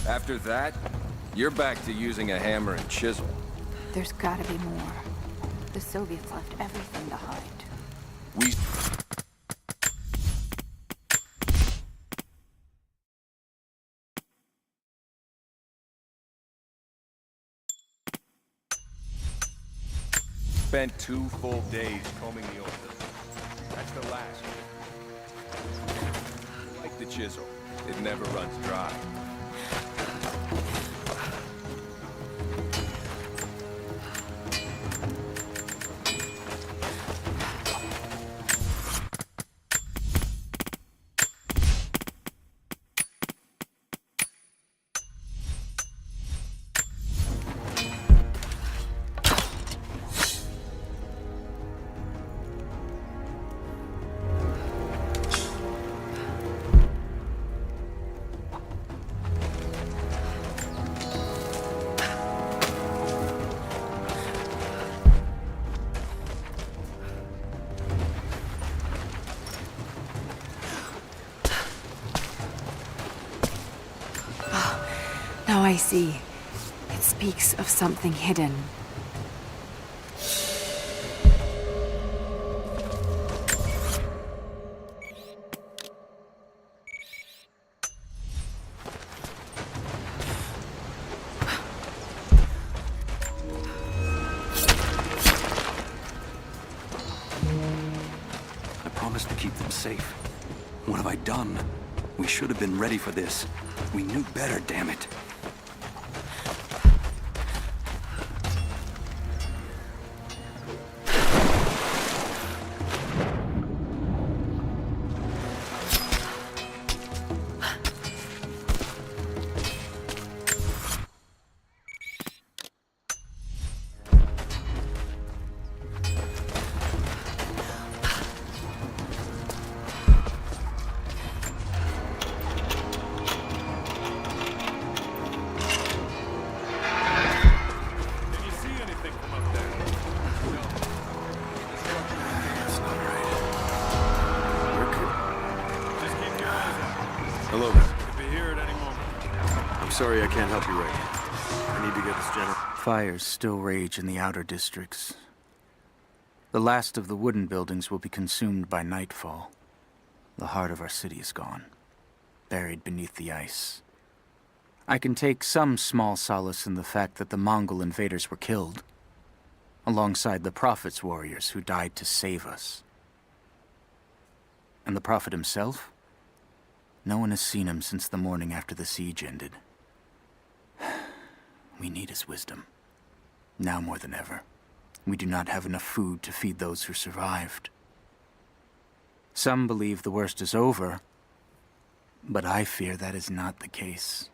After that, you're back to using a hammer and chisel. There's gotta be more. The Soviets left everything behind. We... spent 2 full days combing the old building. That's the last. Like the chisel, it never runs dry. Now I see. It speaks of something hidden. I promised to keep them safe. What have I done? We should have been ready for this. We knew better, damn it. Hello there. Could be here at any moment. I'm sorry I can't help you right now. I need to get this general... Fires still rage in the outer districts. The last of the wooden buildings will be consumed by nightfall. The heart of our city is gone, buried beneath the ice. I can take some small solace in the fact that the Mongol invaders were killed, alongside the Prophet's warriors who died to save us. And the Prophet himself? No one has seen him since the morning after the siege ended. We need his wisdom. Now more than ever. We do not have enough food to feed those who survived. Some believe the worst is over, but I fear that is not the case.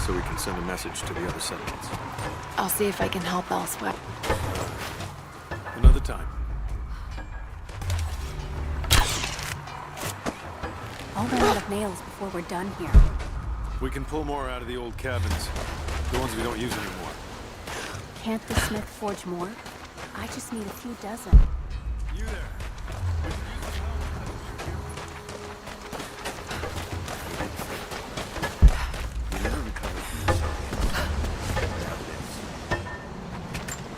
So we can send a message to the other settlements. I'll see if I can help elsewhere. Another time. I'll run out of nails before we're done here. We can pull more out of the old cabins. The ones we don't use anymore. Can't the smith forge more? I just need a few dozen. You there.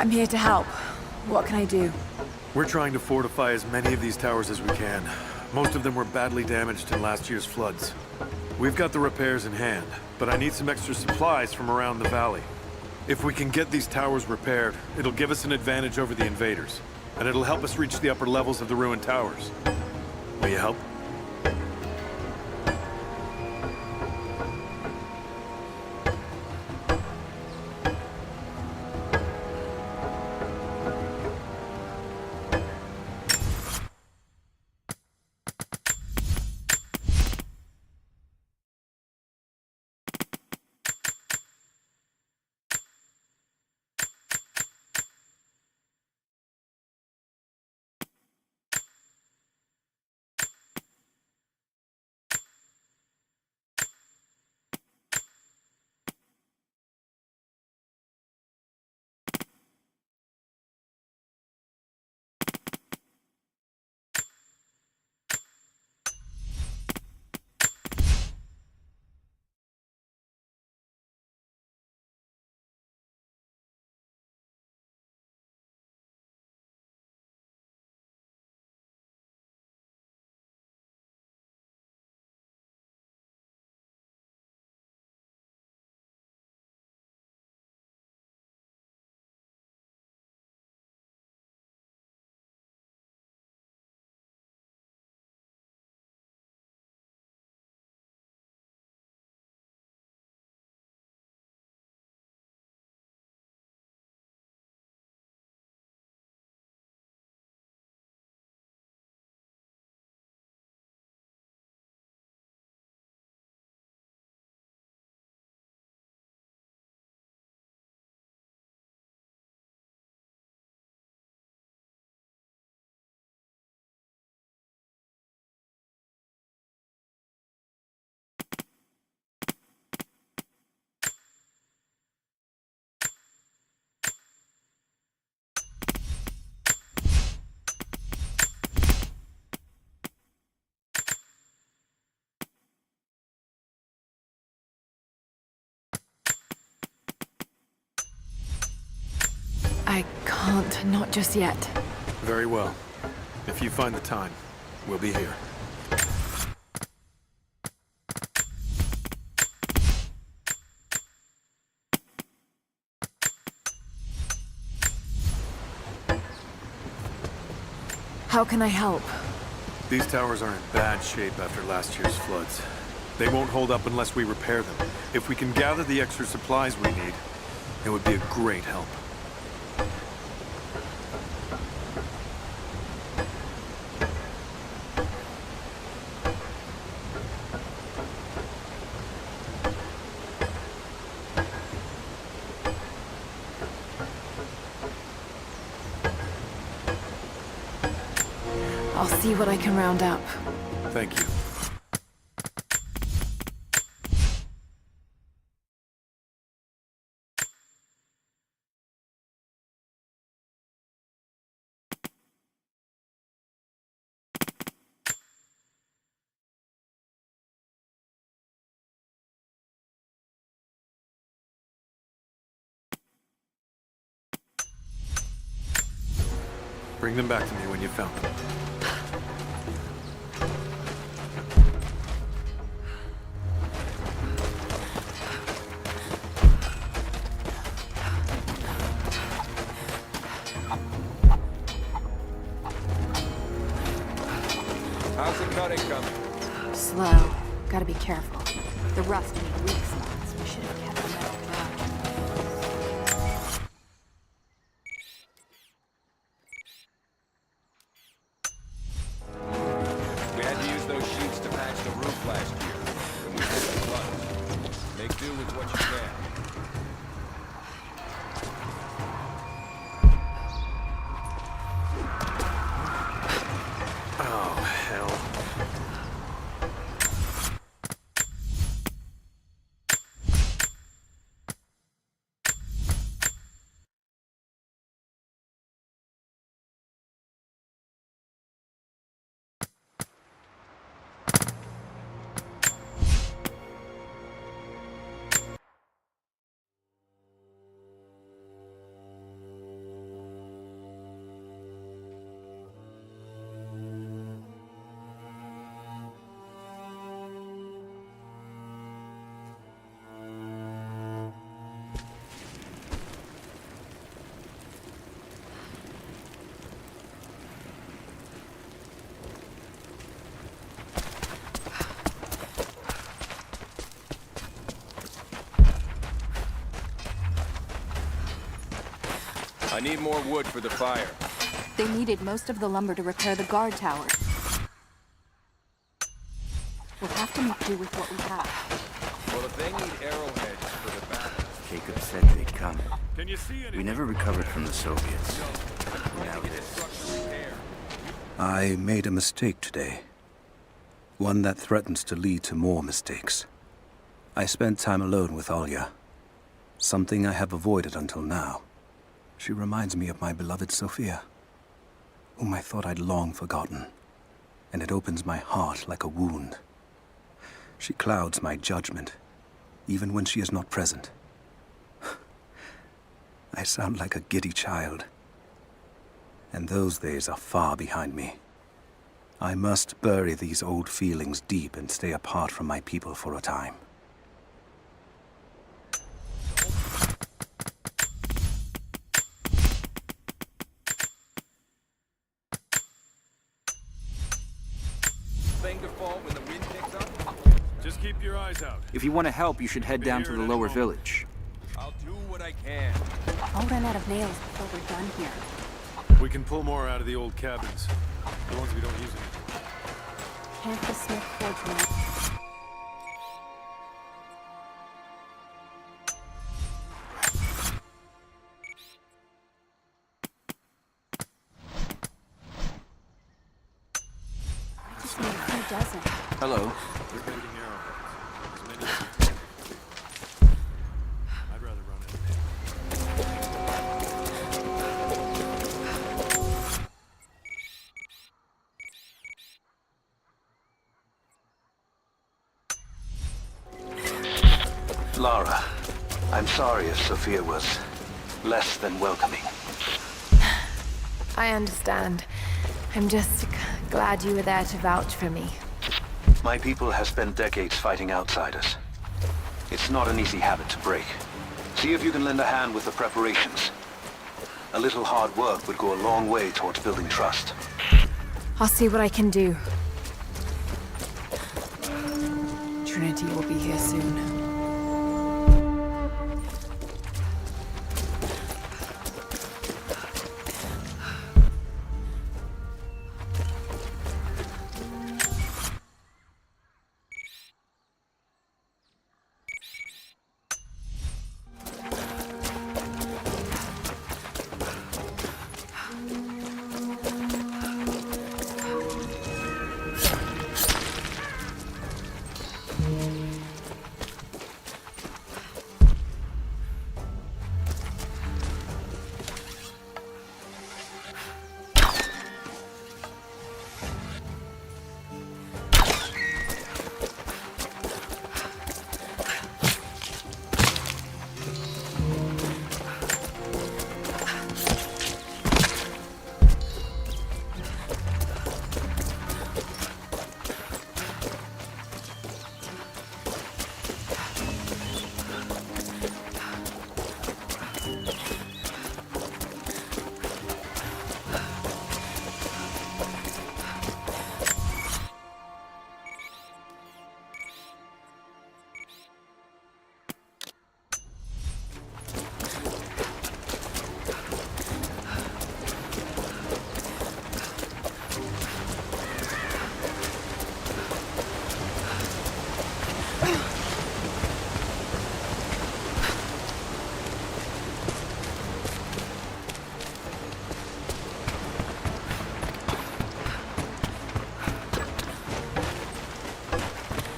I'm here to help. What can I do? We're trying to fortify as many of these towers as we can. Most of them were badly damaged in last year's floods. We've got the repairs in hand, but I need some extra supplies from around the valley. If we can get these towers repaired, it'll give us an advantage over the invaders, and it'll help us reach the upper levels of the ruined towers. Will you help? can't. Not just yet. Very well. If you find the time, we'll be here. How can I help? These towers are in bad shape after last year's floods. They won't hold up unless we repair them. If we can gather the extra supplies we need, it would be a great help. I'll see what I can round up. Thank you. Bring them back to me when you found them. How's the cutting coming? Slow. Gotta be careful. The rust made weak spots. We should have kept the metal dry. We had to use those sheets to patch the roof last year, when we hit the flood. Make do with what you can. Oh, hell. I need more wood for the fire. They needed most of the lumber to repair the guard tower. We'll have to make do with what we have. Well, if they need arrowheads for the battle... Jacob said they'd come. Can you see anything? We never recovered from the Soviets. Now this. I made a mistake today. One that threatens to lead to more mistakes. I spent time alone with Olya. Something I have avoided until now. She reminds me of my beloved Sophia, whom I thought I'd long forgotten, and it opens my heart like a wound. She clouds my judgment, even when she is not present. I sound like a giddy child, and those days are far behind me. I must bury these old feelings deep and stay apart from my people for a time. Just keep your eyes out. If you want to help, you should head down to the lower village. I'll do what I can. I'll run out of nails before we're done here. We can pull more out of the old cabins. The ones we don't use anymore. Can't the Smith forge one? I just need a few dozen. Hello. We're making arrowheads. As many as you can. I'd rather run out of nails. Lara, I'm sorry if Sophia was less than welcoming. I understand. I'm just glad you were there to vouch for me. My people have spent decades fighting outsiders. It's not an easy habit to break. See if you can lend a hand with the preparations. A little hard work would go a long way towards building trust. I'll see what I can do. Trinity will be here soon.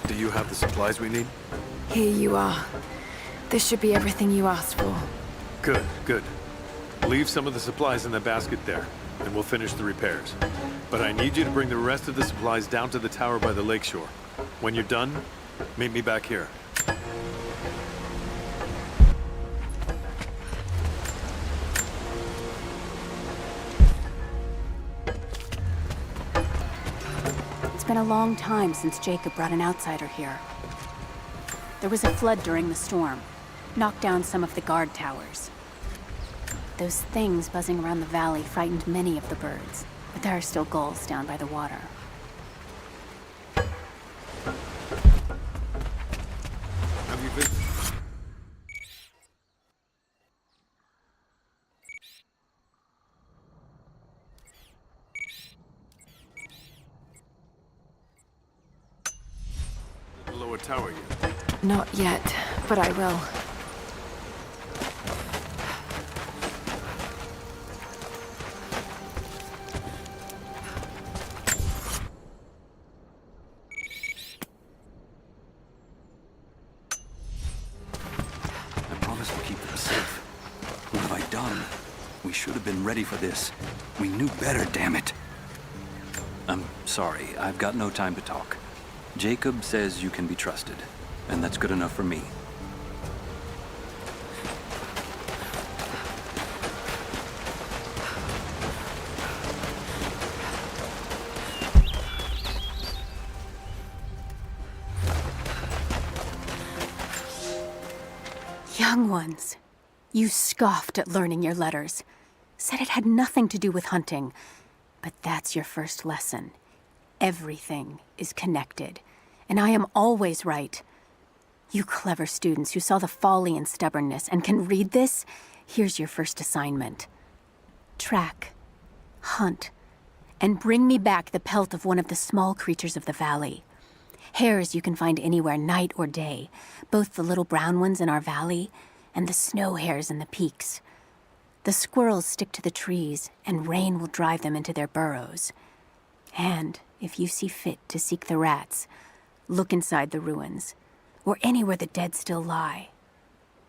Do you have the supplies we need? Here you are. This should be everything you asked for. Good, good. Leave some of the supplies in the basket there, and we'll finish the repairs. But I need you to bring the rest of the supplies down to the tower by the lakeshore. When you're done, meet me back here. It's been a long time since Jacob brought an outsider here. There was a flood during the storm, knocked down some of the guard towers. Those things buzzing around the valley frightened many of the birds, but there are still gulls down by the water. Have you been? The lower tower yet? Not yet, but I will. I promised to keep them safe. What have I done? We should have been ready for this. We knew better, damn it. I'm sorry, I've got no time to talk. Jacob says you can be trusted, and that's good enough for me. Young ones, you scoffed at learning your letters. Said it had nothing to do with hunting. But that's your first lesson. Everything is connected, and I am always right. You clever students who saw the folly and stubbornness and can read this, here's your first assignment. Track, hunt, and bring me back the pelt of one of the small creatures of the valley. Hares you can find anywhere, night or day, both the little brown ones in our valley and the snow hares in the peaks. The squirrels stick to the trees, and rain will drive them into their burrows. And if you see fit to seek the rats, look inside the ruins, or anywhere the dead still lie.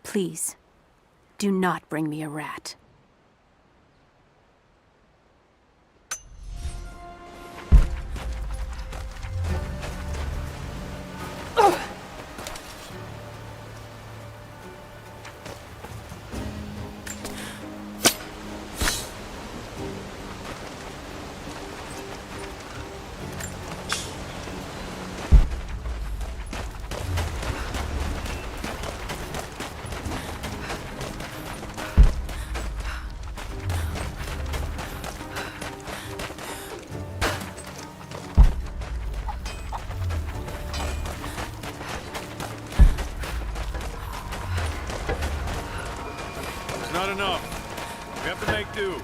Please, do not bring me a rat. not enough. We have to make do.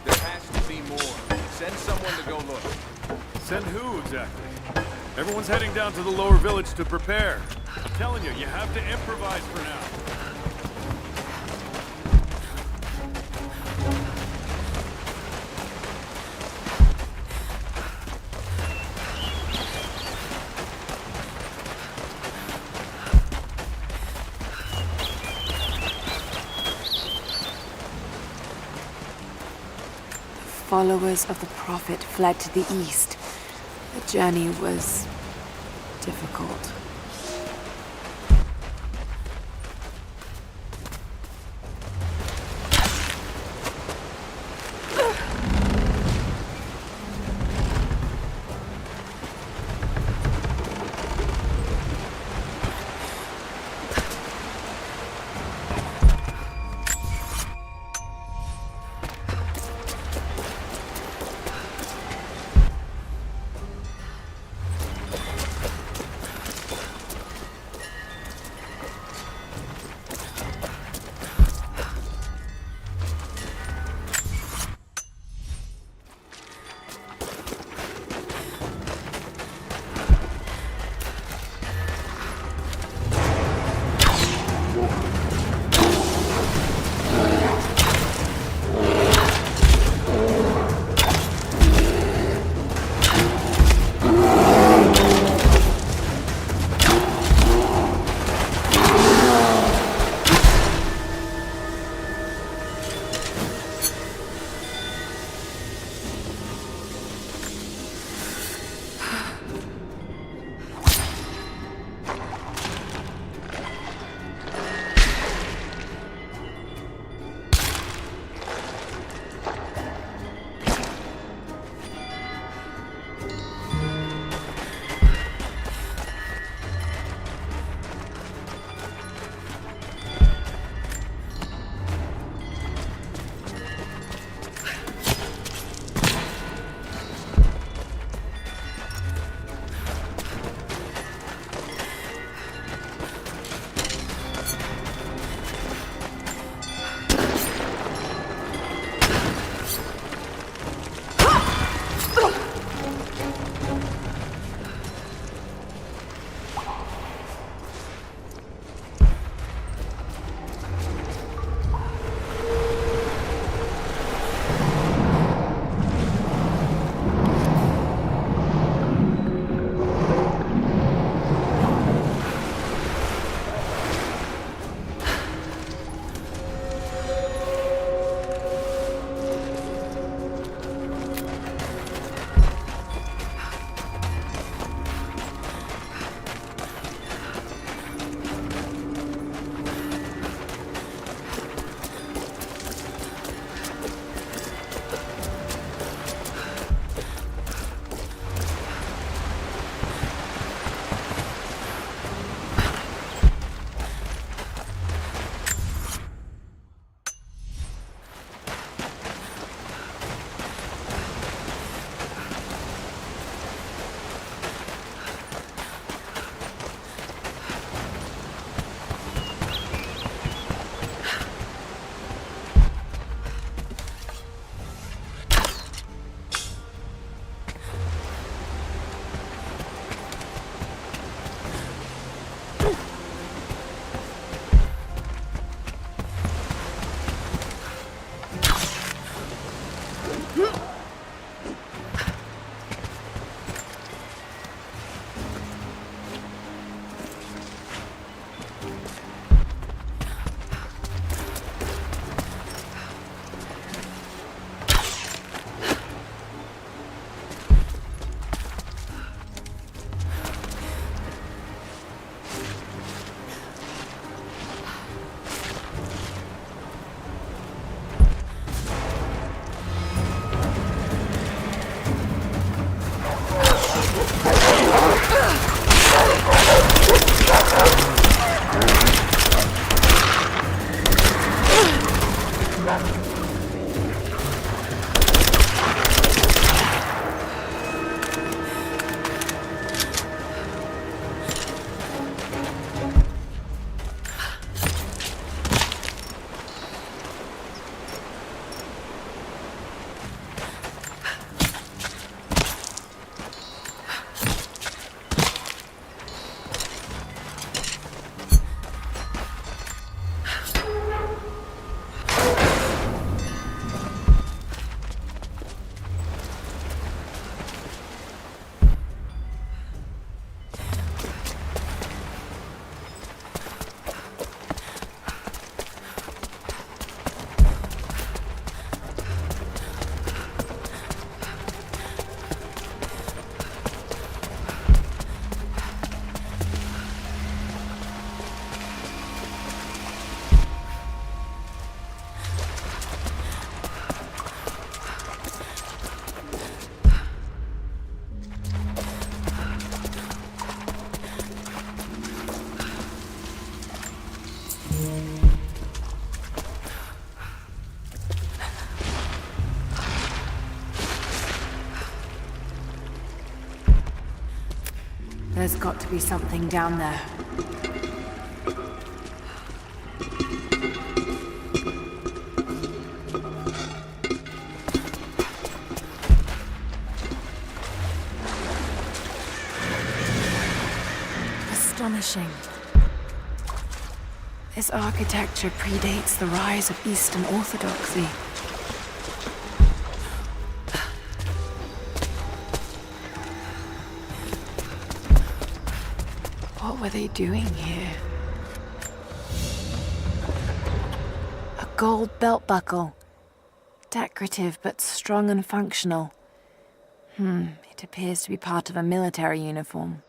There has to be more. Send someone to go look. Send who, exactly? Everyone's heading down to the lower village to prepare. I'm telling you, you have to improvise for now. Followers of the Prophet fled to the east. The journey was difficult. There's got to be something down there. Astonishing. This architecture predates the rise of Eastern Orthodoxy. What were they doing here? A gold belt buckle. Decorative but strong and functional. It appears to be part of a military uniform.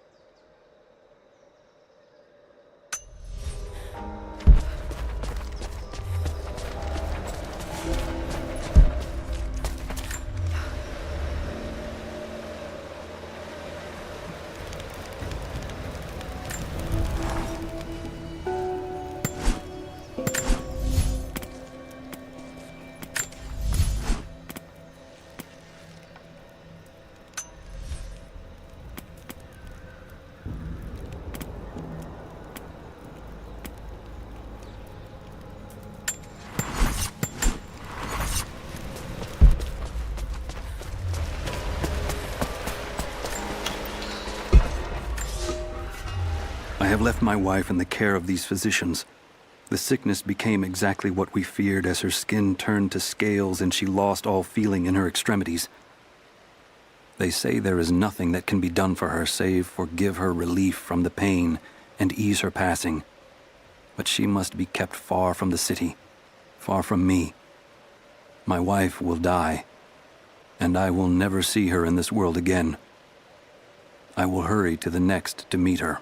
I have left my wife in the care of these physicians. The sickness became exactly what we feared as her skin turned to scales and she lost all feeling in her extremities. They say there is nothing that can be done for her save for give her relief from the pain and ease her passing. But she must be kept far from the city, far from me. My wife will die, and I will never see her in this world again. I will hurry to the next to meet her.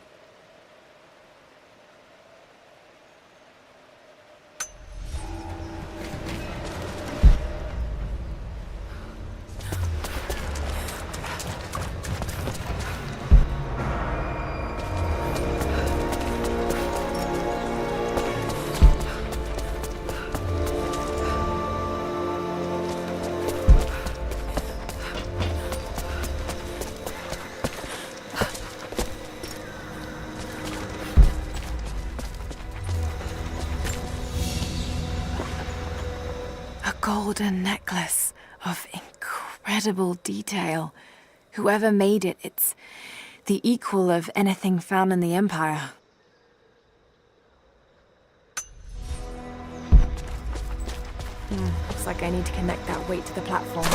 Golden necklace of incredible detail. Whoever made it, it's the equal of anything found in the Empire. Looks like I need to connect that weight to the platform.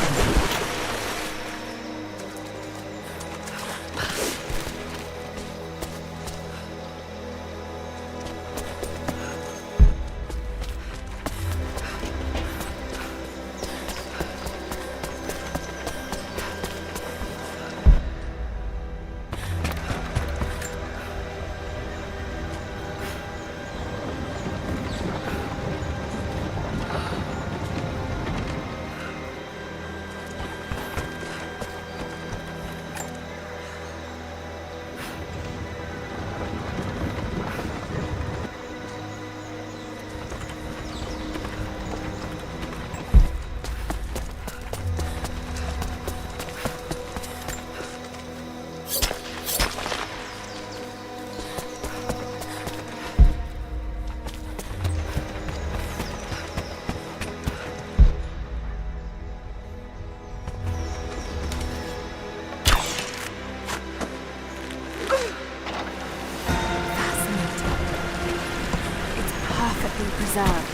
Preserved.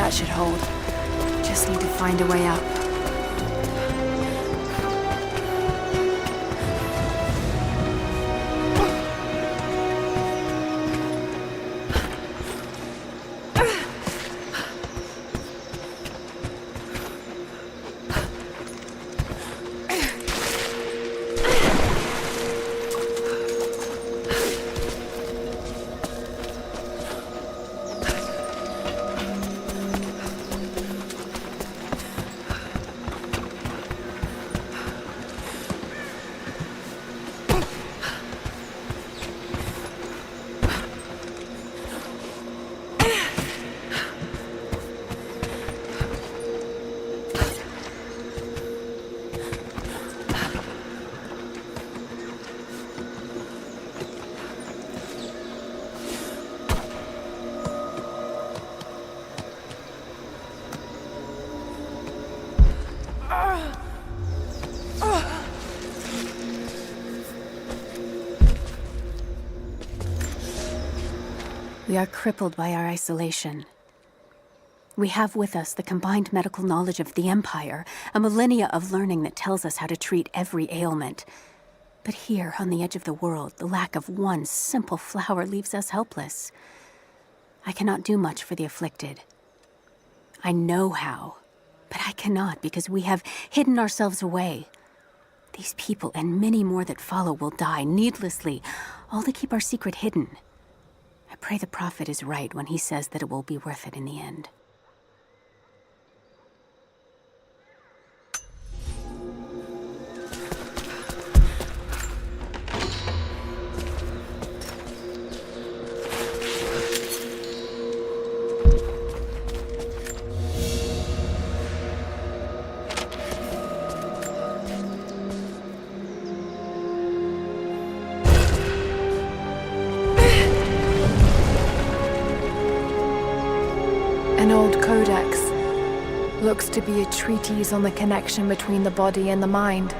That should hold. Just need to find a way up. We are crippled by our isolation. We have with us the combined medical knowledge of the Empire, a millennia of learning that tells us how to treat every ailment. But here, on the edge of the world, the lack of one simple flower leaves us helpless. I cannot do much for the afflicted. I know how, but I cannot because we have hidden ourselves away. These people and many more that follow will die needlessly, all to keep our secret hidden. I pray the prophet is right when he says that it will be worth it in the end. An old codex. Looks to be a treatise on the connection between the body and the mind.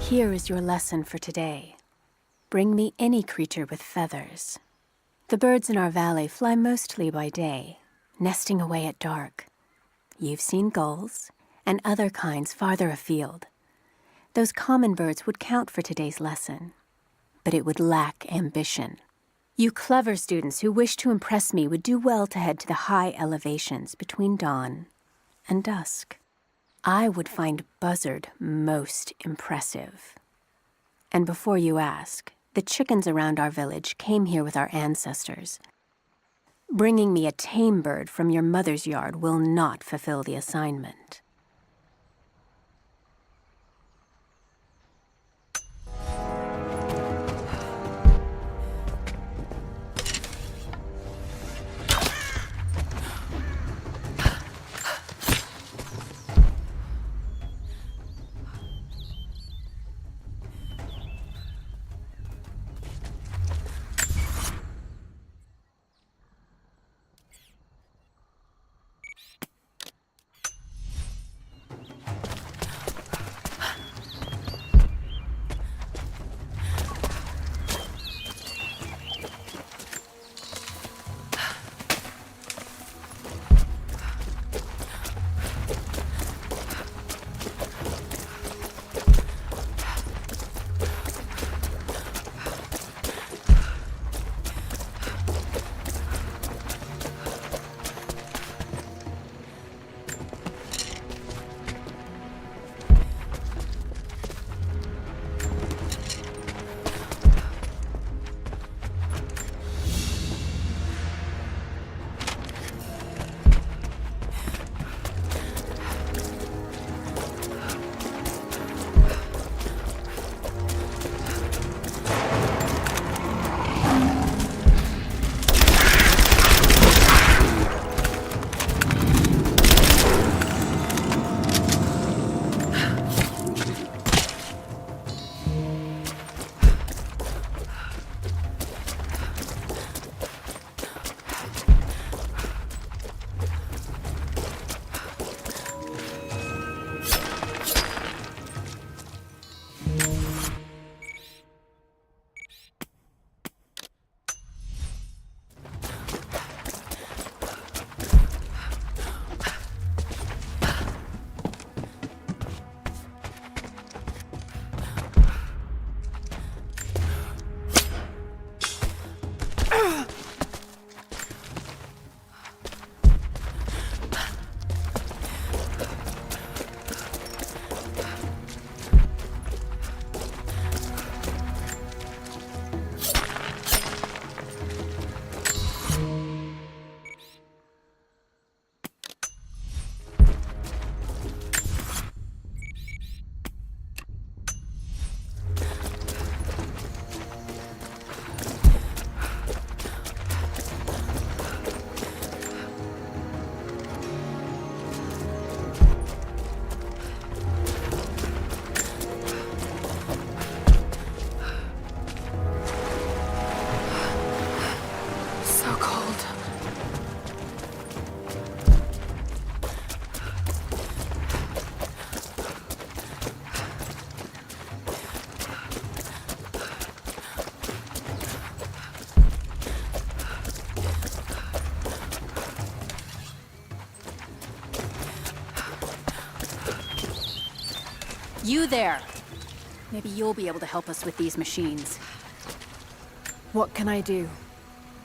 Here is your lesson for today. Bring me any creature with feathers. The birds in our valley fly mostly by day, nesting away at dark. You've seen gulls and other kinds farther afield. Those common birds would count for today's lesson, but it would lack ambition. You clever students who wish to impress me would do well to head to the high elevations between dawn and dusk. I would find Buzzard most impressive. And before you ask, the chickens around our village came here with our ancestors. Bringing me a tame bird from your mother's yard will not fulfill the assignment. You there! Maybe you'll be able to help us with these machines. What can I do?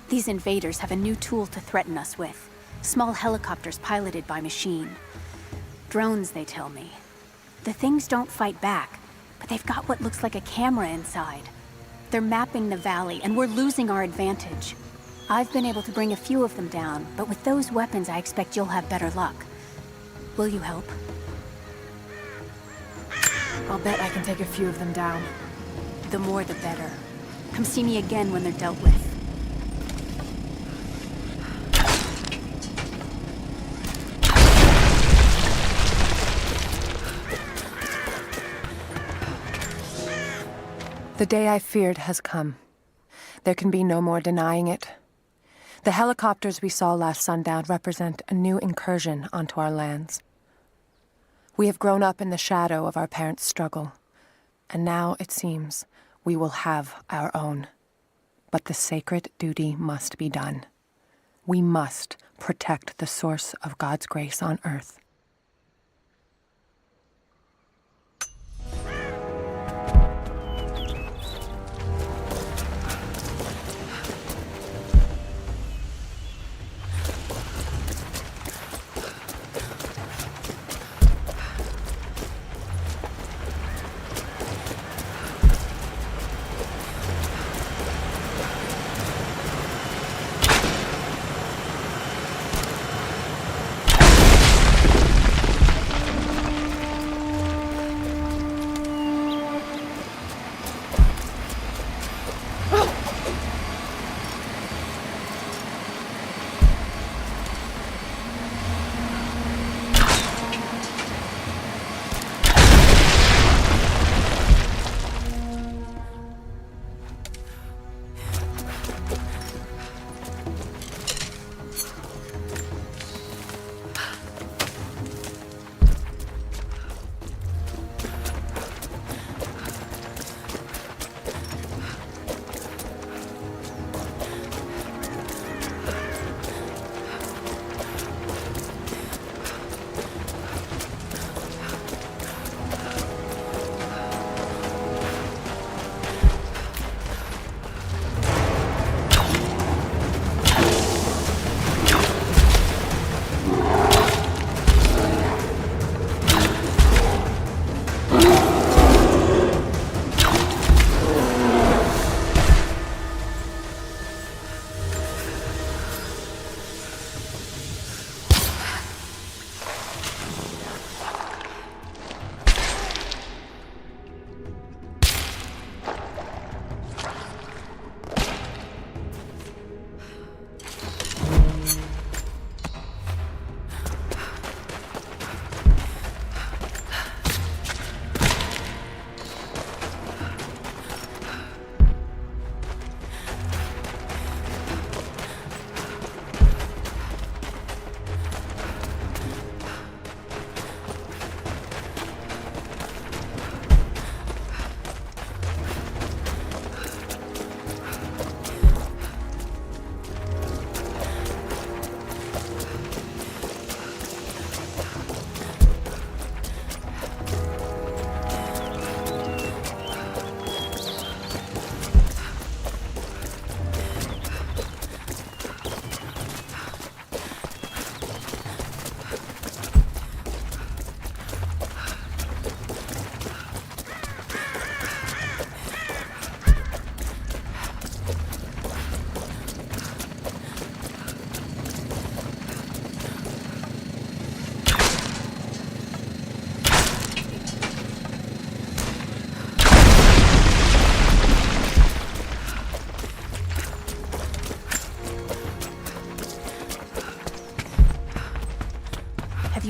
These invaders have a new tool to threaten us with. Small helicopters piloted by machine. Drones, they tell me. The things don't fight back, but they've got what looks like a camera inside. They're mapping the valley, and we're losing our advantage. I've been able to bring a few of them down, but with those weapons I expect you'll have better luck. Will you help? I'll bet I can take a few of them down. The more the better. Come see me again when they're dealt with. The day I feared has come. There can be no more denying it. The helicopters we saw last sundown represent a new incursion onto our lands. We have grown up in the shadow of our parents' struggle, and now, it seems, we will have our own. But the sacred duty must be done. We must protect the source of God's grace on earth.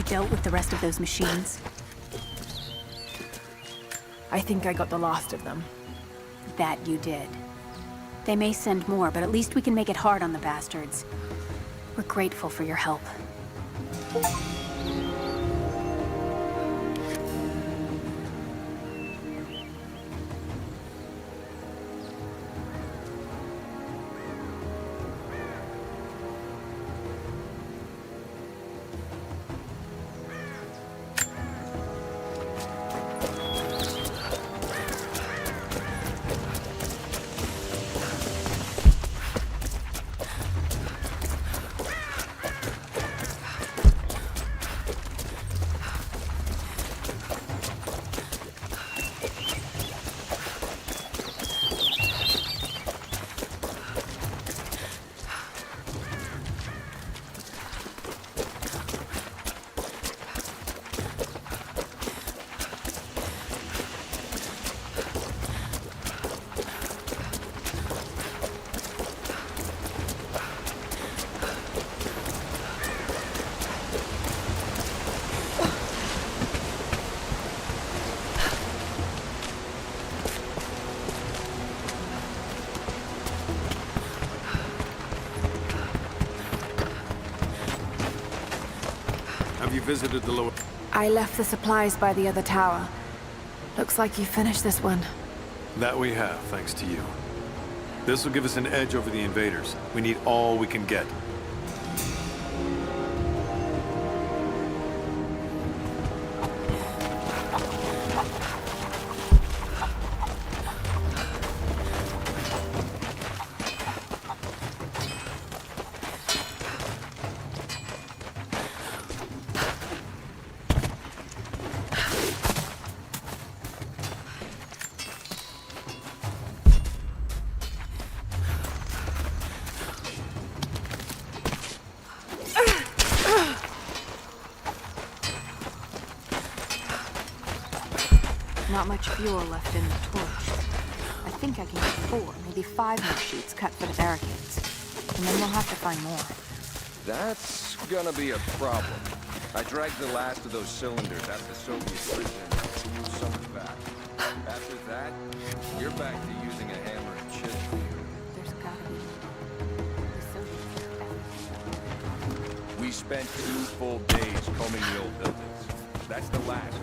dealt with the rest of those machines? I think I got the last of them. That you did. They may send more, but at least we can make it hard on the bastards. We're grateful for your help. Have you visited the lower... I left the supplies by the other tower. Looks like you finished this one. That we have, thanks to you. This will give us an edge over the invaders. We need all we can get. Not much fuel left in the torch. I think I can get 4, maybe 5 more sheets cut for the barricades. And then we'll have to find more. That's gonna be a problem. I dragged the last of those cylinders at the Soviet prison to move some back. After that, you're back to using a hammer and chisel. There's gotta be the Soviets. We spent 2 full days combing the old buildings. That's the last.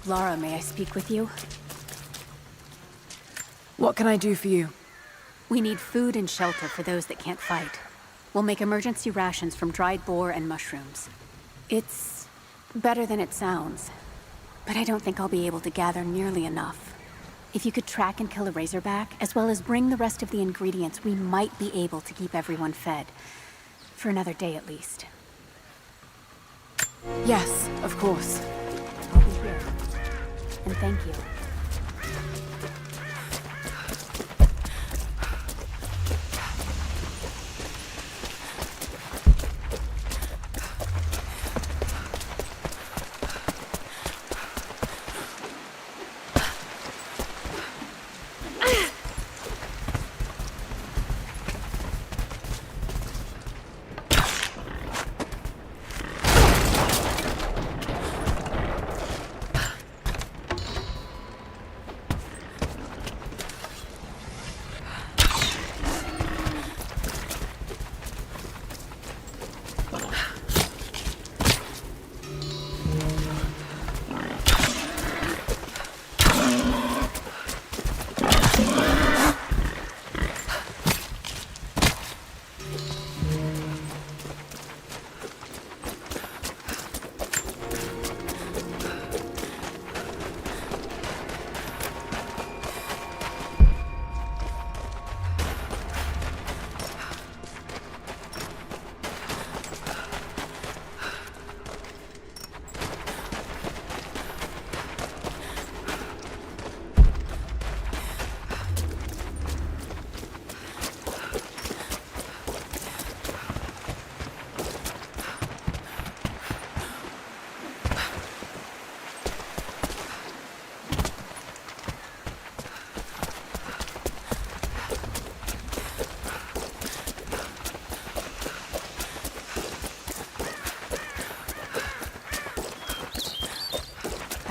Lara, may I speak with you? What can I do for you? We need food and shelter for those that can't fight. We'll make emergency rations from dried boar and mushrooms. It's better than it sounds, but I don't think I'll be able to gather nearly enough. If you could track and kill a razorback, as well as bring the rest of the ingredients, we might be able to keep everyone fed. For another day at least. Yes, of course. I'll be here. And thank you.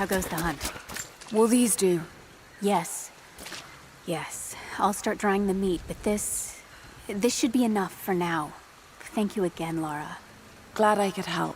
How goes the hunt? Will these do? Yes. Yes. I'll start drying the meat, but this should be enough for now. Thank you again, Lara. Glad I could help.